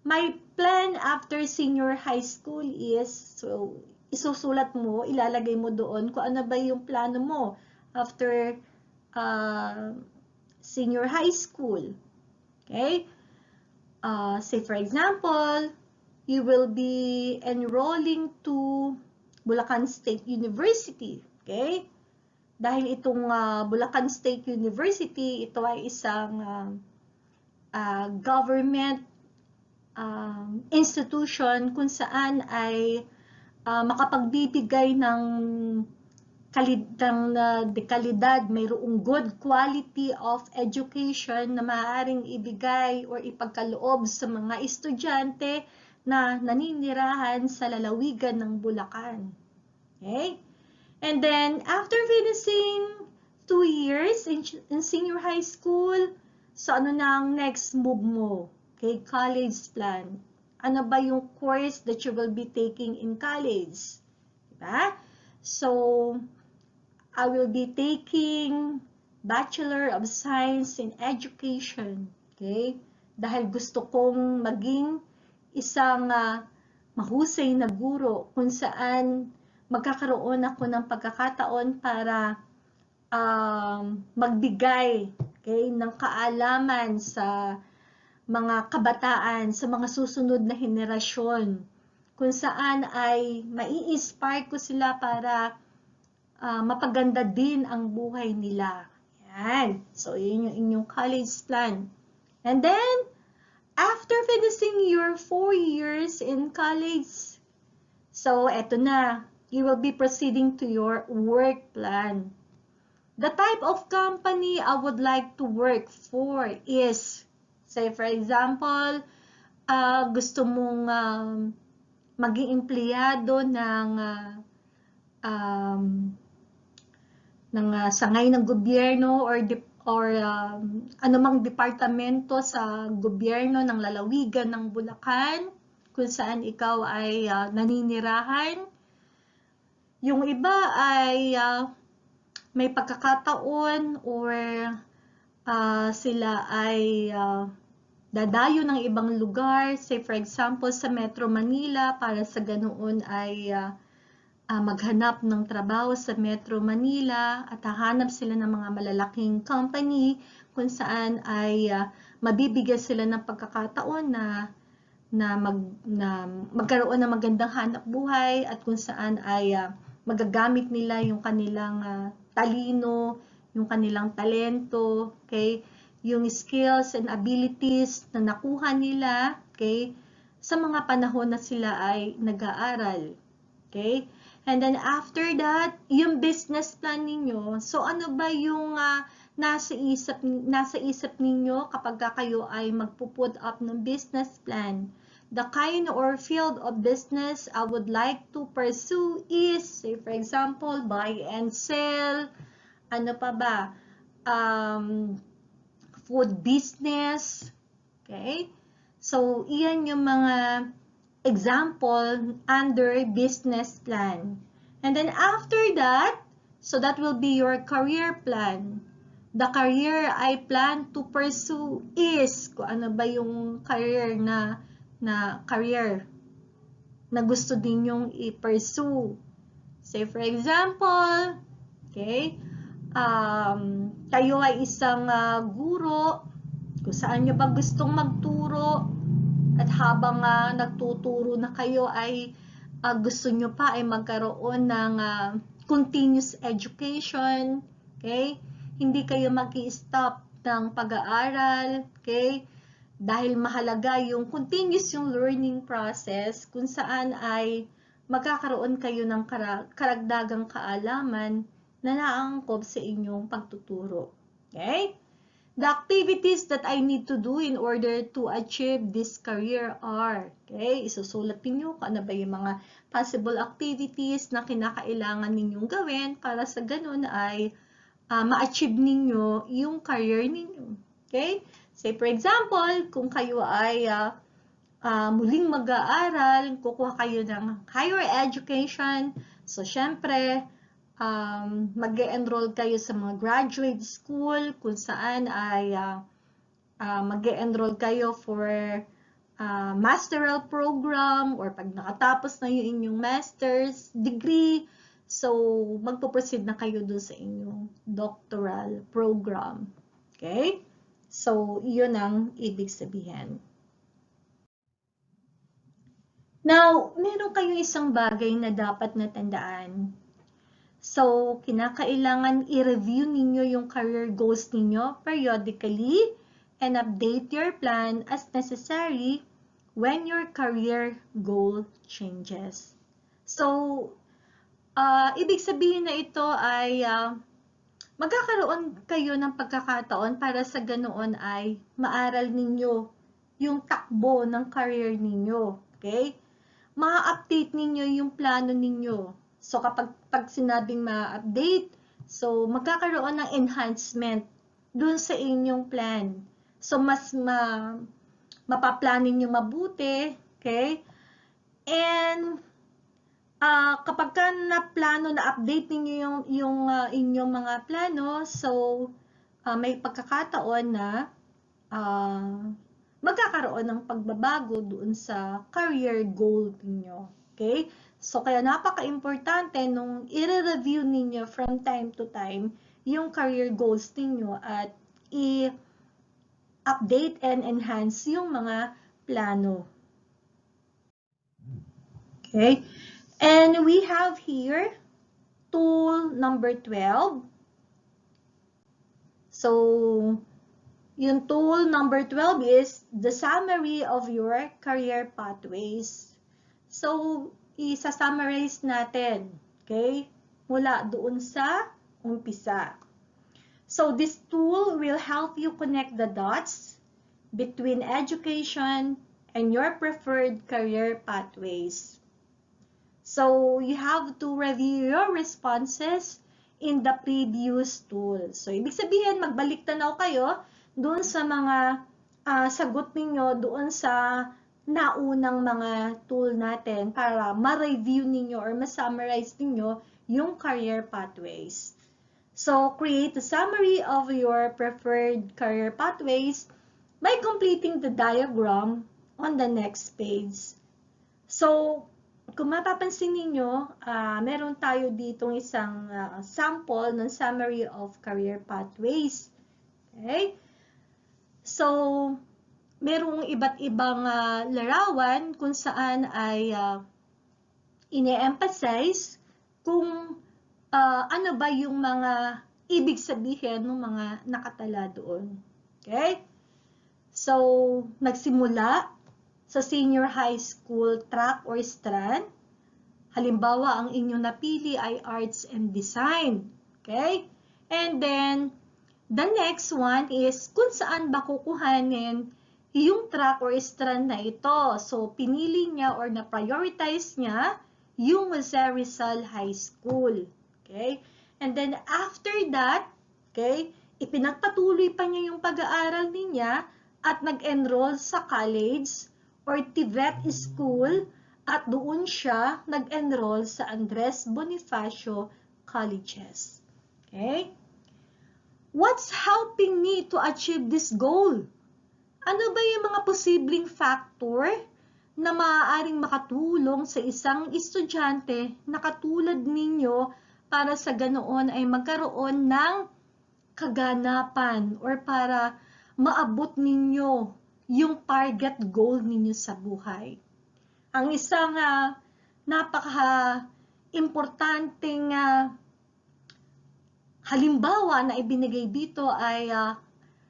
S8: my plan after senior high school is, so isusulat mo, ilalagay mo doon kung ano ba yung plano mo after senior high school. Okay? Say for example, you will be enrolling to Bulacan State University. Okay? Dahil itong Bulacan State University, ito ay isang government institution kung saan ay makapagbibigay ng dekalidad, mayroong good quality of education na maaaring ibigay or ipagkaloob sa mga estudyante na naninirahan sa lalawigan ng Bulacan. Okay? And then, after finishing 2 years in senior high school, so ano na ang next move mo? Okay, college plan. Ano ba yung course that you will be taking in college? Diba? So, I will be taking Bachelor of Science in Education. Okay? Dahil gusto kong maging isang mahusay na guro kung saan magkakaroon ako ng pagkakataon para magbigay, okay, ng kaalaman sa mga kabataan, sa mga susunod na henerasyon, kung saan ay mai-inspire ko sila para mapaganda din ang buhay nila. Yan. So, yun yung inyong college plan. And then, after finishing your 4 years in college, so, eto na. You will be proceeding to your work plan. The type of company I would like to work for is, say for example, gusto mong maging empleyado ng sangay ng gobyerno or anumang departamento sa gobyerno ng lalawigan ng Bulacan, kung saan ikaw ay naninirahan. Yung iba ay may pagkakataon or sila ay dadayo ng ibang lugar, say for example sa Metro Manila, para sa ganoon ay maghanap ng trabaho sa Metro Manila at hahanap sila ng mga malalaking company kung saan ay mabibigyan sila ng pagkakataon na magkaroon ng magandang hanap buhay at kung saan ay magagamit nila yung kanilang talino, yung kanilang talento, okay? Yung skills and abilities na nakuha nila, okay? Sa mga panahon na sila ay nag-aaral, okay? And then after that, yung business plan ninyo. So ano ba yung nasa isip ninyo kapag kayo ay magpo-put up ng business plan? The kind or field of business I would like to pursue is, say for example, buy and sell. Ano pa ba? Food business. Okay? So, iyan yung mga example under business plan. And then after that, so that will be your career plan. The career I plan to pursue is, kung ano ba yung career na gusto din yung i-pursue. Say for example, okay, kayo ay isang guro, kung saan nyo ba gustong magturo, at habang nagtuturo na kayo ay gusto nyo pa ay magkaroon ng continuous education, okay? Hindi kayo mag-i-stop ng pag-aaral, okay? Dahil mahalaga yung continuous yung learning process kung saan ay magkakaroon kayo ng karagdagang kaalaman na naangkop sa inyong pagtuturo. Okay? The activities that I need to do in order to achieve this career are, okay? Isusulat niyo kung ano ba yung mga possible activities na kinakailangan ninyong gawin para sa ganun ay ma-achieve ninyo yung career ninyo. Okay? Say for example, kung kayo ay muling mag-aaral, kukuha kayo ng higher education, so syempre, mag-e-enroll kayo sa mga graduate school kung saan ay mag-e-enroll kayo for masteral program or pag nakatapos na yung inyong master's degree, so magpo-proceed na kayo dun sa inyong doctoral program. Okay? So, iyon ang ibig sabihin. Now, meron kayong isang bagay na dapat natandaan. So, kinakailangan i-review ninyo yung career goals ninyo periodically and update your plan as necessary when your career goal changes. So, ibig sabihin na ito ay magkakaroon kayo ng pagkakataon para sa ganoon ay maaral ninyo yung takbo ng career ninyo. Okay? Ma-update ninyo yung plano ninyo. So, kapag sinabing ma-update, so magkakaroon ng enhancement dun sa inyong plan. So, mas mapaplanin nyo mabuti. Okay? And, kapag ka na-plano, na-update ninyo yung inyong mga plano, so, may pagkakataon na magkakaroon ng pagbabago doon sa career goal ninyo. Okay? So, kaya napaka-importante nung i-review ninyo from time to time yung career goals ninyo at i-update and enhance yung mga plano. Okay? And we have here tool number 12. So, yung tool number 12 is the summary of your career pathways. So, isa-summarize natin, okay? Mula doon sa umpisa. So, this tool will help you connect the dots between education and your preferred career pathways. So, you have to review your responses in the previous tool. So, ibig sabihin, magbalik tanaw kayo doon sa mga sagot ninyo doon sa naunang mga tool natin para ma-review ninyo or ma-summarize ninyo yung career pathways. So, create a summary of your preferred career pathways by completing the diagram on the next page. So, kung mapapansin ninyo, meron tayo ditong isang sample ng summary of career pathways. Okay? So, merong iba't ibang larawan kung saan ay ine-emphasize kung ano ba yung mga ibig sabihin ng mga nakatala doon. Okay? So, nagsimula sa senior high school track or strand. Halimbawa, ang inyong napili ay arts and design. Okay? And then, the next one is kung saan ba kukuhanin yung track or strand na ito. So, pinili niya or na-prioritize niya yung Jose Rizal High School. Okay? And then, after that, okay, ipinagpatuloy pa niya yung pag-aaral niya at nag-enroll sa college or TVET school at doon siya nag-enroll sa Andres Bonifacio Colleges. Okay? What's helping me to achieve this goal? Ano ba yung mga posibleng factor na maaaring makatulong sa isang estudyante na katulad ninyo para sa ganoon ay magkaroon ng kaganapan or para maabot ninyo yung target goal ninyo sa buhay? Ang isang napaka-importanting halimbawa na ibinigay dito ay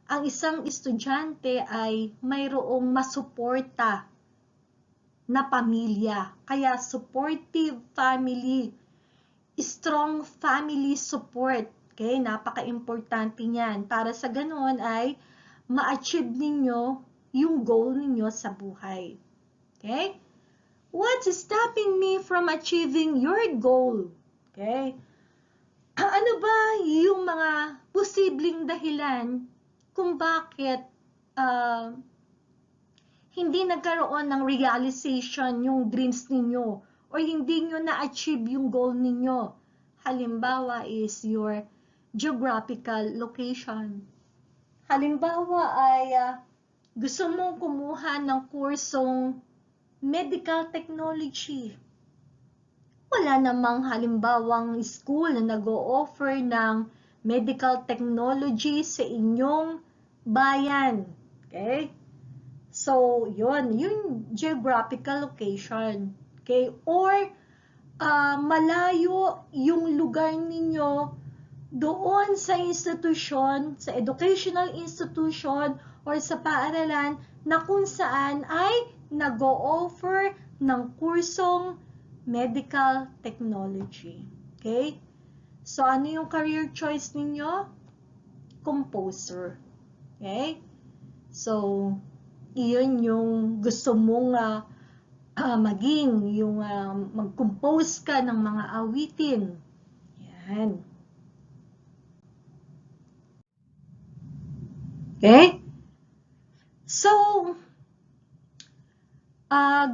S8: ang isang estudyante ay mayroong masuporta na pamilya. Kaya supportive family, strong family support. Okay, napaka-importante niyan. Para sa ganoon ay ma-achieve ninyo yung goal ninyo sa buhay. Okay? What's stopping me from achieving your goal? Okay? Ano ba yung mga posibleng dahilan kung bakit hindi nagkaroon ng realization yung dreams ninyo o hindi nyo na-achieve yung goal ninyo? Halimbawa is your geographical location. Halimbawa ay gusto mong kumuha ng kursong medical technology. Wala namang halimbawang school na nag-o-offer ng medical technology sa inyong bayan. Okay? So, yung geographical location. Okay? Or, malayo yung lugar ninyo doon sa institusyon, sa educational institution, or sa paaralan na kung saan ay nag-o-offer ng kursong medical technology. Okay? So, ano yung career choice ninyo? Composer. Okay? So, iyon yung gusto mong maging, yung mag-compose ka ng mga awitin. Yan. Okay? So,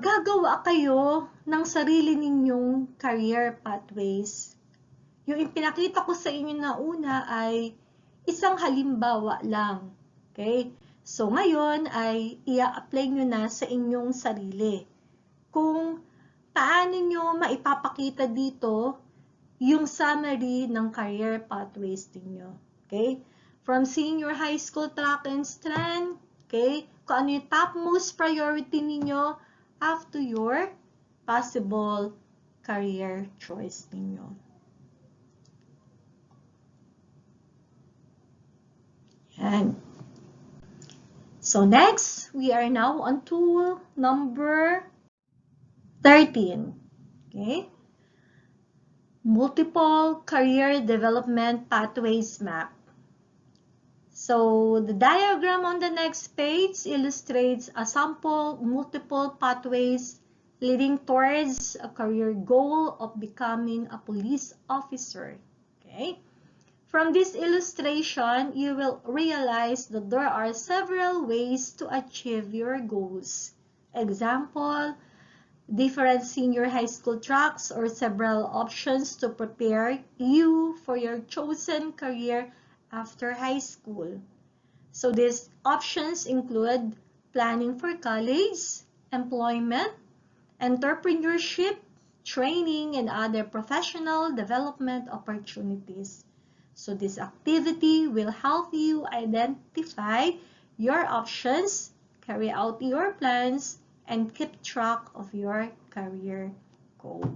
S8: gagawa kayo ng sarili ninyong career pathways. Yung ipinakita ko sa inyo na una ay isang halimbawa lang. Okay? So, ngayon ay i-apply nyo na sa inyong sarili. Kung paano nyo maipapakita dito yung summary ng career pathways ninyo. Okay? From senior high school track and strand, okay? Kung ano yung topmost priority ninyo after your possible career choice ninyo. Yan. So next, we are now on tool number 13. Okay? Multiple Career Development Pathways Map. So, the diagram on the next page illustrates a sample multiple pathways leading towards a career goal of becoming a police officer. Okay? From this illustration, you will realize that there are several ways to achieve your goals. Example, different senior high school tracks or several options to prepare you for your chosen career after high school. So these options include planning for college, employment, entrepreneurship, training, and other professional development opportunities. So this activity will help you identify your options, carry out your plans, and keep track of your career goal.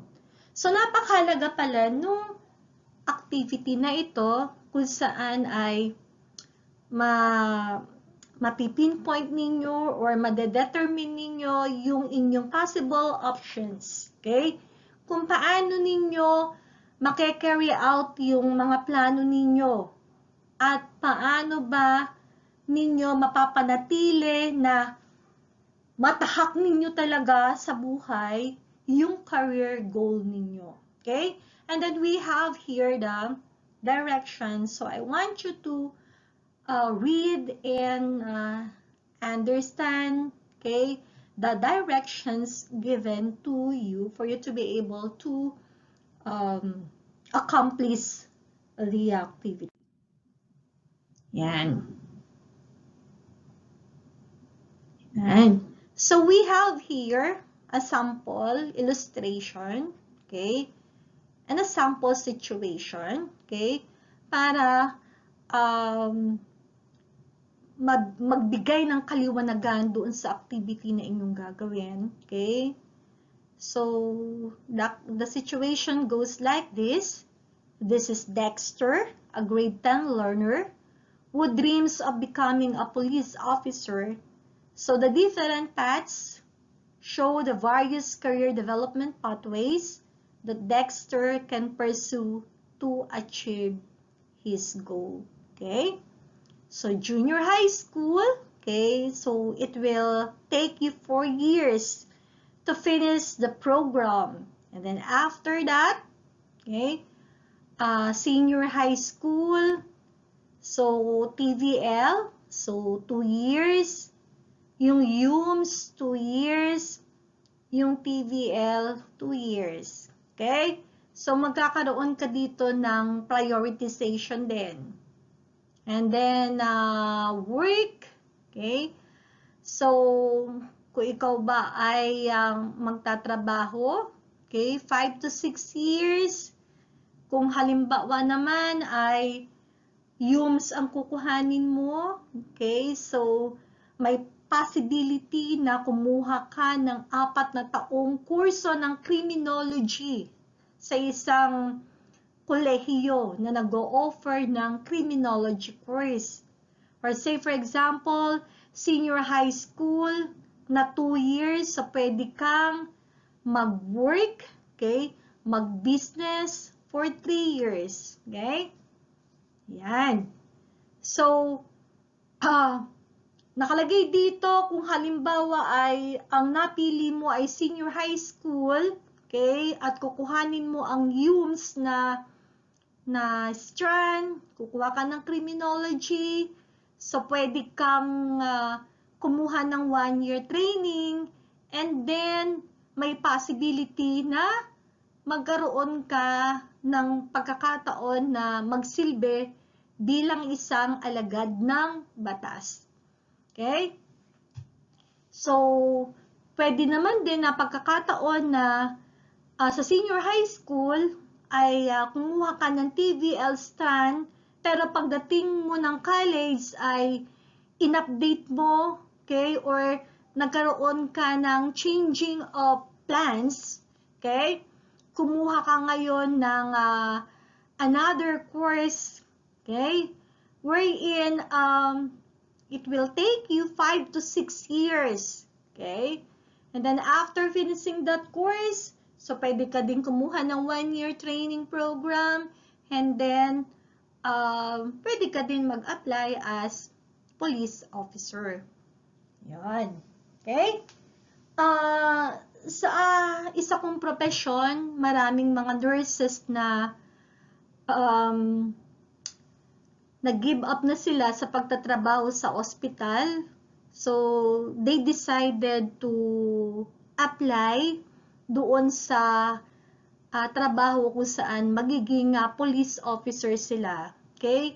S8: So napakahalaga pala nung activity na ito kung saan ay mapipinpoint ninyo or madedetermine ninyo yung inyong possible options. Okay? Kung paano ninyo makakarry out yung mga plano ninyo at paano ba ninyo mapapanatili na matahak ninyo talaga sa buhay yung career goal ninyo. Okay? And then we have here the directions. So I want you to read and understand, okay, the directions given to you for you to be able to accomplish the activity. Yan. Yan. So we have here a sample illustration, okay, and a sample situation, okay, para magbigay ng kaliwanagan doon sa activity na inyong gagawin, okay? So, the situation goes like this. This is Dexter, a grade 10 learner who dreams of becoming a police officer. So, the different paths show the various career development pathways that Dexter can pursue to achieve his goal, okay? So, junior high school, okay, so it will take you 4 years to finish the program. And then after that, okay, senior high school, so TVL, so 2 years, yung UMS, 2 years, yung TVL, 2 years. Okay? So, magkakaroon ka dito ng prioritization din. And then, work. Okay? So, kung ikaw ba ay magtatrabaho, okay, 5 to 6 years. Kung halimbawa naman ay UMS ang kukuhanin mo, okay, so may possibility na kumuha ka ng 4 na taong kurso ng criminology sa isang kolehiyo na nag-o-offer ng criminology course. Or say for example, senior high school na 2 years, so pwede kang mag-work, okay, mag-business for 3 years, okay? Yan. So, nakalagay dito kung halimbawa ay ang napili mo ay senior high school, okay, at kukuhanin mo ang UMS na strand, kukuha ka ng criminology, so pwede kang kumuha ng 1-year training, and then may possibility na magkaroon ka ng pagkakataon na magsilbi bilang isang alagad ng batas. Okay? So, pwede naman din na pagkakataon na sa senior high school ay kumuha ka ng TVL strand, pero pagdating mo ng college ay in-update mo, okay, or nagkaroon ka ng changing of plans, okay, kumuha ka ngayon ng another course, okay, wherein it will take you 5 to 6 years, okay, and then after finishing that course, so pwede ka din kumuha ng 1-year training program, and then pwede ka din mag-apply as police officer. Yan. Okay? Sa isa kong profesyon, maraming mga nurses na nag-give up na sila sa pagtatrabaho sa ospital. So, they decided to apply doon sa trabaho kung saan magiging police officer sila. Okay?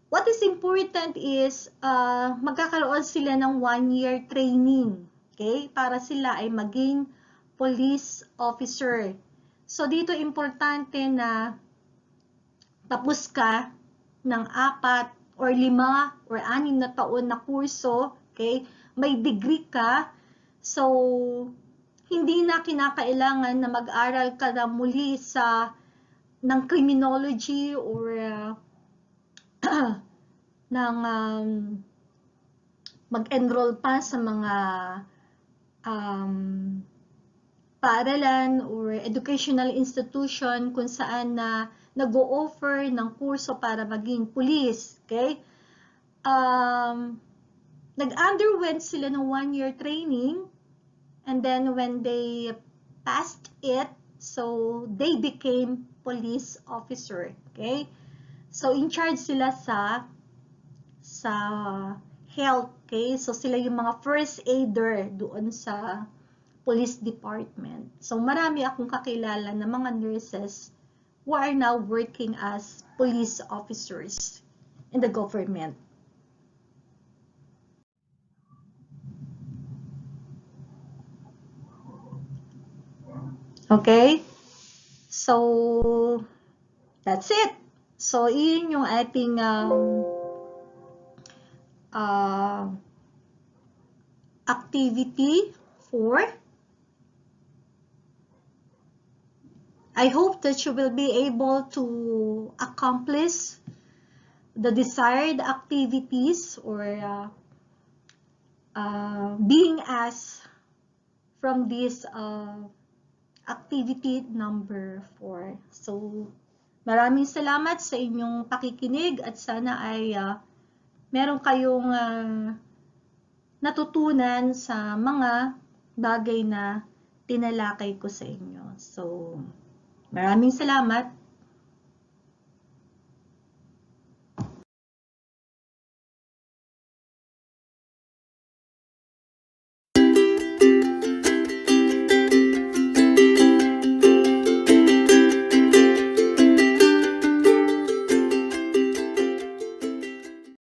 S8: What is important is magkakaroon sila ng 1-year training, okay, para sila ay maging police officer. So, dito importante na tapos ka ng 4 or 5 or 6 na taon na kurso, okay? May degree ka. So, hindi na kinakailangan na mag-aral ka na muli ng criminology or mag-enroll pa sa mga paaralan or educational institution kung saan na nag-o-offer ng kurso para maging police, okay? Nag-underwent sila ng 1-year training, and then when they passed it, so they became police officer, okay? So in charge sila sa health, okay? So sila yung mga first aider doon sa police department. So marami akong kakilala na mga nurses who are now working as police officers in the government. Okay? So, that's it. So, yun yung ating activity 4. I hope that you will be able to accomplish the desired activities or being asked from this activity number 4. So, maraming salamat sa inyong pakikinig at sana ay meron kayong natutunan sa mga bagay na tinalakay ko sa inyo. So, maraming salamat.